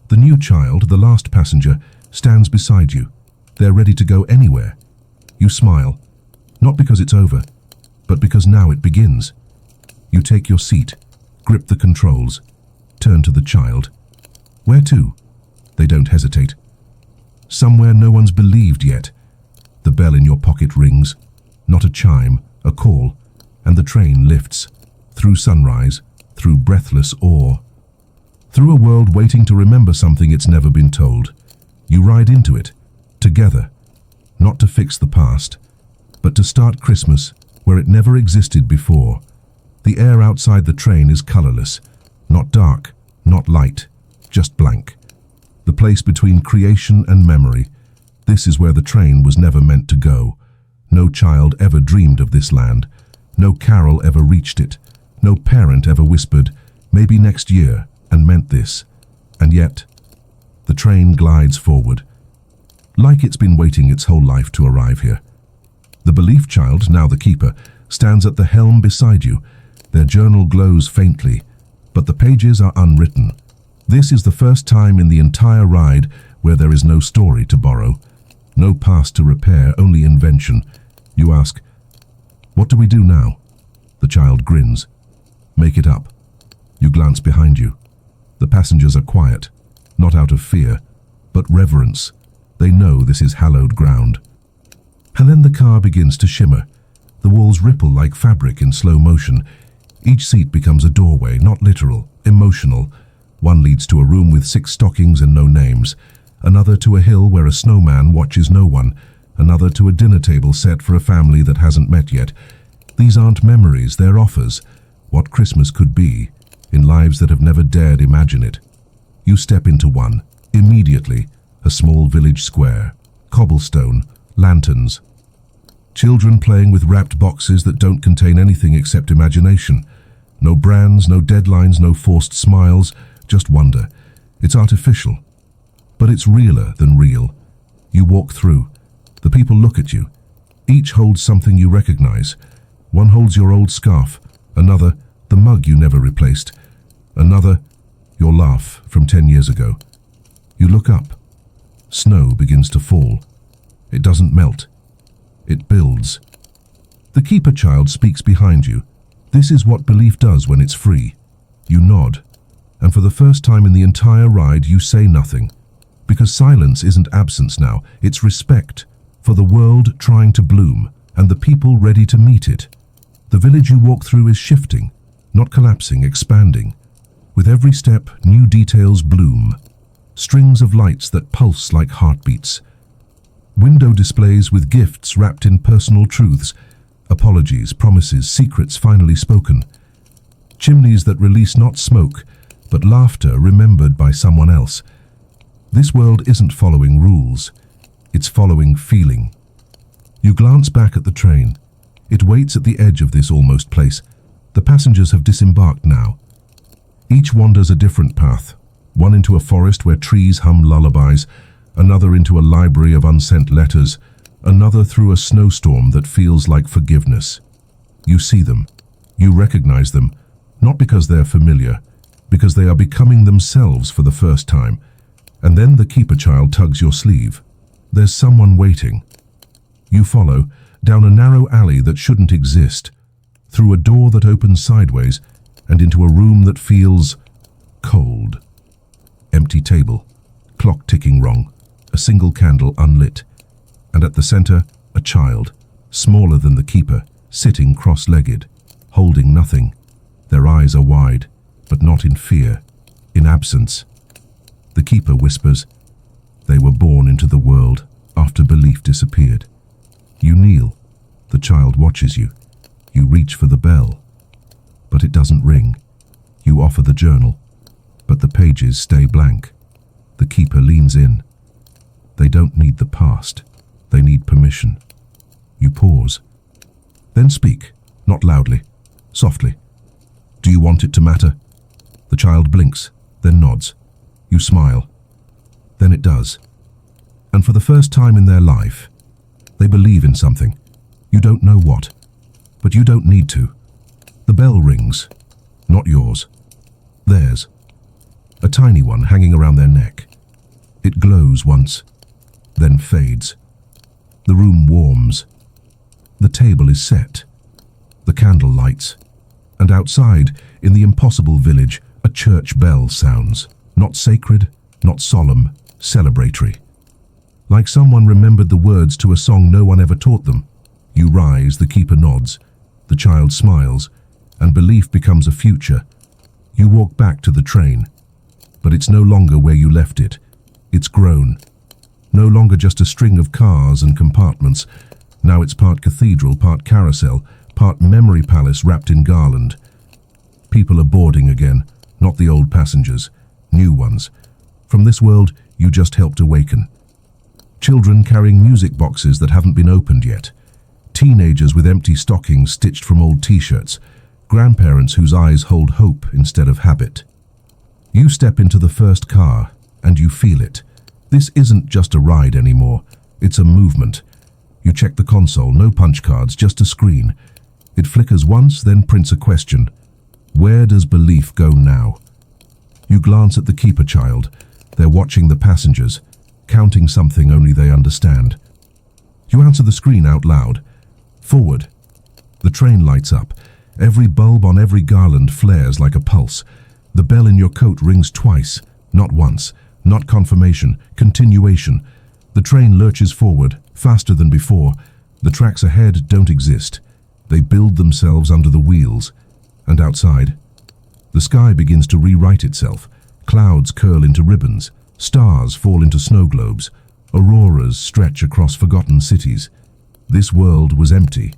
The new child, the last passenger, stands beside you. They're ready to go anywhere. You smile, not because it's over, but because now it begins. You take your seat, grip the controls, turn to the child. "Where to?" They don't hesitate. "Somewhere no one's believed yet." The bell in your pocket rings, not a chime, a call, and the train lifts, through sunrise, through breathless awe. Through a world waiting to remember something it's never been told. You ride into it, together, not to fix the past, but to start Christmas where it never existed before. The air outside the train is colorless, not dark, not light, just blank. The place between creation and memory. This is where the train was never meant to go. No child ever dreamed of this land. No carol ever reached it. No parent ever whispered, "Maybe next year," and meant this. And yet, the train glides forward, like it's been waiting its whole life to arrive here. The belief child, now the keeper, stands at the helm beside you. Their journal glows faintly, but the pages are unwritten. This is the first time in the entire ride where there is no story to borrow, no past to repair, only invention. You ask, "What do we do now?" The child grins. "Make it up." You glance behind you. The passengers are quiet, not out of fear, but reverence. They know this is hallowed ground. And then the car begins to shimmer. The walls ripple like fabric in slow motion. Each seat becomes a doorway, not literal, emotional. One leads to a room with 6 stockings and no names. Another to a hill where a snowman watches no one. Another to a dinner table set for a family that hasn't met yet. These aren't memories, they're offers. What Christmas could be, in lives that have never dared imagine it. You step into one, Immediately, a small village square, cobblestone, lanterns. Children playing with wrapped boxes that don't contain anything except imagination. No brands, no deadlines, no forced smiles, just wonder. It's artificial, but it's realer than real. You walk through. The people look at you. Each holds something you recognize. One holds your old scarf, another, the mug you never replaced, another, your laugh from 10 years ago. You look up. Snow begins to fall. It doesn't melt. It builds. The keeper child speaks behind you. This is what belief does when it's free. You nod, and for the first time in the entire ride you say nothing. Because silence isn't absence now, it's respect for the world trying to bloom and the people ready to meet it. The village you walk through is shifting, not collapsing, expanding. With every step, new details bloom. Strings of lights that pulse like heartbeats. Window displays with gifts wrapped in personal truths. Apologies, promises, secrets finally spoken. Chimneys that release not smoke, but laughter remembered by someone else. This world isn't following rules. It's following feeling. You glance back at the train. It waits at the edge of this almost place. The passengers have disembarked now. Each wanders a different path. One into a forest where trees hum lullabies, another into a library of unsent letters, another through a snowstorm that feels like forgiveness. You see them. You recognize them, not because they're familiar, because they are becoming themselves for the first time. And then the keeper child tugs your sleeve. There's someone waiting. You follow, down a narrow alley that shouldn't exist, through a door that opens sideways, and into a room that feels cold. Empty table, clock ticking wrong, a single candle unlit, and at the center, a child, smaller than the keeper, sitting cross-legged, holding nothing. Their eyes are wide, but not in fear, in absence. The keeper whispers, "They were born into the world after belief disappeared." You kneel. The child watches you. You reach for the bell, but it doesn't ring. You offer the journal, but the pages stay blank. The keeper leans in. They don't need the past. They need permission. You pause. Then speak, not loudly, softly. "Do you want it to matter?" The child blinks, then nods. You smile. Then it does. And for the first time in their life, they believe in something. You don't know what, but you don't need to. The bell rings. Not yours. Theirs. A tiny one hanging around their neck. It glows once, then fades. The room warms. The table is set. The candle lights. And outside, in the impossible village, a church bell sounds. Not sacred, not solemn, celebratory. Like someone remembered the words to a song no one ever taught them. You rise, the keeper nods. The child smiles, and belief becomes a future. You walk back to the train. But it's no longer where you left it. It's grown. No longer just a string of cars and compartments. Now it's part cathedral, part carousel, part memory palace wrapped in garland. People are boarding again, not the old passengers, new ones. From this world you just helped awaken. Children carrying music boxes that haven't been opened yet. Teenagers with empty stockings stitched from old t-shirts. Grandparents whose eyes hold hope instead of habit. You step into the first car, and you feel it. This isn't just a ride anymore. It's a movement. You check the console, no punch cards, just a screen. It flickers once, then prints a question. Where does belief go now? You glance at the keeper child. They're watching the passengers, counting something only they understand. You answer the screen out loud. Forward. The train lights up. Every bulb on every garland flares like a pulse. The bell in your coat rings twice, not once. Not confirmation, continuation. The train lurches forward, faster than before. The tracks ahead don't exist. They build themselves under the wheels. And outside, the sky begins to rewrite itself. Clouds curl into ribbons. Stars fall into snow globes. Auroras stretch across forgotten cities. This world was empty.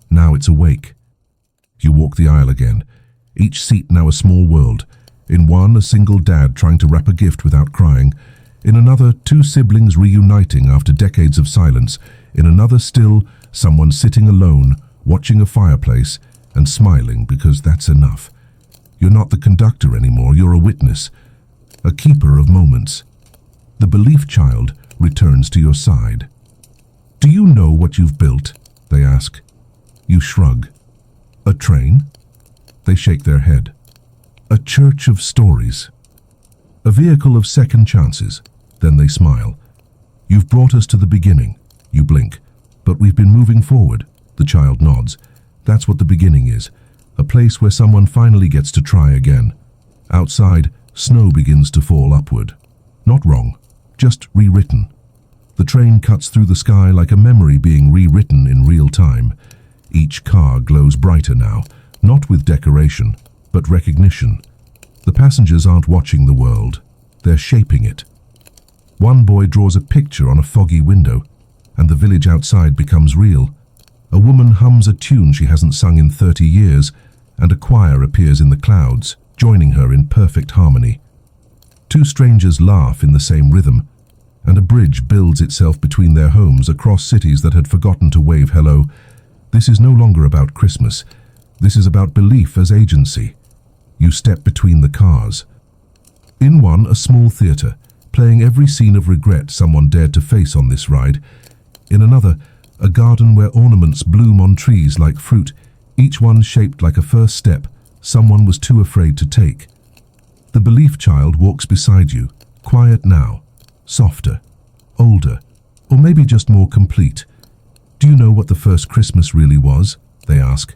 Now it's awake. You walk the aisle again. Each seat now a small world. In one, a single dad trying to wrap a gift without crying. In another, two siblings reuniting after decades of silence. In another still, someone sitting alone, watching a fireplace and smiling because that's enough. You're not the conductor anymore, you're a witness, a keeper of moments. The belief child returns to your side. Do you know what you've built? They ask. You shrug. A train? They shake their head. A church of stories. A vehicle of second chances. Then they smile. You've brought us to the beginning. You blink. But we've been moving forward. The child nods. That's what the beginning is. A place where someone finally gets to try again. Outside, snow begins to fall upward. Not wrong, just rewritten. The train cuts through the sky like a memory being rewritten in real time. Each car glows brighter now, not with decoration, but recognition. The passengers aren't watching the world, they're shaping it. One boy draws a picture on a foggy window, and the village outside becomes real. A woman hums a tune she hasn't sung in 30 years, and a choir appears in the clouds, joining her in perfect harmony. Two strangers laugh in the same rhythm, and a bridge builds itself between their homes across cities that had forgotten to wave hello. This is no longer about Christmas. This is about belief as agency. You step between the cars. In one, a small theatre, playing every scene of regret someone dared to face on this ride. In another, a garden where ornaments bloom on trees like fruit, each one shaped like a first step someone was too afraid to take. The belief child walks beside you, quiet now, softer, older, or maybe just more complete. Do you know what the first Christmas really was? They ask.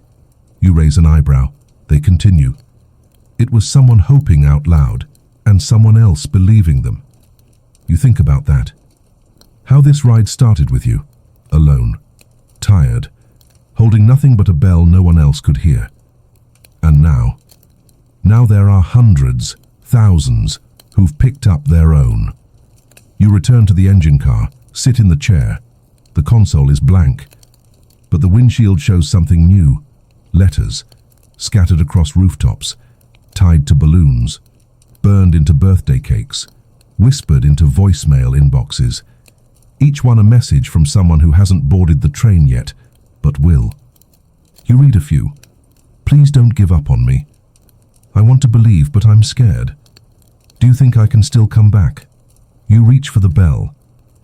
You raise an eyebrow. They continue. It was someone hoping out loud, and someone else believing them. You think about that. How this ride started with you, alone, tired, holding nothing but a bell no one else could hear. And now there are hundreds, thousands, who've picked up their own. You return to the engine car, sit in the chair. The console is blank, but the windshield shows something new. Letters, scattered across rooftops, tied to balloons, burned into birthday cakes, whispered into voicemail inboxes. Each one a message from someone who hasn't boarded the train yet, but will. You read a few. Please don't give up on me. I want to believe, but I'm scared. Do you think I can still come back? You reach for the bell.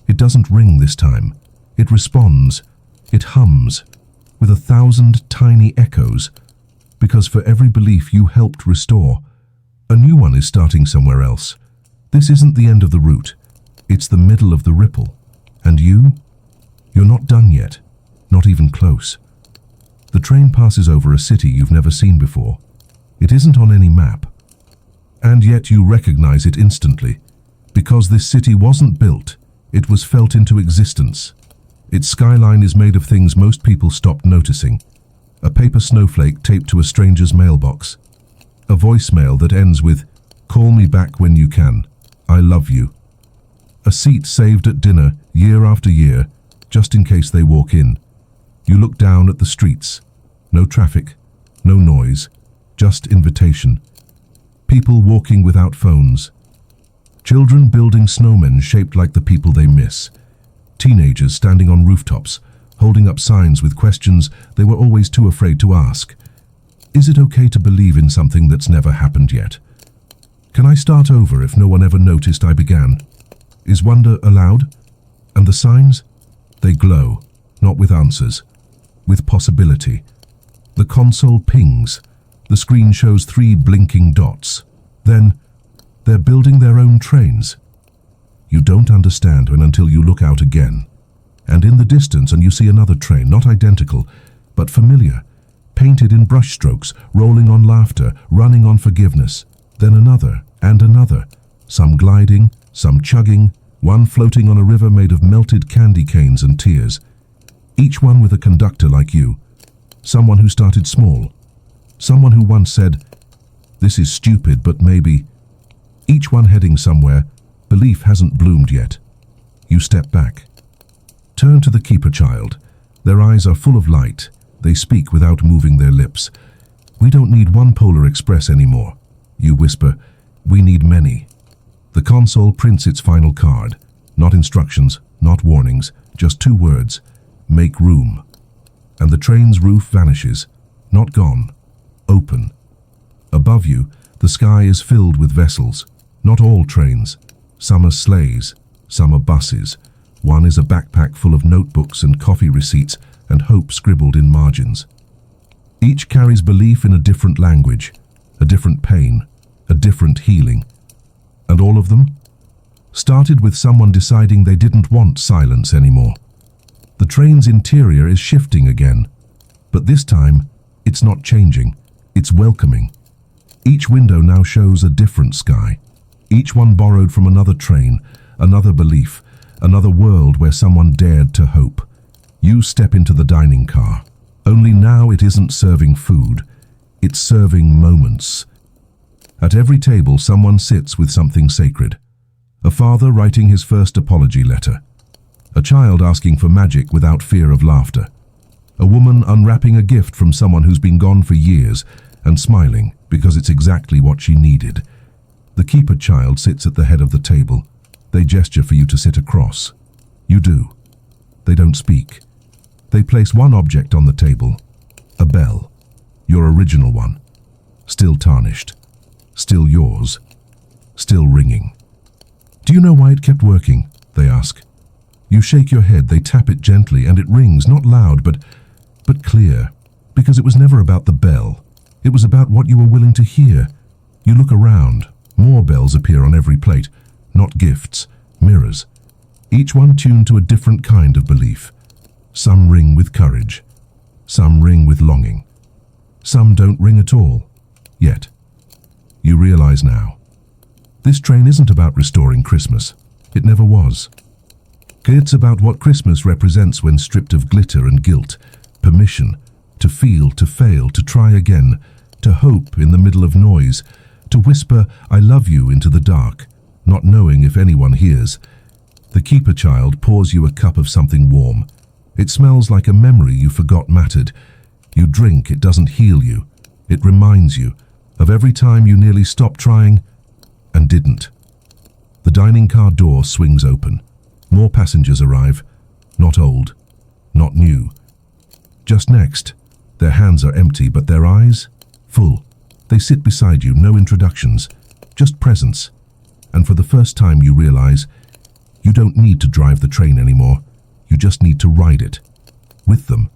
It doesn't ring this time. It responds. It hums, with 1,000 tiny echoes, because for every belief you helped restore, a new one is starting somewhere else. This isn't the end of the route. It's the middle of the ripple. And you're not done yet, not even close. The train passes over a city you've never seen before. It isn't on any map. And yet you recognize it instantly, because this city wasn't built, it was felt into existence. Its skyline is made of things most people stopped noticing. A paper snowflake taped to a stranger's mailbox. A voicemail that ends with, "Call me back when you can. I love you." A seat saved at dinner year after year, just in case they walk in. You look down at the streets. No traffic, no noise, just invitation. People walking without phones. Children building snowmen shaped like the people they miss. Teenagers standing on rooftops, holding up signs with questions they were always too afraid to ask. Is it okay to believe in something that's never happened yet? Can I start over if no one ever noticed I began? Is wonder allowed? And the signs? They glow, not with answers, with possibility. The console pings. The screen shows 3 blinking dots. Then, they're building their own trains. You don't understand until you look out again. And in the distance, and you see another train, not identical, but familiar, painted in brushstrokes, rolling on laughter, running on forgiveness. Then another, and another, some gliding, some chugging, one floating on a river made of melted candy canes and tears. Each one with a conductor like you, someone who started small, someone who once said, "This is stupid, but maybe." Each one heading somewhere. Belief hasn't bloomed yet. You step back. Turn to the keeper child. Their eyes are full of light. They speak without moving their lips. "We don't need one polar express anymore." You whisper, "We need many." The console prints its final card. Not instructions, not warnings, just 2 words: make room. And the train's roof vanishes. Not gone, open. Above you, the sky is filled with vessels. Not all trains. Some are sleighs, some are buses. One is a backpack full of notebooks and coffee receipts and hope scribbled in margins. Each carries belief in a different language, a different pain, a different healing. And all of them started with someone deciding they didn't want silence anymore. The train's interior is shifting again, but this time it's not changing, it's welcoming. Each window now shows a different sky, each one borrowed from another train, another belief, another world where someone dared to hope. You step into the dining car, only now it isn't serving food, it's serving moments. At every table someone sits with something sacred. A father writing his first apology letter. A child asking for magic without fear of laughter. A woman unwrapping a gift from someone who's been gone for years and smiling because it's exactly what she needed. The keeper child sits at the head of the table. They gesture for you to sit across. You do. They don't speak. They place one object on the table. A bell. Your original one. Still tarnished. Still yours. Still ringing. Do you know why it kept working? They ask. You shake your head, they tap it gently, and it rings, not loud, but clear. Because it was never about the bell. It was about what you were willing to hear. You look around. More bells appear on every plate. Not gifts, mirrors. Each one tuned to a different kind of belief. Some ring with courage. Some ring with longing. Some don't ring at all. Yet. You realize now. This train isn't about restoring Christmas. It never was. It's about what Christmas represents when stripped of glitter and guilt, permission, to feel, to fail, to try again, to hope in the middle of noise, to whisper, "I love you" into the dark, not knowing if anyone hears. The keeper child pours you a cup of something warm. It smells like a memory you forgot mattered. You drink, it doesn't heal you. It reminds you of every time you nearly stopped trying and didn't. The dining car door swings open. More passengers arrive. Not old, not new. Just next, their hands are empty, but their eyes, full. They sit beside you, no introductions, just presence. And for the first time you realize, you don't need to drive the train anymore. You just need to ride it. With them.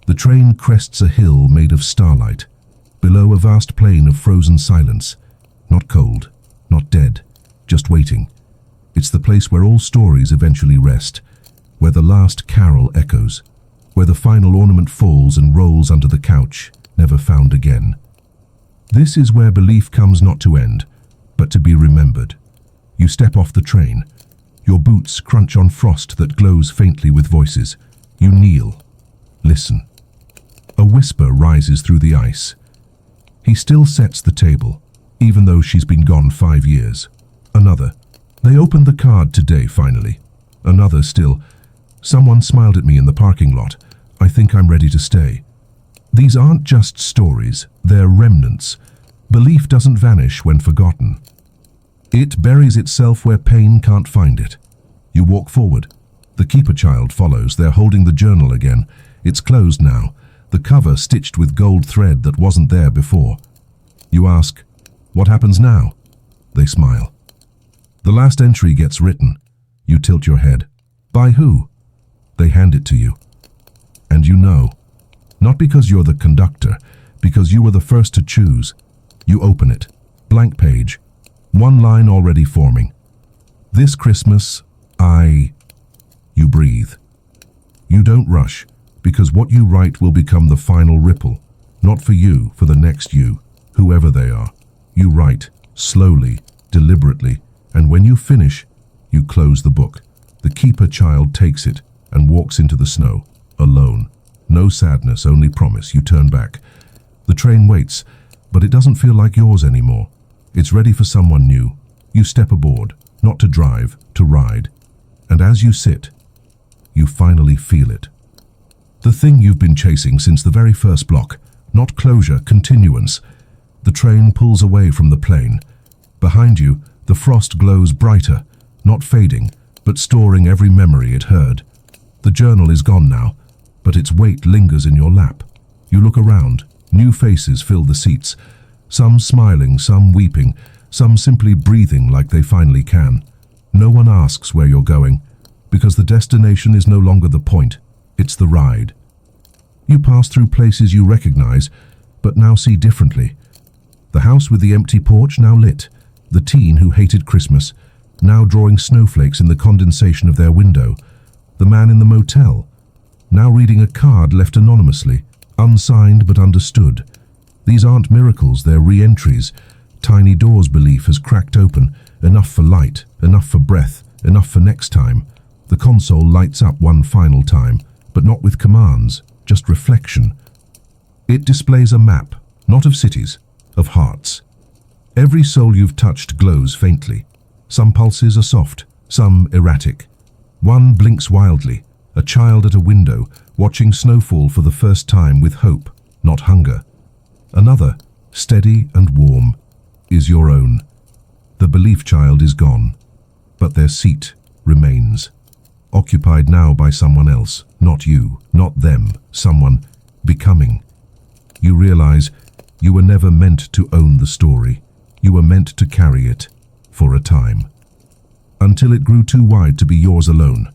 The train crests a hill made of starlight. Below, a vast plain of frozen silence. Not cold, not dead, just waiting. It's the place where all stories eventually rest, where the last carol echoes, where the final ornament falls and rolls under the couch, never found again. This is where belief comes not to end, but to be remembered. You step off the train. Your boots crunch on frost that glows faintly with voices. You kneel. Listen. A whisper rises through the ice. He still sets the table, even though she's been gone 5 years. Another. They opened the card today, finally. Another still. Someone smiled at me in the parking lot. I think I'm ready to stay. These aren't just stories, they're remnants. Belief doesn't vanish when forgotten. It buries itself where pain can't find it. You walk forward. The keeper child follows. They're holding the journal again. It's closed now, the cover stitched with gold thread that wasn't there before. You ask, "What happens now?" They smile. The last entry gets written. You tilt your head. By who? They hand it to you. And you know. Not because you're the conductor, because you were the first to choose. You open it. Blank page. One line already forming. This Christmas, You breathe. You don't rush, because what you write will become the final ripple. Not for you, for the next you, whoever they are. You write, slowly, deliberately, and when you finish, you close the book. The keeper child takes it and walks into the snow, alone. No sadness, only promise. You turn back. The train waits, but it doesn't feel like yours anymore. It's ready for someone new. You step aboard, not to drive, to ride. And as you sit, you finally feel it. The thing you've been chasing since the very first block, not closure, continuance. The train pulls away from the plain. Behind you, The frost glows brighter, not fading, but storing every memory it heard. The journal is gone now, but its weight lingers in your lap. You look around. New faces fill the seats, some smiling, some weeping, some simply breathing like they finally can. No one asks where you're going, because the destination is no longer the point, it's the ride. You pass through places you recognize, but now see differently. The house with the empty porch now lit, the teen who hated Christmas, now drawing snowflakes in the condensation of their window, the man in the motel, now reading a card left anonymously, unsigned but understood. These aren't miracles, they're re-entries. Tiny doors belief has cracked open, enough for light, enough for breath, enough for next time. The console lights up one final time, but not with commands, just reflection. It displays a map, not of cities, of hearts. Every soul you've touched glows faintly. Some pulses are soft, some erratic. One blinks wildly, a child at a window, watching snowfall for the first time with hope, not hunger. Another, steady and warm, is your own. The belief child is gone, but their seat remains. Occupied now by someone else, not you, not them, someone becoming. You realize you were never meant to own the story. You were meant to carry it for a time. Until it grew too wide to be yours alone.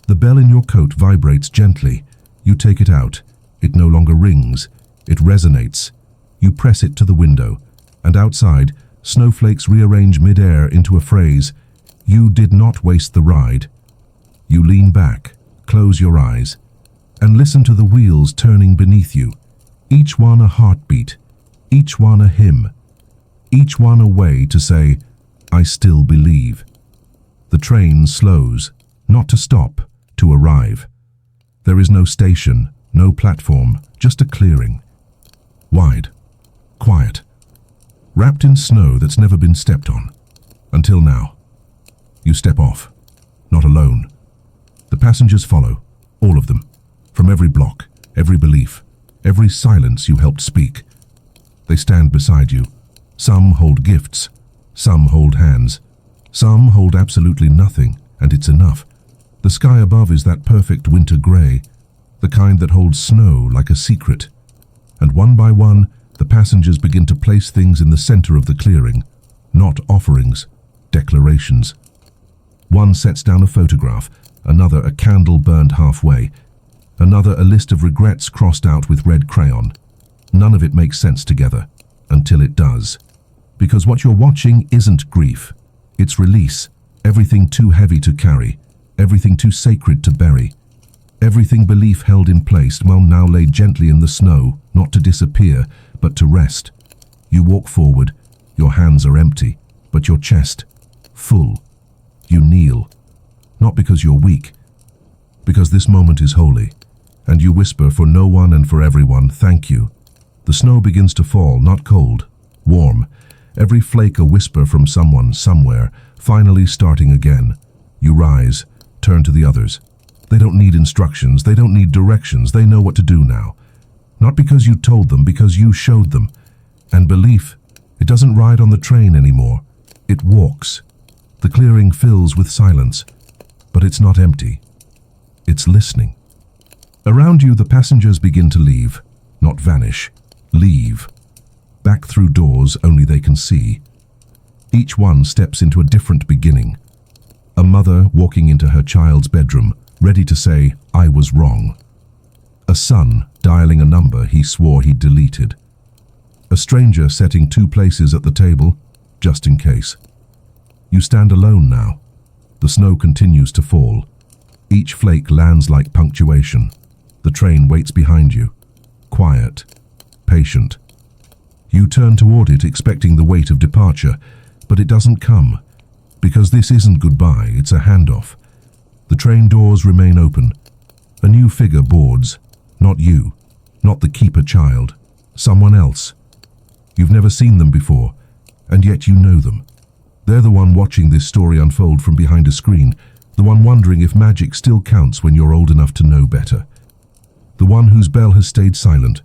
The bell in your coat vibrates gently. You take it out. It no longer rings. It resonates. You press it to the window, and outside, snowflakes rearrange mid-air into a phrase, "You did not waste the ride." You lean back, close your eyes, and listen to the wheels turning beneath you, each one a heartbeat, each one a hymn, each one a way to say, "I still believe." The train slows, not to stop, to arrive. There is no station, no platform, just a clearing. Wide, quiet, wrapped in snow that's never been stepped on. Until now. You step off, not alone. The passengers follow, all of them, from every block, every belief, every silence you helped speak. They stand beside you. Some hold gifts, some hold hands, some hold absolutely nothing, and it's enough. The sky above is that perfect winter grey, the kind that holds snow like a secret. And one by one, the passengers begin to place things in the center of the clearing, not offerings, declarations. One sets down a photograph, another a candle burned halfway, another a list of regrets crossed out with red crayon. None of it makes sense together, until it does. Because what you're watching isn't grief, it's release, everything too heavy to carry, everything too sacred to bury. Everything belief held in place, well, now laid gently in the snow, not to disappear, but to rest. You walk forward, your hands are empty, but your chest, full. You kneel, not because you're weak, because this moment is holy, and you whisper for no one and for everyone, "Thank you." The snow begins to fall, not cold, warm, every flake a whisper from someone, somewhere, finally starting again. You rise, turn to the others. They don't need instructions, they don't need directions, they know what to do now. Not because you told them, because you showed them. And belief, it doesn't ride on the train anymore. It walks. The clearing fills with silence, but it's not empty. It's listening. Around you, the passengers begin to leave, not vanish, leave. Back through doors only they can see. Each one steps into a different beginning. A mother walking into her child's bedroom, ready to say, "I was wrong." A son dialing a number he swore he'd deleted. A stranger setting 2 places at the table, just in case. You stand alone now. The snow continues to fall. Each flake lands like punctuation. The train waits behind you. Quiet, patient. You turn toward it expecting the weight of departure, but it doesn't come. Because this isn't goodbye, it's a handoff. The train doors remain open. A new figure boards. Not you, not the keeper child, someone else. You've never seen them before, and yet you know them. They're the one watching this story unfold from behind a screen, the one wondering if magic still counts when you're old enough to know better. The one whose bell has stayed silent,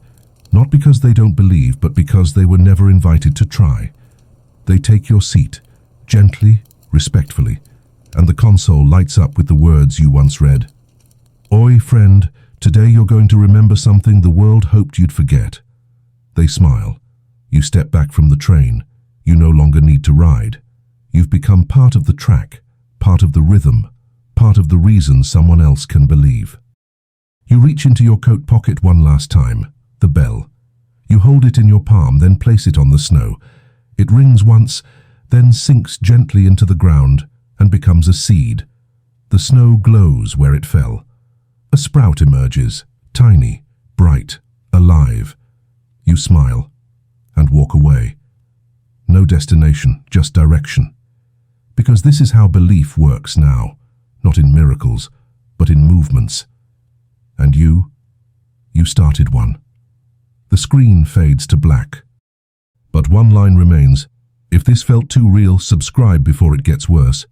not because they don't believe, but because they were never invited to try. They take your seat, gently, respectfully, and the console lights up with the words you once read. Oi, friend, today you're going to remember something the world hoped you'd forget. They smile. You step back from the train. You no longer need to ride. You've become part of the track, part of the rhythm, part of the reason someone else can believe. You reach into your coat pocket one last time, the bell. You hold it in your palm, then place it on the snow. It rings once, then sinks gently into the ground and becomes a seed. The snow glows where it fell. A sprout emerges, tiny, bright, alive. You smile and walk away. No destination, just direction. Because this is how belief works now, not in miracles, but in movements. And you started one. The screen fades to black. But one line remains. If this felt too real, subscribe before it gets worse.